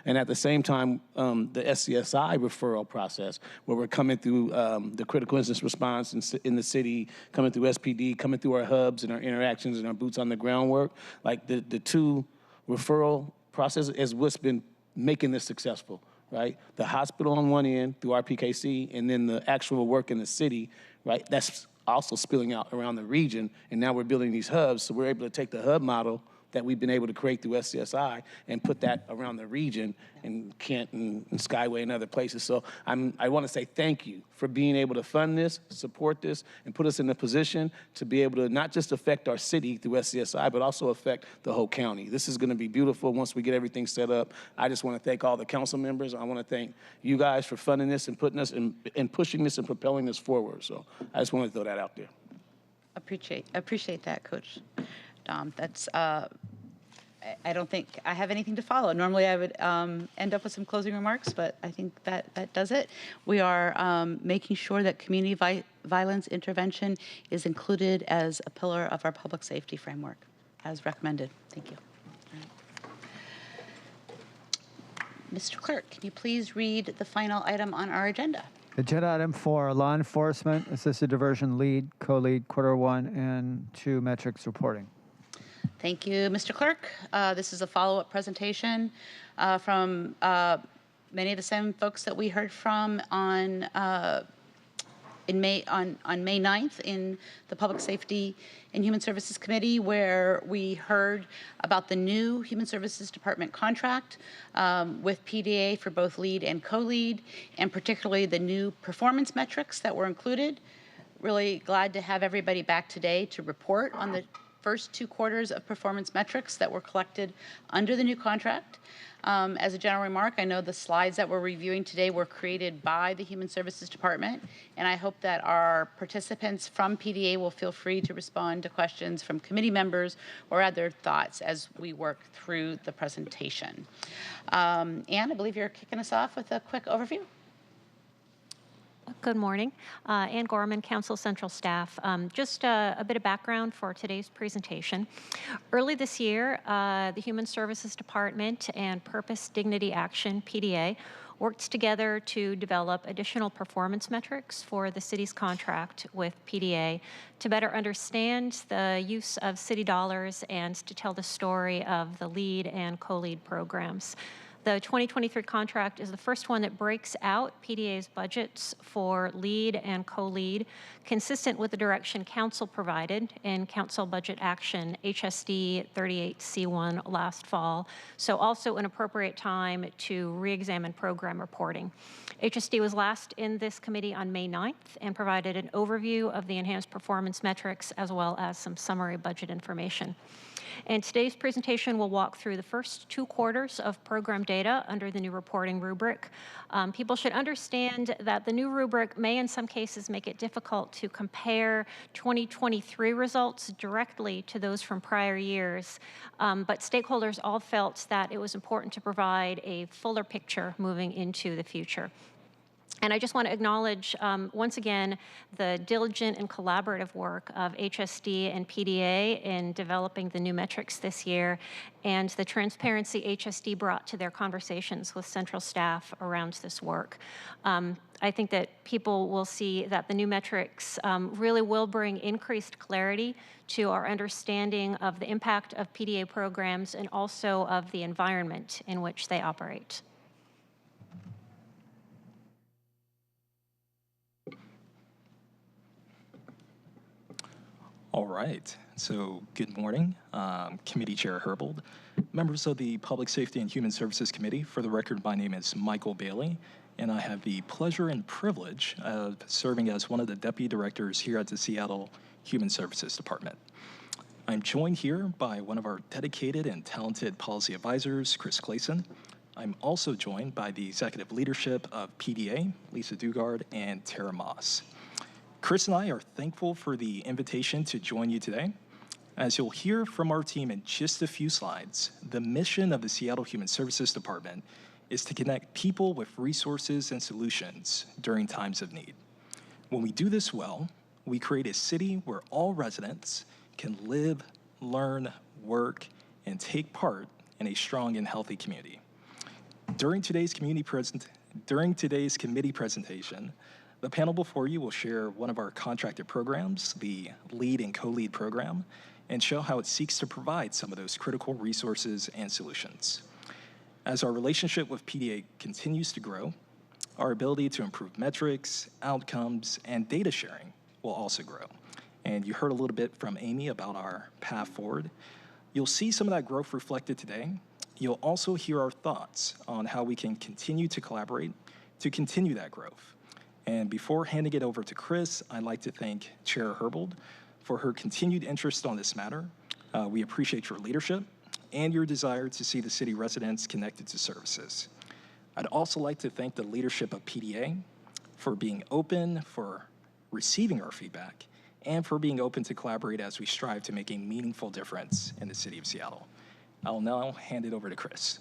and at the same time, the SCSI referral process, where we're coming through the critical incident response in the city, coming through SPD, coming through our hubs and our interactions and our boots on the ground work. Like the two referral processes is what's been making this successful, right? The hospital on one end through our PKC, and then the actual work in the city, right? That's also spilling out around the region, and now we're building these hubs, so we're able to take the hub model that we've been able to create through SCSI and put that around the region in Kent and Skyway and other places. So I want to say thank you for being able to fund this, support this, and put us in a position to be able to not just affect our city through SCSI, but also affect the whole county. This is going to be beautiful once we get everything set up. I just want to thank all the council members. I want to thank you guys for funding this and putting us and pushing this and propelling this forward. So I just want to throw that out there. Appreciate that, Coach Dom. That's I don't think I have anything to follow. Normally I would end up with some closing remarks, but I think that does it. We are making sure that community violence intervention is included as a pillar of our public safety framework, as recommended. Thank you. Mr. Clerk, can you please read the final item on our agenda? Agenda item 4, law enforcement, assisted diversion lead, co-lead, quarter 1 and 2 metrics reporting. Thank you, Mr. Clerk. This is a follow-up presentation from many of the same folks that we heard from on on May 9th in the Public Safety and Human Services Committee, where we heard about the new Human Services Department contract with PDA for both lead and co-lead, and particularly the new performance metrics that were included. Really glad to have everybody back today to report on the first 2 quarters of performance metrics that were collected under the new contract. As a general remark, I know the slides that we're reviewing today were created by the Human Services Department, and I hope that our participants from PDA will feel free to respond to questions from committee members or other thoughts as we work through the presentation. Anne, I believe you're kicking us off with a quick overview. Good morning. Ann Gorman, Council Central Staff. Just a bit of background for today's presentation. Early this year, the Human Services Department and Purpose Dignity Action, PDA, worked together to develop additional performance metrics for the city's contract with PDA to better understand the use of city dollars and to tell the story of the lead and co-lead programs. The 2023 contract is the first one that breaks out PDA's budgets for lead and co-lead, consistent with the direction Council provided in Council Budget Action HSD 38C1 last fall, so also an appropriate time to re-examine program reporting. HSD was last in this committee on May 9th and provided an overview of the enhanced performance metrics as well as some summary budget information. And today's presentation will walk through the first 2 quarters of program data under the new reporting rubric. People should understand that the new rubric may in some cases make it difficult to compare 2023 results directly to those from prior years, but stakeholders all felt that it was important to provide a fuller picture moving into the future. And I just want to acknowledge, once again, the diligent and collaborative work of HSD and PDA in developing the new metrics this year, and the transparency HSD brought to their conversations with central staff around this work. I think that people will see that the new metrics really will bring increased clarity to our understanding of the impact of PDA programs and also of the environment in which they operate. All right, so good morning, Committee Chair Herbold, members of the Public Safety and Human Services Committee. For the record, my name is Michael Bailey, and I have the pleasure and privilege of serving as one of the Deputy Directors here at the Seattle Human Services Department. I'm joined here by one of our dedicated and talented policy advisors, Chris Clayson. I'm also joined by the executive leadership of PDA, Lisa Dugard and Tara Moss. Chris and I are thankful for the invitation to join you today. As you'll hear from our team in just a few slides, the mission of the Seattle Human Services Department is to connect people with resources and solutions during times of need. When we do this well, we create a city where all residents can live, learn, work, and take part in a strong and healthy community. During today's committee presentation, the panel before you will share one of our contracted programs, the Lead and Co-Lead program, and show how it seeks to provide some of those critical resources and solutions. As our relationship with PDA continues to grow, our ability to improve metrics, outcomes, and data sharing will also grow. And you heard a little bit from Amy about our path forward. You'll see some of that growth reflected today. You'll also hear our thoughts on how we can continue to collaborate to continue that growth. And before handing it over to Chris, I'd like to thank Chair Herbold for her continued interest on this matter. We appreciate your leadership and your desire to see the city residents connected to services. I'd also like to thank the leadership of PDA for being open, for receiving our feedback, and for being open to collaborate as we strive to make a meaningful difference in the city of Seattle. I'll now hand it over to Chris.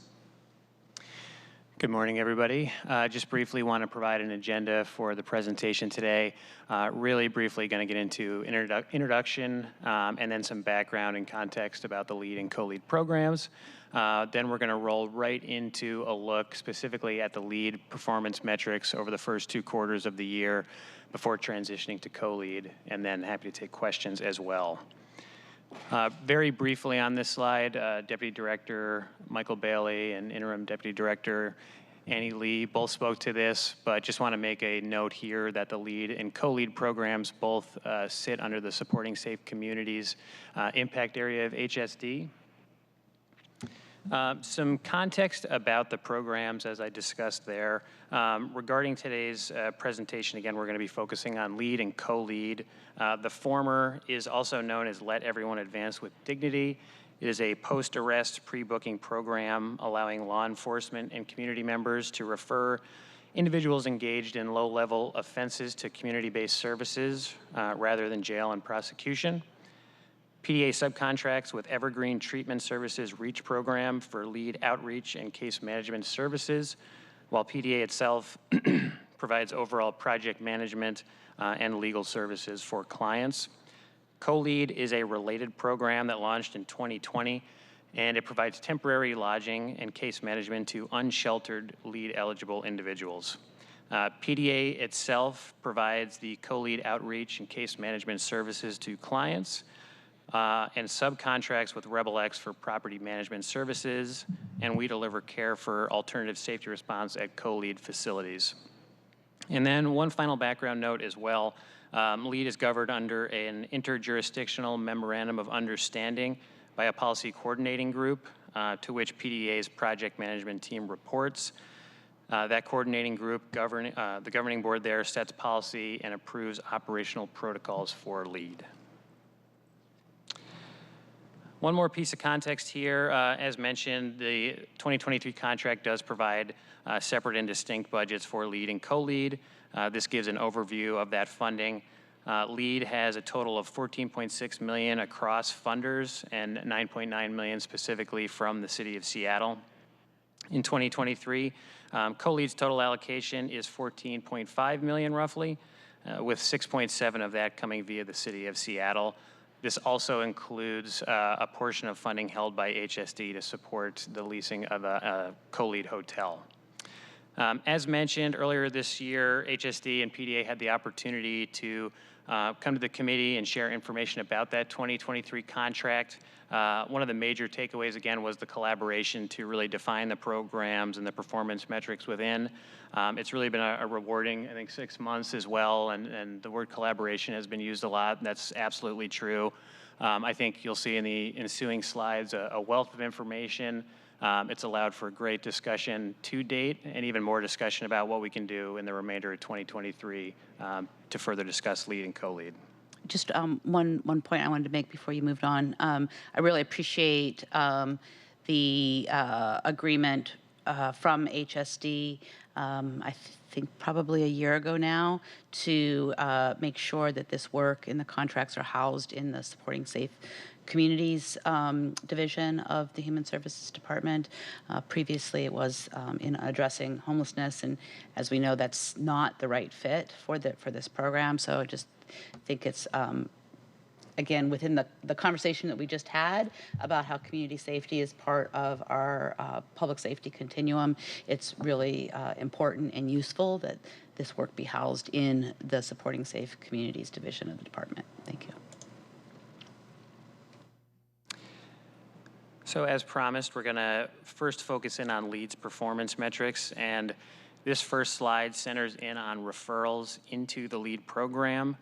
Good morning, everybody. Just briefly want to provide an agenda for the presentation today. Really briefly going to get into introduction and then some background and context about the lead and co-lead programs. Then we're going to roll right into a look specifically at the lead performance metrics over the first 2 quarters of the year before transitioning to co-lead, and then happy to take questions as well. Very briefly on this slide, Deputy Director Michael Bailey and Interim Deputy Director Annie Lee both spoke to this, but just want to make a note here that the lead and co-lead programs both sit under the Supporting Safe Communities impact area of HSD. Some context about the programs as I discussed there. Regarding today's presentation, again, we're going to be focusing on lead and co-lead. The former is also known as Let Everyone Advance with Dignity. It is a post-arrest pre-booking program allowing law enforcement and community members to refer individuals engaged in low-level offenses to community-based services rather than jail and prosecution. PDA subcontracts with Evergreen Treatment Services REACH program for lead outreach and case management services, while PDA itself provides overall project management and legal services for clients. Co-lead is a related program that launched in 2020, and it provides temporary lodging and case management to unsheltered lead-eligible individuals. PDA itself provides the co-lead outreach and case management services to clients, and subcontracts with Rebel X for property management services, and we deliver care for alternative safety response at co-lead facilities. And then one final background note as well. LEAD is governed under an interjurisdictional memorandum of understanding by a policy coordinating group to which PDA's project management team reports. That coordinating group, the governing board there, sets policy and approves operational protocols for LEAD. One more piece of context here. As mentioned, the 2023 contract does provide separate and distinct budgets for LEAD and co-lead. This gives an overview of that funding. LEAD has a total of $14.6 million across funders and $9.9 million specifically from the City of Seattle. In 2023, co-lead's total allocation is $14.5 million roughly, with 6.7 of that coming via the City of Seattle. This also includes a portion of funding held by HSD to support the leasing of a co-lead hotel. As mentioned earlier this year, HSD and PDA had the opportunity to come to the committee and share information about that 2023 contract. One of the major takeaways, again, was the collaboration to really define the programs and the performance metrics within. It's really been a rewarding, I think, 6 months as well, and the word collaboration has been used a lot. That's absolutely true. I think you'll see in the ensuing slides a wealth of information. It's allowed for great discussion to date and even more discussion about what we can do in the remainder of 2023 to further discuss lead and co-lead. Just one point I wanted to make before you moved on. I really appreciate the agreement from HSD, I think probably a year ago now, to make sure that this work and the contracts are housed in the Supporting Safe Communities division of the Human Services Department. Previously, it was in addressing homelessness, and as we know, that's not the right fit for this program. So I just think it's again within the conversation that we just had about how community safety is part of our public safety continuum. It's really important and useful that this work be housed in the Supporting Safe Communities division of the department. Thank you. So as promised, we're going to first focus in on LEAD's performance metrics, and this first slide centers in on referrals into the LEAD program.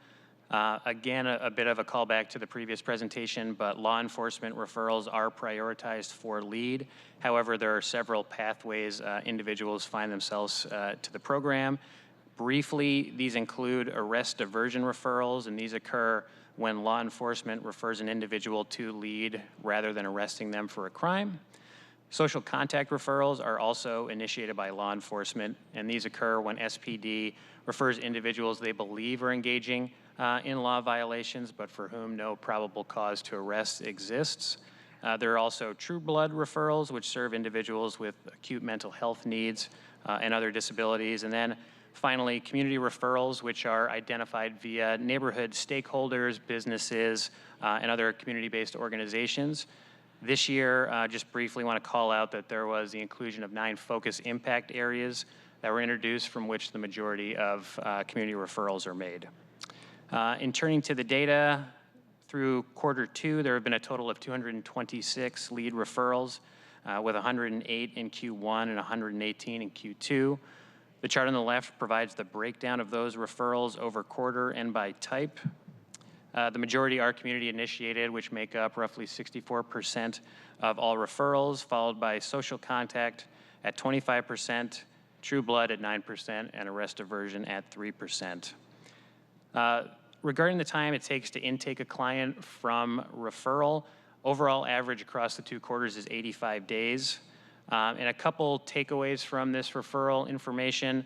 Again, a bit of a callback to the previous presentation, but law enforcement referrals are prioritized for LEAD. However, there are several pathways individuals find themselves to the program. Briefly, these include arrest diversion referrals, and these occur when law enforcement refers an individual to LEAD rather than arresting them for a crime. Social contact referrals are also initiated by law enforcement, and these occur when SPD refers individuals they believe are engaging in law violations, but for whom no probable cause to arrest exists. There are also true blood referrals, which serve individuals with acute mental health needs and other disabilities. And then finally, community referrals, which are identified via neighborhood stakeholders, businesses, and other community-based organizations. This year, just briefly want to call out that there was the inclusion of 9 focus impact areas that were introduced from which the majority of community referrals are made. In turning to the data, through Q2, there have been a total of 226 LEAD referrals. with 108 in Q1 and 118 in Q2. The chart on the left provides the breakdown of those referrals over quarter and by type. The majority are community initiated, which make up roughly 64% of all referrals, followed by social contact at 25%, true blood at 9%, and arrest diversion at 3%. Regarding the time it takes to intake a client from referral, overall average across the 2 quarters is 85 days. And a couple takeaways from this referral information.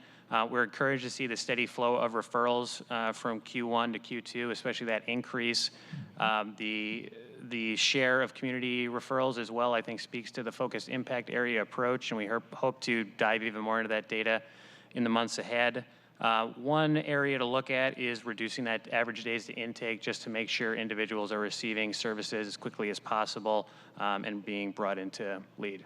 We're encouraged to see the steady flow of referrals from Q1 to Q2, especially that increase. The share of community referrals as well, I think, speaks to the focused impact area approach, and we hope to dive even more into that data in the months ahead. One area to look at is reducing that average days to intake just to make sure individuals are receiving services as quickly as possible and being brought into lead.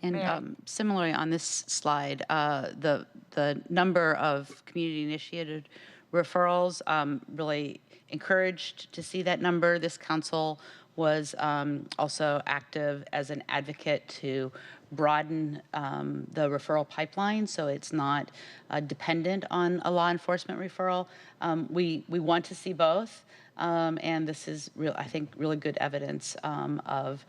And similarly on this slide, the number of community-initiated referrals, really encouraged to see that number. This council was also active as an advocate to broaden the referral pipeline so it's not dependent on a law enforcement referral. We want to see both. And this is, I think, really good evidence of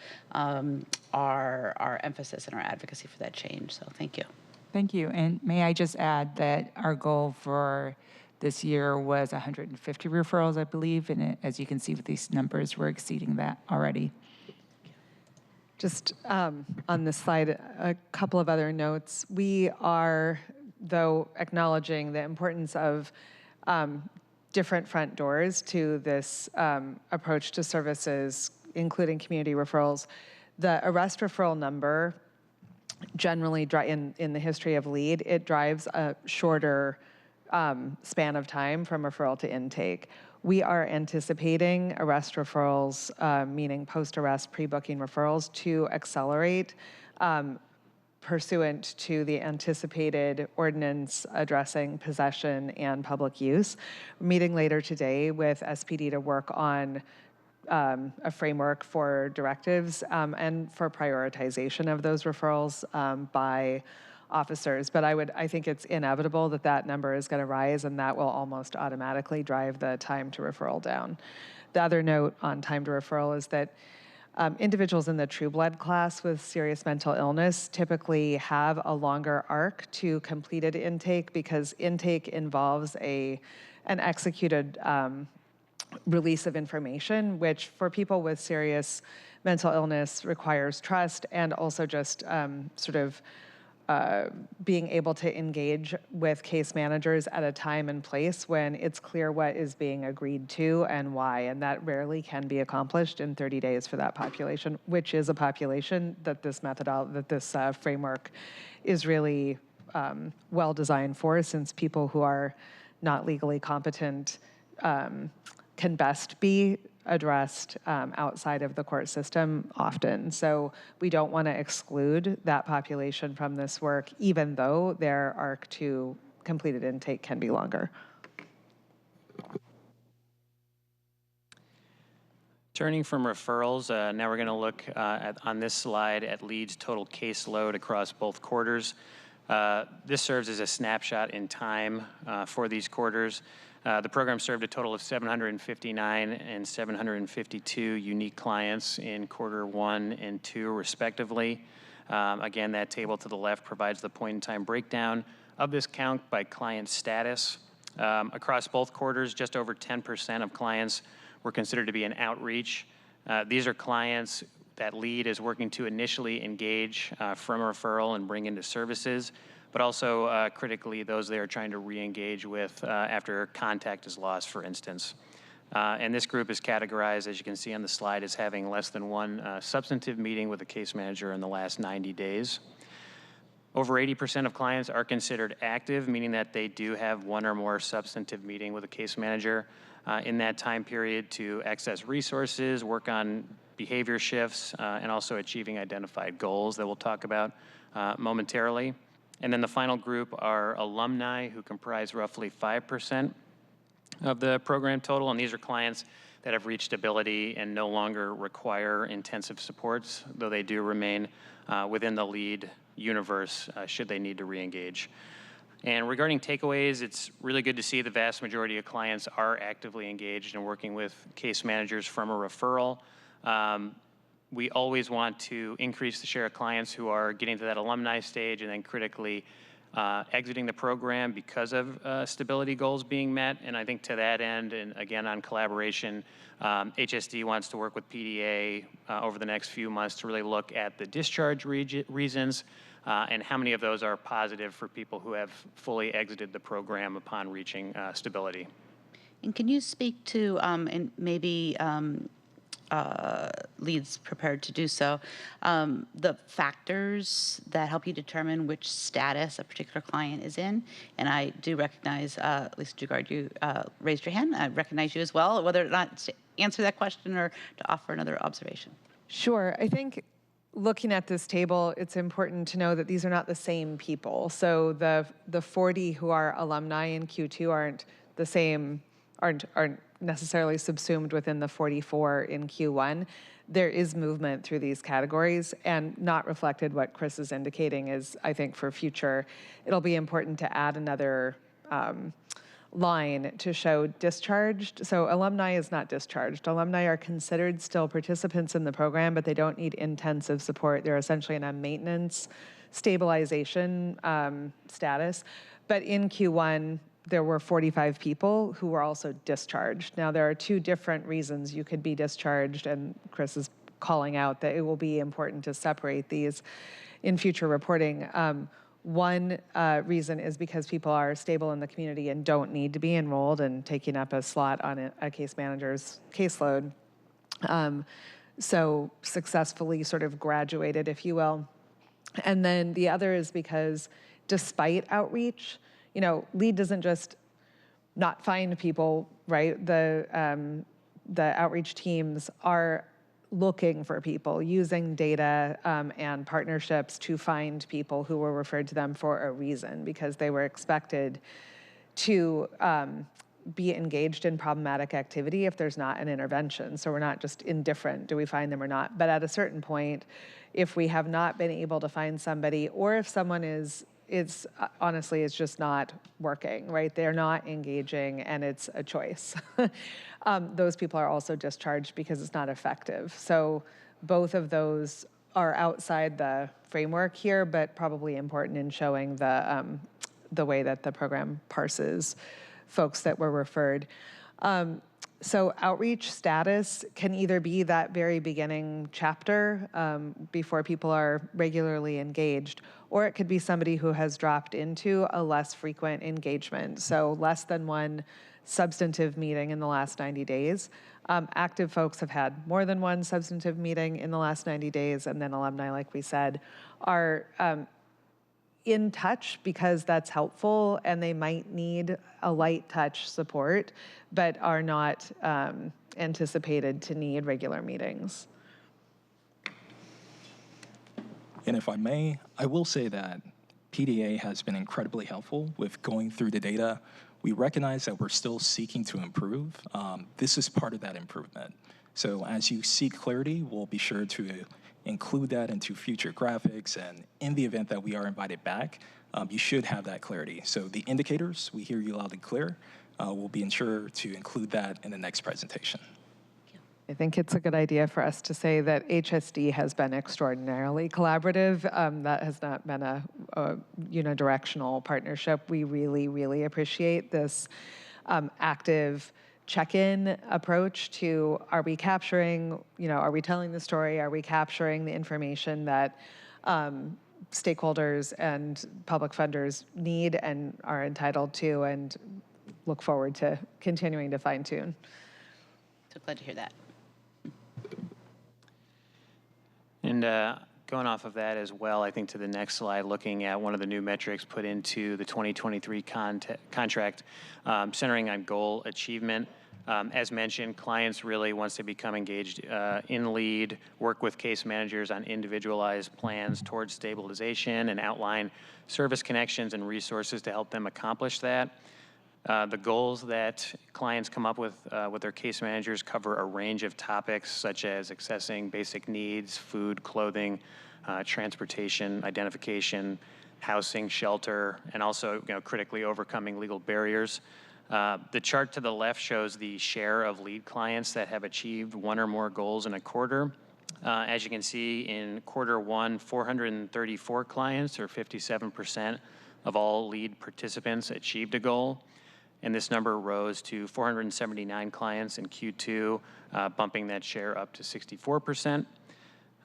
our emphasis and our advocacy for that change. So thank you. Thank you. And may I just add that our goal for this year was 150 referrals, I believe. And as you can see with these numbers, we're exceeding that already. Just on this slide, a couple of other notes. We are, though, acknowledging the importance of different front doors to this approach to services, including community referrals. The arrest referral number, generally in the history of LEAD, it drives a shorter span of time from referral to intake. We are anticipating arrest referrals, meaning post-arrest pre-booking referrals, to accelerate pursuant to the anticipated ordinance addressing possession and public use. We're meeting later today with SPD to work on a framework for directives and for prioritization of those referrals by officers. But I think it's inevitable that that number is going to rise, and that will almost automatically drive the time to referral down. The other note on time to referral is that individuals in the true blood class with serious mental illness typically have a longer arc to completed intake because intake involves an executed release of information, which for people with serious mental illness requires trust and also just sort of being able to engage with case managers at a time and place when it's clear what is being agreed to and why, and that rarely can be accomplished in 30 days for that population, which is a population that this framework is really well designed for, since people who are not legally competent can best be addressed outside of the court system often. So we don't want to exclude that population from this work, even though their arc to completed intake can be longer. Turning from referrals, now we're going to look on this slide at LEAD's total caseload across both quarters. This serves as a snapshot in time for these quarters. The program served a total of 759 and 752 unique clients in quarter 1 and 2, respectively. Again, that table to the left provides the point-in-time breakdown of this count by client status. Across both quarters, just over 10% of clients were considered to be an outreach. These are clients that LEAD is working to initially engage from a referral and bring into services, but also critically those they are trying to re-engage with after contact is lost, for instance. And this group is categorized, as you can see on the slide, as having less than one substantive meeting with a case manager in the last 90 days. Over 80% of clients are considered active, meaning that they do have one or more substantive meeting with a case manager in that time period to access resources, work on behavior shifts, and also achieving identified goals that we'll talk about momentarily. And then the final group are alumni, who comprise roughly 5% of the program total, and these are clients that have reached stability and no longer require intensive supports, though they do remain within the lead universe should they need to re-engage. And regarding takeaways, it's really good to see the vast majority of clients are actively engaged and working with case managers from a referral. We always want to increase the share of clients who are getting to that alumni stage and then critically exiting the program because of stability goals being met. And I think to that end, and again on collaboration, HSD wants to work with PDA over the next few months to really look at the discharge reasons and how many of those are positive for people who have fully exited the program upon reaching stability. And can you speak to, and maybe Lead's prepared to do so, the factors that help you determine which status a particular client is in? And I do recognize, Lisa Dugard, you raised your hand. I recognize you as well, whether or not to answer that question or to offer another observation. Sure. I think looking at this table, it's important to know that these are not the same people. So the 40 who are alumni in Q2 aren't necessarily subsumed within the 44 in Q1. There is movement through these categories, and not reflected what Chris is indicating is, I think, for future, it'll be important to add another line to show discharged. So alumni is not discharged. Alumni are considered still participants in the program, but they don't need intensive support. They're essentially in a maintenance stabilization status. But in Q1, there were 45 people who were also discharged. Now, there are two different reasons you could be discharged, and Chris is calling out that it will be important to separate these in future reporting. One reason is because people are stable in the community and don't need to be enrolled and taking up a slot on a case manager's caseload. So successfully sort of graduated, if you will. And then the other is because despite outreach, you know, LEAD doesn't just not find people, right? The outreach teams are looking for people, using data and partnerships to find people who were referred to them for a reason, because they were expected to be engaged in problematic activity if there's not an intervention. So we're not just indifferent, do we find them or not? But at a certain point, if we have not been able to find somebody, or if someone is honestly, it's just not working, right? They're not engaging and it's a choice. Those people are also discharged because it's not effective. So both of those are outside the framework here, but probably important in showing the way that the program parses folks that were referred. So outreach status can either be that very beginning chapter before people are regularly engaged, or it could be somebody who has dropped into a less frequent engagement. So less than one substantive meeting in the last 90 days. Active folks have had more than one substantive meeting in the last 90 days, and then alumni, like we said, are in touch because that's helpful, and they might need a light touch support, but are not anticipated to need regular meetings. And if I may, I will say that PDA has been incredibly helpful with going through the data. We recognize that we're still seeking to improve. This is part of that improvement. So as you seek clarity, we'll be sure to include that into future graphics, and in the event that we are invited back, you should have that clarity. So the indicators, we hear you loud and clear. We'll be sure to include that in the next presentation. I think it's a good idea for us to say that HSD has been extraordinarily collaborative. That has not been a unidirectional partnership. We really, really appreciate this active check-in approach to, are we capturing, are we telling the story? Are we capturing the information that stakeholders and public funders need and are entitled to, and look forward to continuing to fine-tune. So glad to hear that. And going off of that as well, I think to the next slide, looking at one of the new metrics put into the 2023 contract, centering on goal achievement. As mentioned, clients really, once they become engaged in LEAD, work with case managers on individualized plans towards stabilization and outline service connections and resources to help them accomplish that. The goals that clients come up with their case managers cover a range of topics such as accessing basic needs, food, clothing, transportation, identification, housing, shelter, and also critically overcoming legal barriers. The chart to the left shows the share of lead clients that have achieved one or more goals in a quarter. As you can see, in quarter one, 434 clients, or 57% of all lead participants, achieved a goal. And this number rose to 479 clients in Q2, bumping that share up to 64%.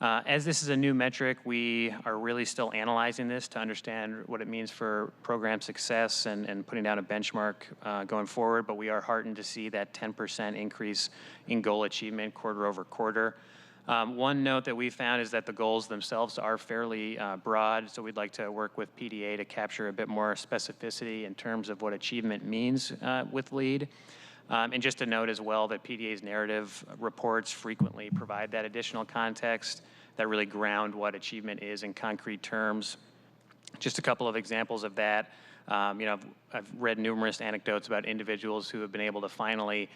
As this is a new metric, we are really still analyzing this to understand what it means for program success and putting down a benchmark going forward, but we are heartened to see that 10% increase in goal achievement quarter over quarter. One note that we found is that the goals themselves are fairly broad, so we'd like to work with PDA to capture a bit more specificity in terms of what achievement means with LEAD. And just to note as well that PDA's narrative reports frequently provide that additional context that really ground what achievement is in concrete terms. Just a couple of examples of that. I've read numerous anecdotes about individuals who have been able to finally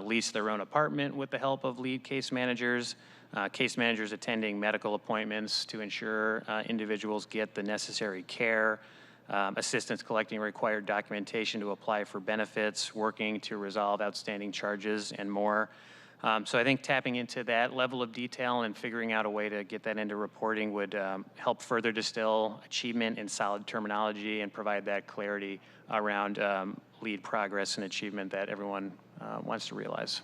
lease their own apartment with the help of LEAD case managers attending medical appointments to ensure individuals get the necessary care, assistance collecting required documentation to apply for benefits, working to resolve outstanding charges, and more. So I think tapping into that level of detail and figuring out a way to get that into reporting would help further distill achievement in solid terminology and provide that clarity around LEAD progress and achievement that everyone wants to realize.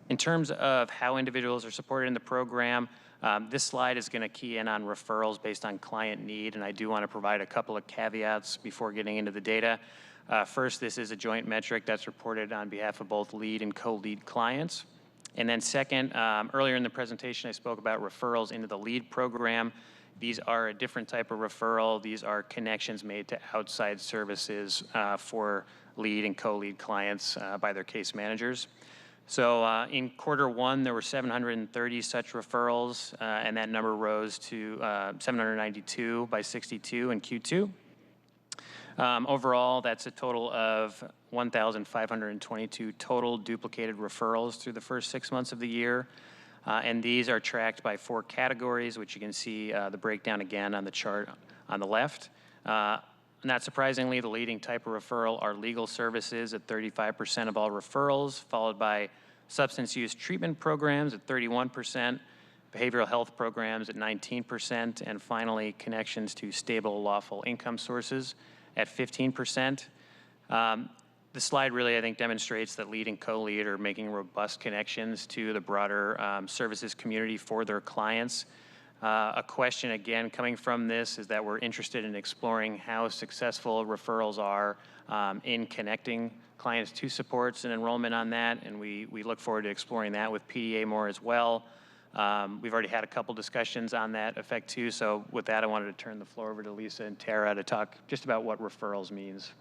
In terms of how individuals are supported in the program, this slide is going to key in on referrals based on client need, and I do want to provide a couple of caveats before getting into the data. First, this is a joint metric that's reported on behalf of both lead and co-lead clients. And then second, earlier in the presentation, I spoke about referrals into the LEAD program. These are a different type of referral. These are connections made to outside services for lead and co-lead clients by their case managers. So in quarter one, there were 730 such referrals, and that number rose to 792 by 62 in Q2. Overall, that's a total of 1,522 total duplicated referrals through the first 6 months of the year. And these are tracked by 4 categories, which you can see the breakdown again on the chart on the left. Not surprisingly, the leading type of referral are legal services at 35% of all referrals, followed by substance use treatment programs at 31%, behavioral health programs at 19%, and finally, connections to stable, lawful income sources at 15%. The slide really, I think, demonstrates that lead and co-lead are making robust connections to the broader services community for their clients. A question, again, coming from this is that we're interested in exploring how successful referrals are in connecting clients to supports and enrollment on that, and we look forward to exploring that with PDA more as well. We've already had a couple discussions on that effect too, so with that, I wanted to turn the floor over to Lisa and Tara to talk just about what referrals means.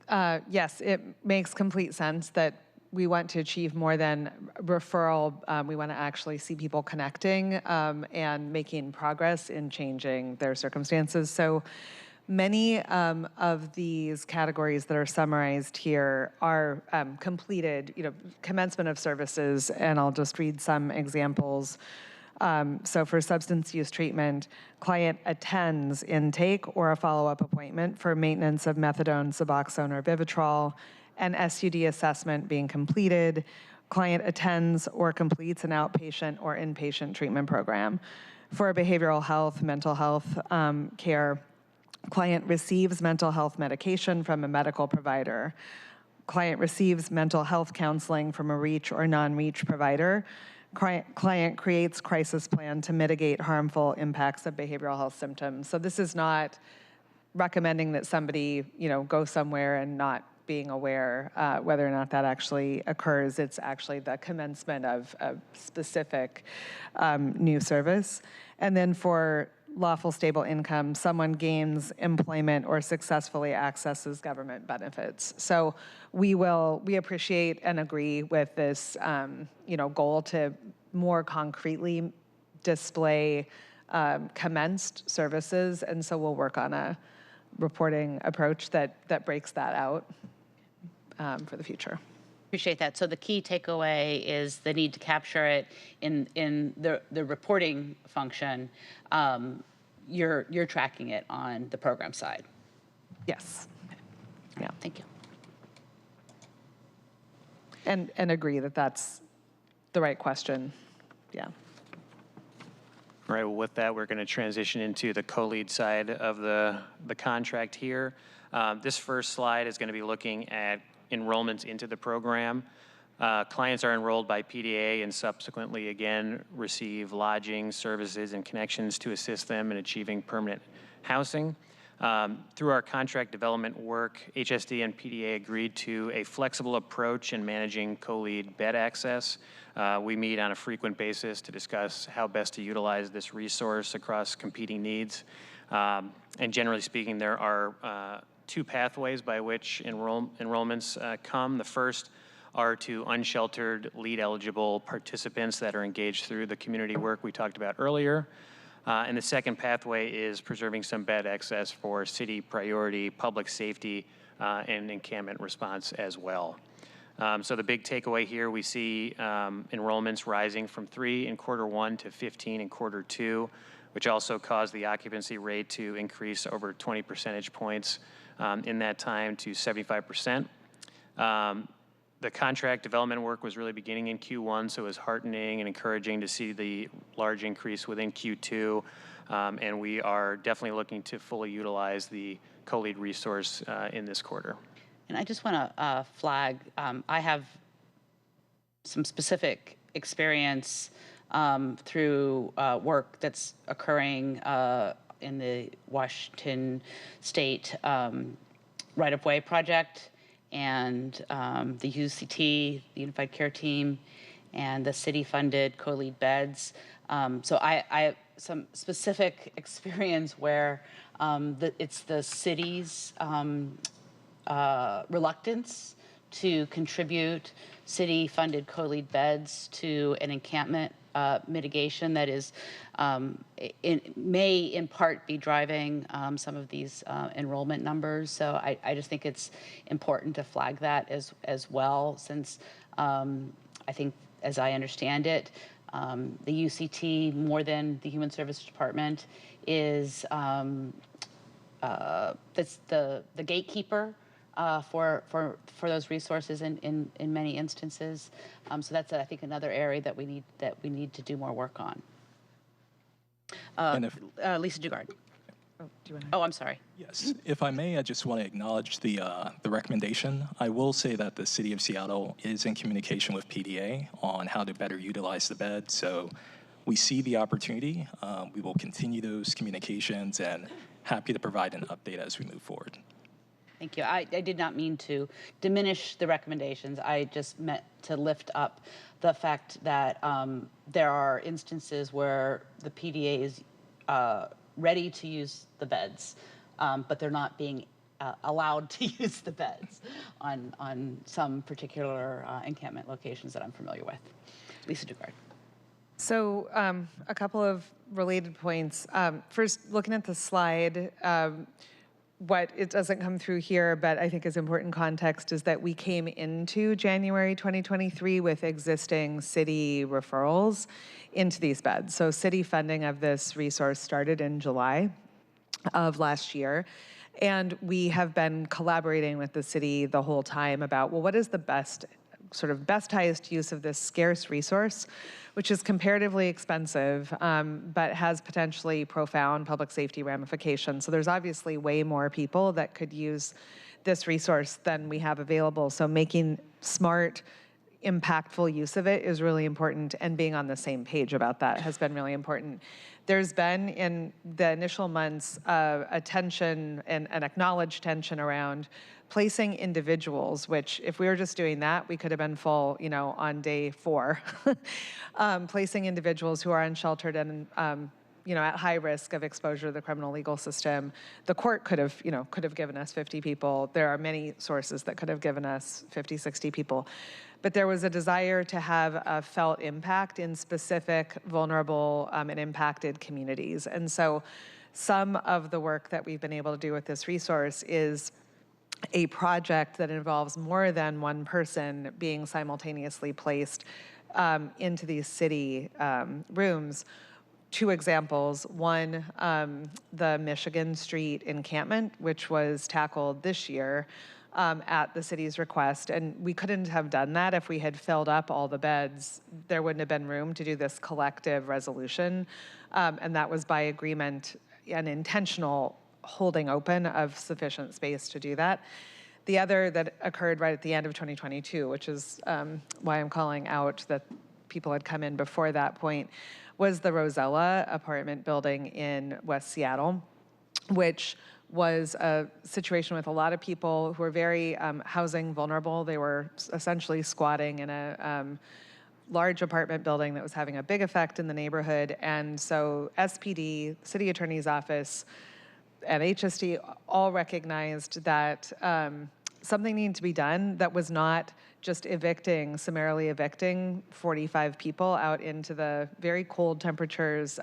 Yes, it makes complete sense that we want to achieve more than referral. We want to actually see people connecting and making progress in changing their circumstances. So many of these categories that are summarized here are completed, commencement of services, and I'll just read some examples. So for substance use treatment, client attends intake or a follow-up appointment for maintenance of methadone, Suboxone, or Vivitrol, an SUD assessment being completed, client attends or completes an outpatient or inpatient treatment program. For behavioral health, mental health care, client receives mental health medication from a medical provider. Client receives mental health counseling from a REACH or non-REACH provider. Client creates crisis plan to mitigate harmful impacts of behavioral health symptoms. So this is not recommending that somebody, go somewhere and not being aware whether or not that actually occurs. It's actually the commencement of a specific new service. And then for lawful stable income, someone gains employment or successfully accesses government benefits. So we appreciate and agree with this goal to more concretely display commenced services, and so we'll work on a reporting approach that breaks that out for the future. Appreciate that. So the key takeaway is the need to capture it in the reporting function. You're tracking it on the program side. Yes. Yeah. Thank you. And agree that that's the right question. Yeah. All right, well, with that, we're going to transition into the co-lead side of the contract here. This first slide is going to be looking at enrollments into the program. Clients are enrolled by PDA and subsequently, again, receive lodging, services, and connections to assist them in achieving permanent housing. Through our contract development work, HSD and PDA agreed to a flexible approach in managing co-lead bed access. We meet on a frequent basis to discuss how best to utilize this resource across competing needs. And generally speaking, there are two pathways by which enrollments come. The first are to unsheltered lead-eligible participants that are engaged through the community work we talked about earlier. And the second pathway is preserving some bed access for city priority, public safety, and encampment response as well. So the big takeaway here, we see enrollments rising from 3 in Q1 to 15 in Q2, which also caused the occupancy rate to increase over 20 percentage points in that time to 75%. The contract development work was really beginning in Q1, so it was heartening and encouraging to see the large increase within Q2. And we are definitely looking to fully utilize the co-lead resource in this quarter. And I just want to flag, I have some specific experience through work that's occurring in the Washington State right-of-way project, and the UCT, the Unified Care Team, and the city-funded co-lead beds. So I have some specific experience where it's the city's reluctance to contribute city-funded co-lead beds to an encampment mitigation that is may in part be driving some of these enrollment numbers. So I just think it's important to flag that as well, since I think, as I understand it, the UCT, more than the Human Services Department, is that's the gatekeeper for those resources in many instances. So that's, I think, another area that we need to do more work on. Lisa Dugard. Oh, I'm sorry. Yes, if I may, I just want to acknowledge the recommendation. I will say that the City of Seattle is in communication with PDA on how to better utilize the bed. So we see the opportunity. We will continue those communications and happy to provide an update as we move forward. Thank you. I did not mean to diminish the recommendations. I just meant to lift up the fact that there are instances where the PDA is ready to use the beds, but they're not being allowed to use the beds on some particular encampment locations that I'm familiar with. Lisa Dugard. So a couple of related points. First, looking at the slide, what it doesn't come through here, but I think is important context, is that we came into January 2023 with existing city referrals into these beds. So city funding of this resource started in July of last year. And we have been collaborating with the city the whole time about, well, what is the best, highest use of this scarce resource, which is comparatively expensive, but has potentially profound public safety ramifications. So there's obviously way more people that could use this resource than we have available. So making smart, impactful use of it is really important, and being on the same page about that has been really important. There's been, in the initial months, a tension and an acknowledged tension around placing individuals, which if we were just doing that, we could have been full, on day 4. Placing individuals who are unsheltered and, at high risk of exposure to the criminal legal system. The court could have given us 50 people. There are many sources that could have given us 50, 60 people. But there was a desire to have a felt impact in specific vulnerable and impacted communities. And so some of the work that we've been able to do with this resource is a project that involves more than one person being simultaneously placed into these city rooms. Two examples. One, the Michigan Street encampment, which was tackled this year at the city's request. And we couldn't have done that if we had filled up all the beds. There wouldn't have been room to do this collective resolution. And that was by agreement, an intentional holding open of sufficient space to do that. The other that occurred right at the end of 2022, which is why I'm calling out that people had come in before that point, was the Rosella apartment building in West Seattle, which was a situation with a lot of people who were very housing vulnerable. They were essentially squatting in a large apartment building that was having a big effect in the neighborhood. And so SPD, City Attorney's Office, and HSD all recognized that something needed to be done that was not just summarily evicting 45 people out into the very cold temperatures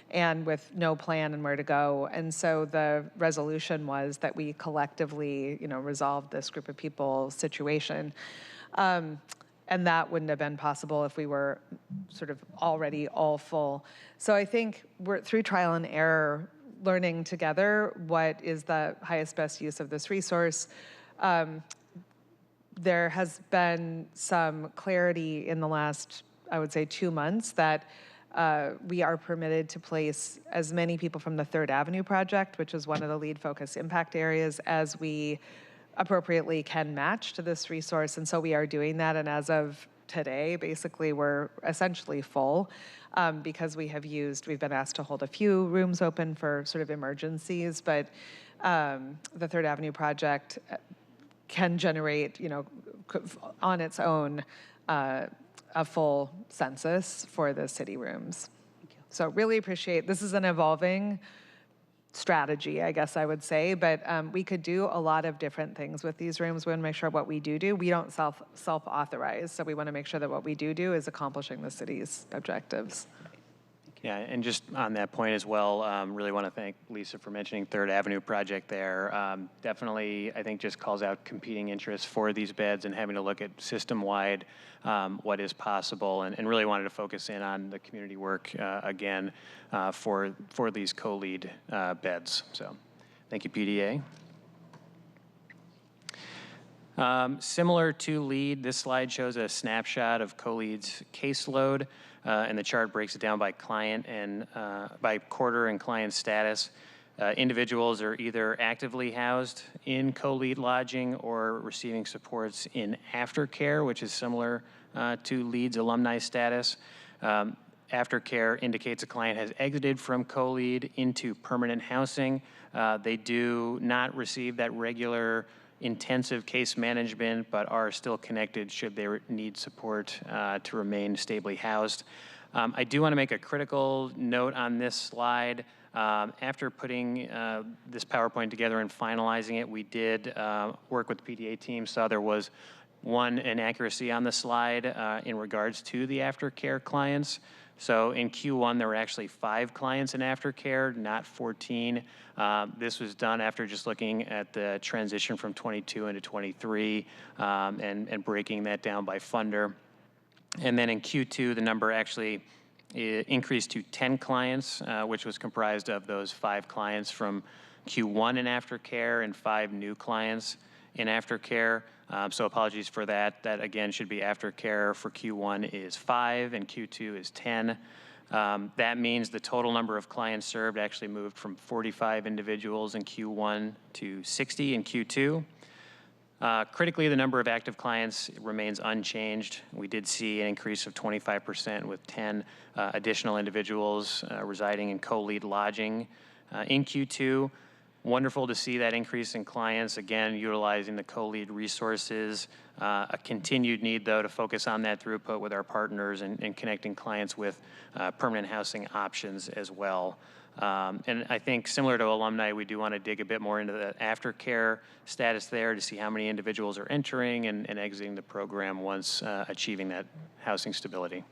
and with no plan and where to go. And so the resolution was that we collectively, resolved this group of people situation. And that wouldn't have been possible if we were sort of already all full. So I think we're through trial and error, learning together what is the highest, best use of this resource. There has been some clarity in the last, I would say, 2 months that we are permitted to place as many people from the 3rd Avenue project, which is one of the lead focus impact areas, as we appropriately can match to this resource. And so we are doing that. And as of today, basically, we're essentially full because we've been asked to hold a few rooms open for sort of emergencies, but the 3rd Avenue project can generate, on its own, a full census for the city rooms. So really appreciate, this is an evolving strategy, I guess I would say, but we could do a lot of different things with these rooms. We want to make sure what we do, we don't self-authorize. So we want to make sure that what we do is accomplishing the city's objectives. Yeah, and just on that point as well, really want to thank Lisa for mentioning 3rd Avenue project there. Definitely, I think just calls out competing interests for these beds and having to look at system-wide what is possible, and really wanted to focus in on the community work again for these co-lead beds. So thank you, PDA. Similar to LEAD, this slide shows a snapshot of co-lead's caseload, and the chart breaks it down by client and by quarter and client status. Individuals are either actively housed in co-lead lodging or receiving supports in aftercare, which is similar to LEAD's alumni status. Aftercare indicates a client has exited from co-lead into permanent housing. They do not receive that regular intensive case management, but are still connected should they need support to remain stably housed. I do want to make a critical note on this slide. After putting this PowerPoint together and finalizing it, we did work with the PDA team, saw there was one inaccuracy on the slide in regards to the aftercare clients. So in Q1, there were actually 5 clients in aftercare, not 14. This was done after just looking at the transition from 22 into 23 and breaking that down by funder. And then in Q2, the number actually increased to 10 clients, which was comprised of those 5 clients from Q1 in aftercare and 5 new clients in aftercare. So apologies for that. That again should be aftercare for Q1 is 5 and Q2 is 10. That means the total number of clients served actually moved from 45 individuals in Q1 to 60 in Q2. Critically, the number of active clients remains unchanged. We did see an increase of 25% with 10 additional individuals residing in co-lead lodging in Q2. Wonderful to see that increase in clients, again, utilizing the co-lead resources. A continued need, though, to focus on that throughput with our partners and connecting clients with permanent housing options as well. And I think similar to alumni, we do want to dig a bit more into the aftercare status there to see how many individuals are entering and exiting the program once achieving that housing stability.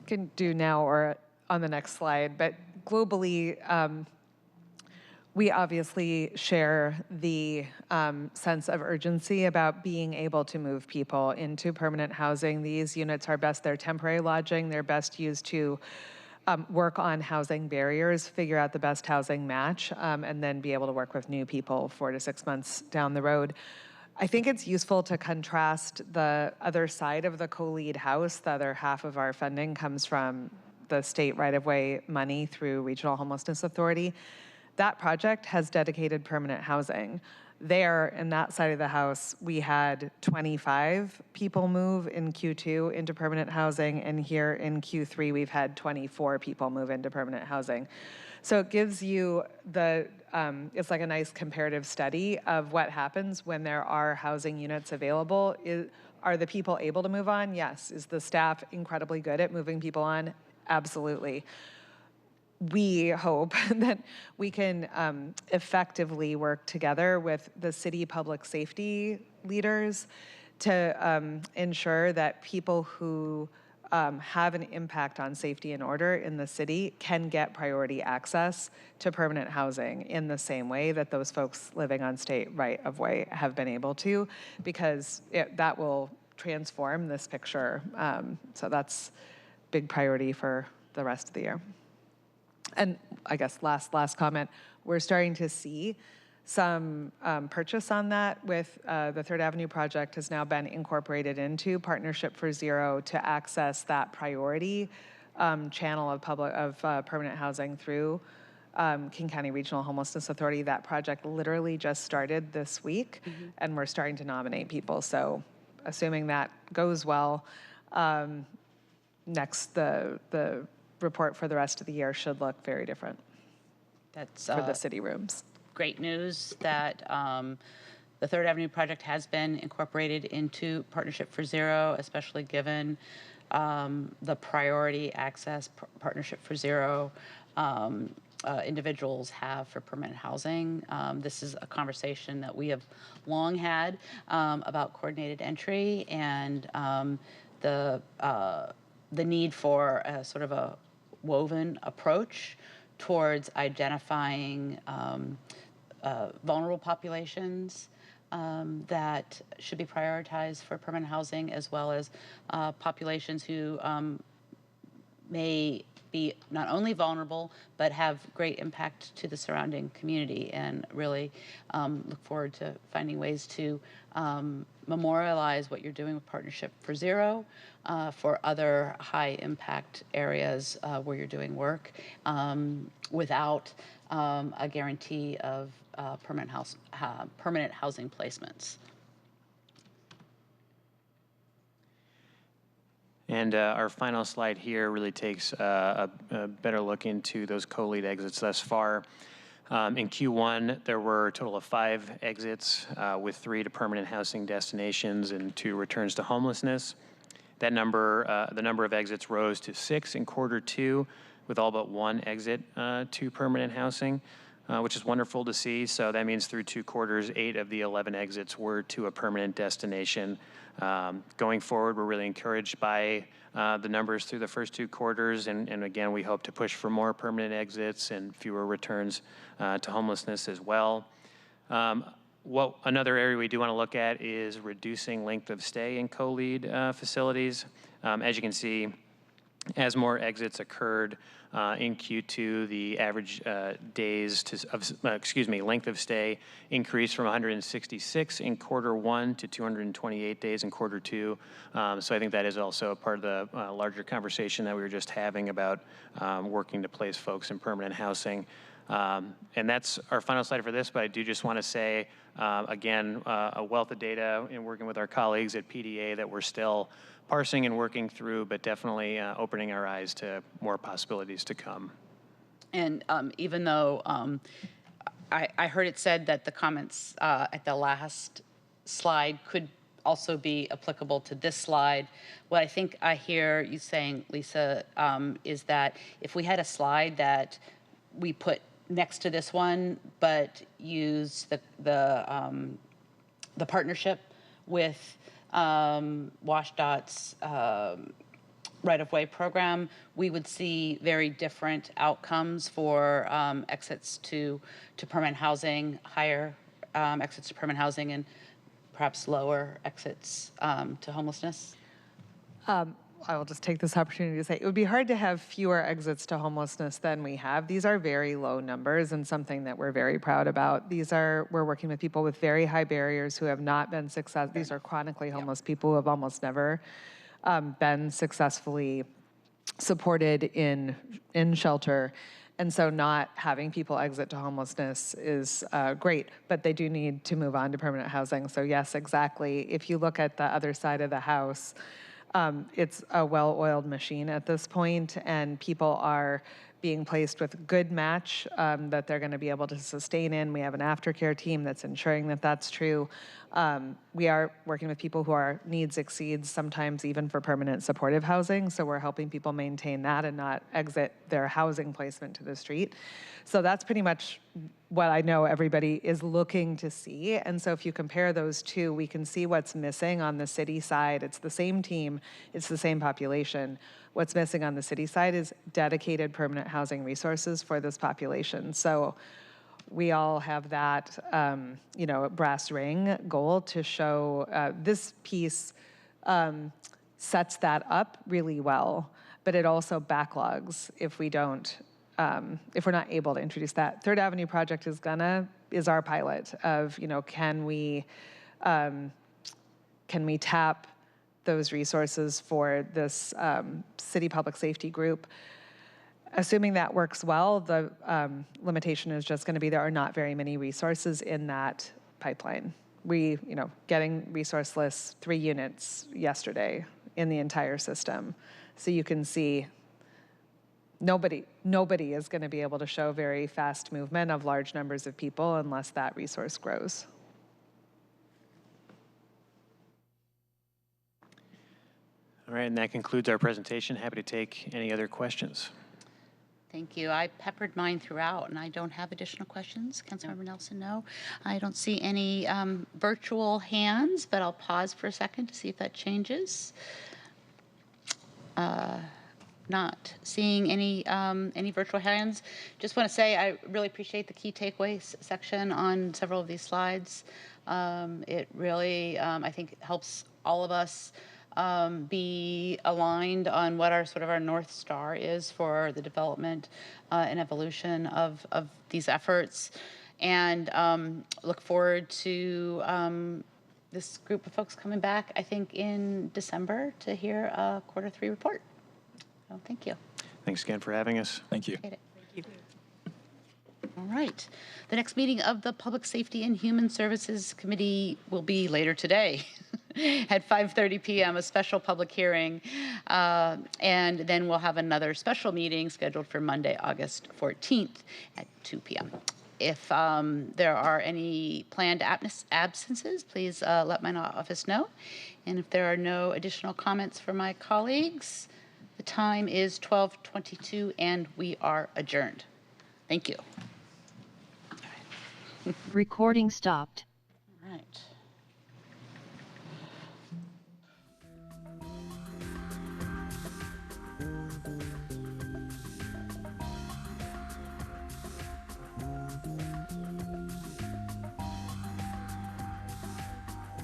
Can do now or on the next slide, but globally, we obviously share the sense of urgency about being able to move people into permanent housing. These units are best, they're temporary lodging, they're best used to work on housing barriers, figure out the best housing match, and then be able to work with new people 4 to 6 months down the road. I think it's useful to contrast the other side of the co-lead house. The other half of our funding comes from the state right-of-way money through Regional Homelessness Authority. That project has dedicated permanent housing. There, in that side of the house, we had 25 people move in Q2 into permanent housing, and here in Q3, we've had 24 people move into permanent housing. So it gives you it's like a nice comparative study of what happens when there are housing units available. Are the people able to move on? Yes. Is the staff incredibly good at moving people on? Absolutely. We hope that we can effectively work together with the city public safety leaders to ensure that people who have an impact on safety and order in the city can get priority access to permanent housing in the same way that those folks living on state right-of-way have been able to, because that will transform this picture. So that's big priority for the rest of the year. And I guess last comment, we're starting to see some purchase on that with the Third Avenue project has now been incorporated into Partnership for Zero to access that priority channel of permanent housing through King County Regional Homelessness Authority. That project literally just started this week, and we're starting to nominate people. So assuming that goes well, the report for the rest of the year should look very different. That's for the city rooms. Great news that the Third Avenue project has been incorporated into Partnership for Zero, especially given the priority access Partnership for Zero individuals have for permanent housing. This is a conversation that we have long had about coordinated entry and the need for a sort of a woven approach towards identifying vulnerable populations that should be prioritized for permanent housing, as well as populations who may be not only vulnerable, but have great impact to the surrounding community, and really look forward to finding ways to memorialize what you're doing with Partnership for Zero for other high impact areas where you're doing work without a guarantee of permanent housing placements. And our final slide here really takes a better look into those co-lead exits thus far. In Q1, there were a total of 5 exits with 3 to permanent housing destinations and 2 returns to homelessness. That number, the number of exits rose to 6 in Q2, with all but 1 exit to permanent housing, which is wonderful to see. So that means through 2 quarters, 8 of the 11 exits were to a permanent destination. Going forward, we're really encouraged by the numbers through the first 2 quarters, and again, we hope to push for more permanent exits and fewer returns to homelessness as well. Another area we do want to look at is reducing length of stay in co-lead facilities. As you can see, as more exits occurred in Q2, the average length of stay increased from 166 in Q1 to 228 days in Q2. So I think that is also a part of the larger conversation that we were just having about working to place folks in permanent housing. And that's our final slide for this, but I do just want to say, again, a wealth of data in working with our colleagues at PDA that we're still parsing and working through, but definitely opening our eyes to more possibilities to come. And even though I heard it said that the comments at the last slide could also be applicable to this slide, what I think I hear you saying, Lisa, is that if we had a slide that we put next to this one, but use the partnership with WashDOT's right-of-way program, we would see very different outcomes for exits to permanent housing, higher exits to permanent housing, and perhaps lower exits to homelessness. I will just take this opportunity to say it would be hard to have fewer exits to homelessness than we have. These are very low numbers and something that we're very proud about. We're working with people with very high barriers who have not been successful. These are chronically homeless people who have almost never been successfully supported in shelter. And so not having people exit to homelessness is great, but they do need to move on to permanent housing. So yes, exactly. If you look at the other side of the house, it's a well-oiled machine at this point, and people are being placed with good match that they're going to be able to sustain in. We have an aftercare team that's ensuring that that's true. We are working with people who our needs exceeds sometimes even for permanent supportive housing, so we're helping people maintain that and not exit their housing placement to the street. So that's pretty much what I know everybody is looking to see. And so if you compare those two, we can see what's missing on the city side. It's the same team, it's the same population. What's missing on the city side is dedicated permanent housing resources for this population. So we all have that, brass ring goal to show this piece sets that up really well, but it also backlogs if we don't, if we're not able to introduce that. Third Avenue project is our pilot of, can we tap those resources for this city public safety group. Assuming that works well, the limitation is just going to be there are not very many resources in that pipeline. We, getting resource lists, 3 units yesterday in the entire system. So you can see nobody is going to be able to show very fast movement of large numbers of people unless that resource grows. All right, and that concludes our presentation. Happy to take any other questions. Thank you. I peppered mine throughout, and I don't have additional questions. Councilmember Nelson, no. I don't see any virtual hands, but I'll pause for a second to see if that changes. Not seeing any virtual hands. Just want to say I really appreciate the key takeaways section on several of these slides. It really, I think, helps all of us be aligned on what our North Star is for the development and evolution of these efforts, and look forward to this group of folks coming back, I think, in December to hear a Q3 report. So thank you. Thanks again for having us. Thank you. Thank you. All right. The next meeting of the Public Safety and Human Services Committee will be later today at 5:30 p.m., a special public hearing. And then we'll have another special meeting scheduled for Monday, August 14th at 2 p.m. If there are any planned absences, please let my office know. And if there are no additional comments from my colleagues, the time is 12:22 and we are adjourned. Thank you. Recording stopped. All right.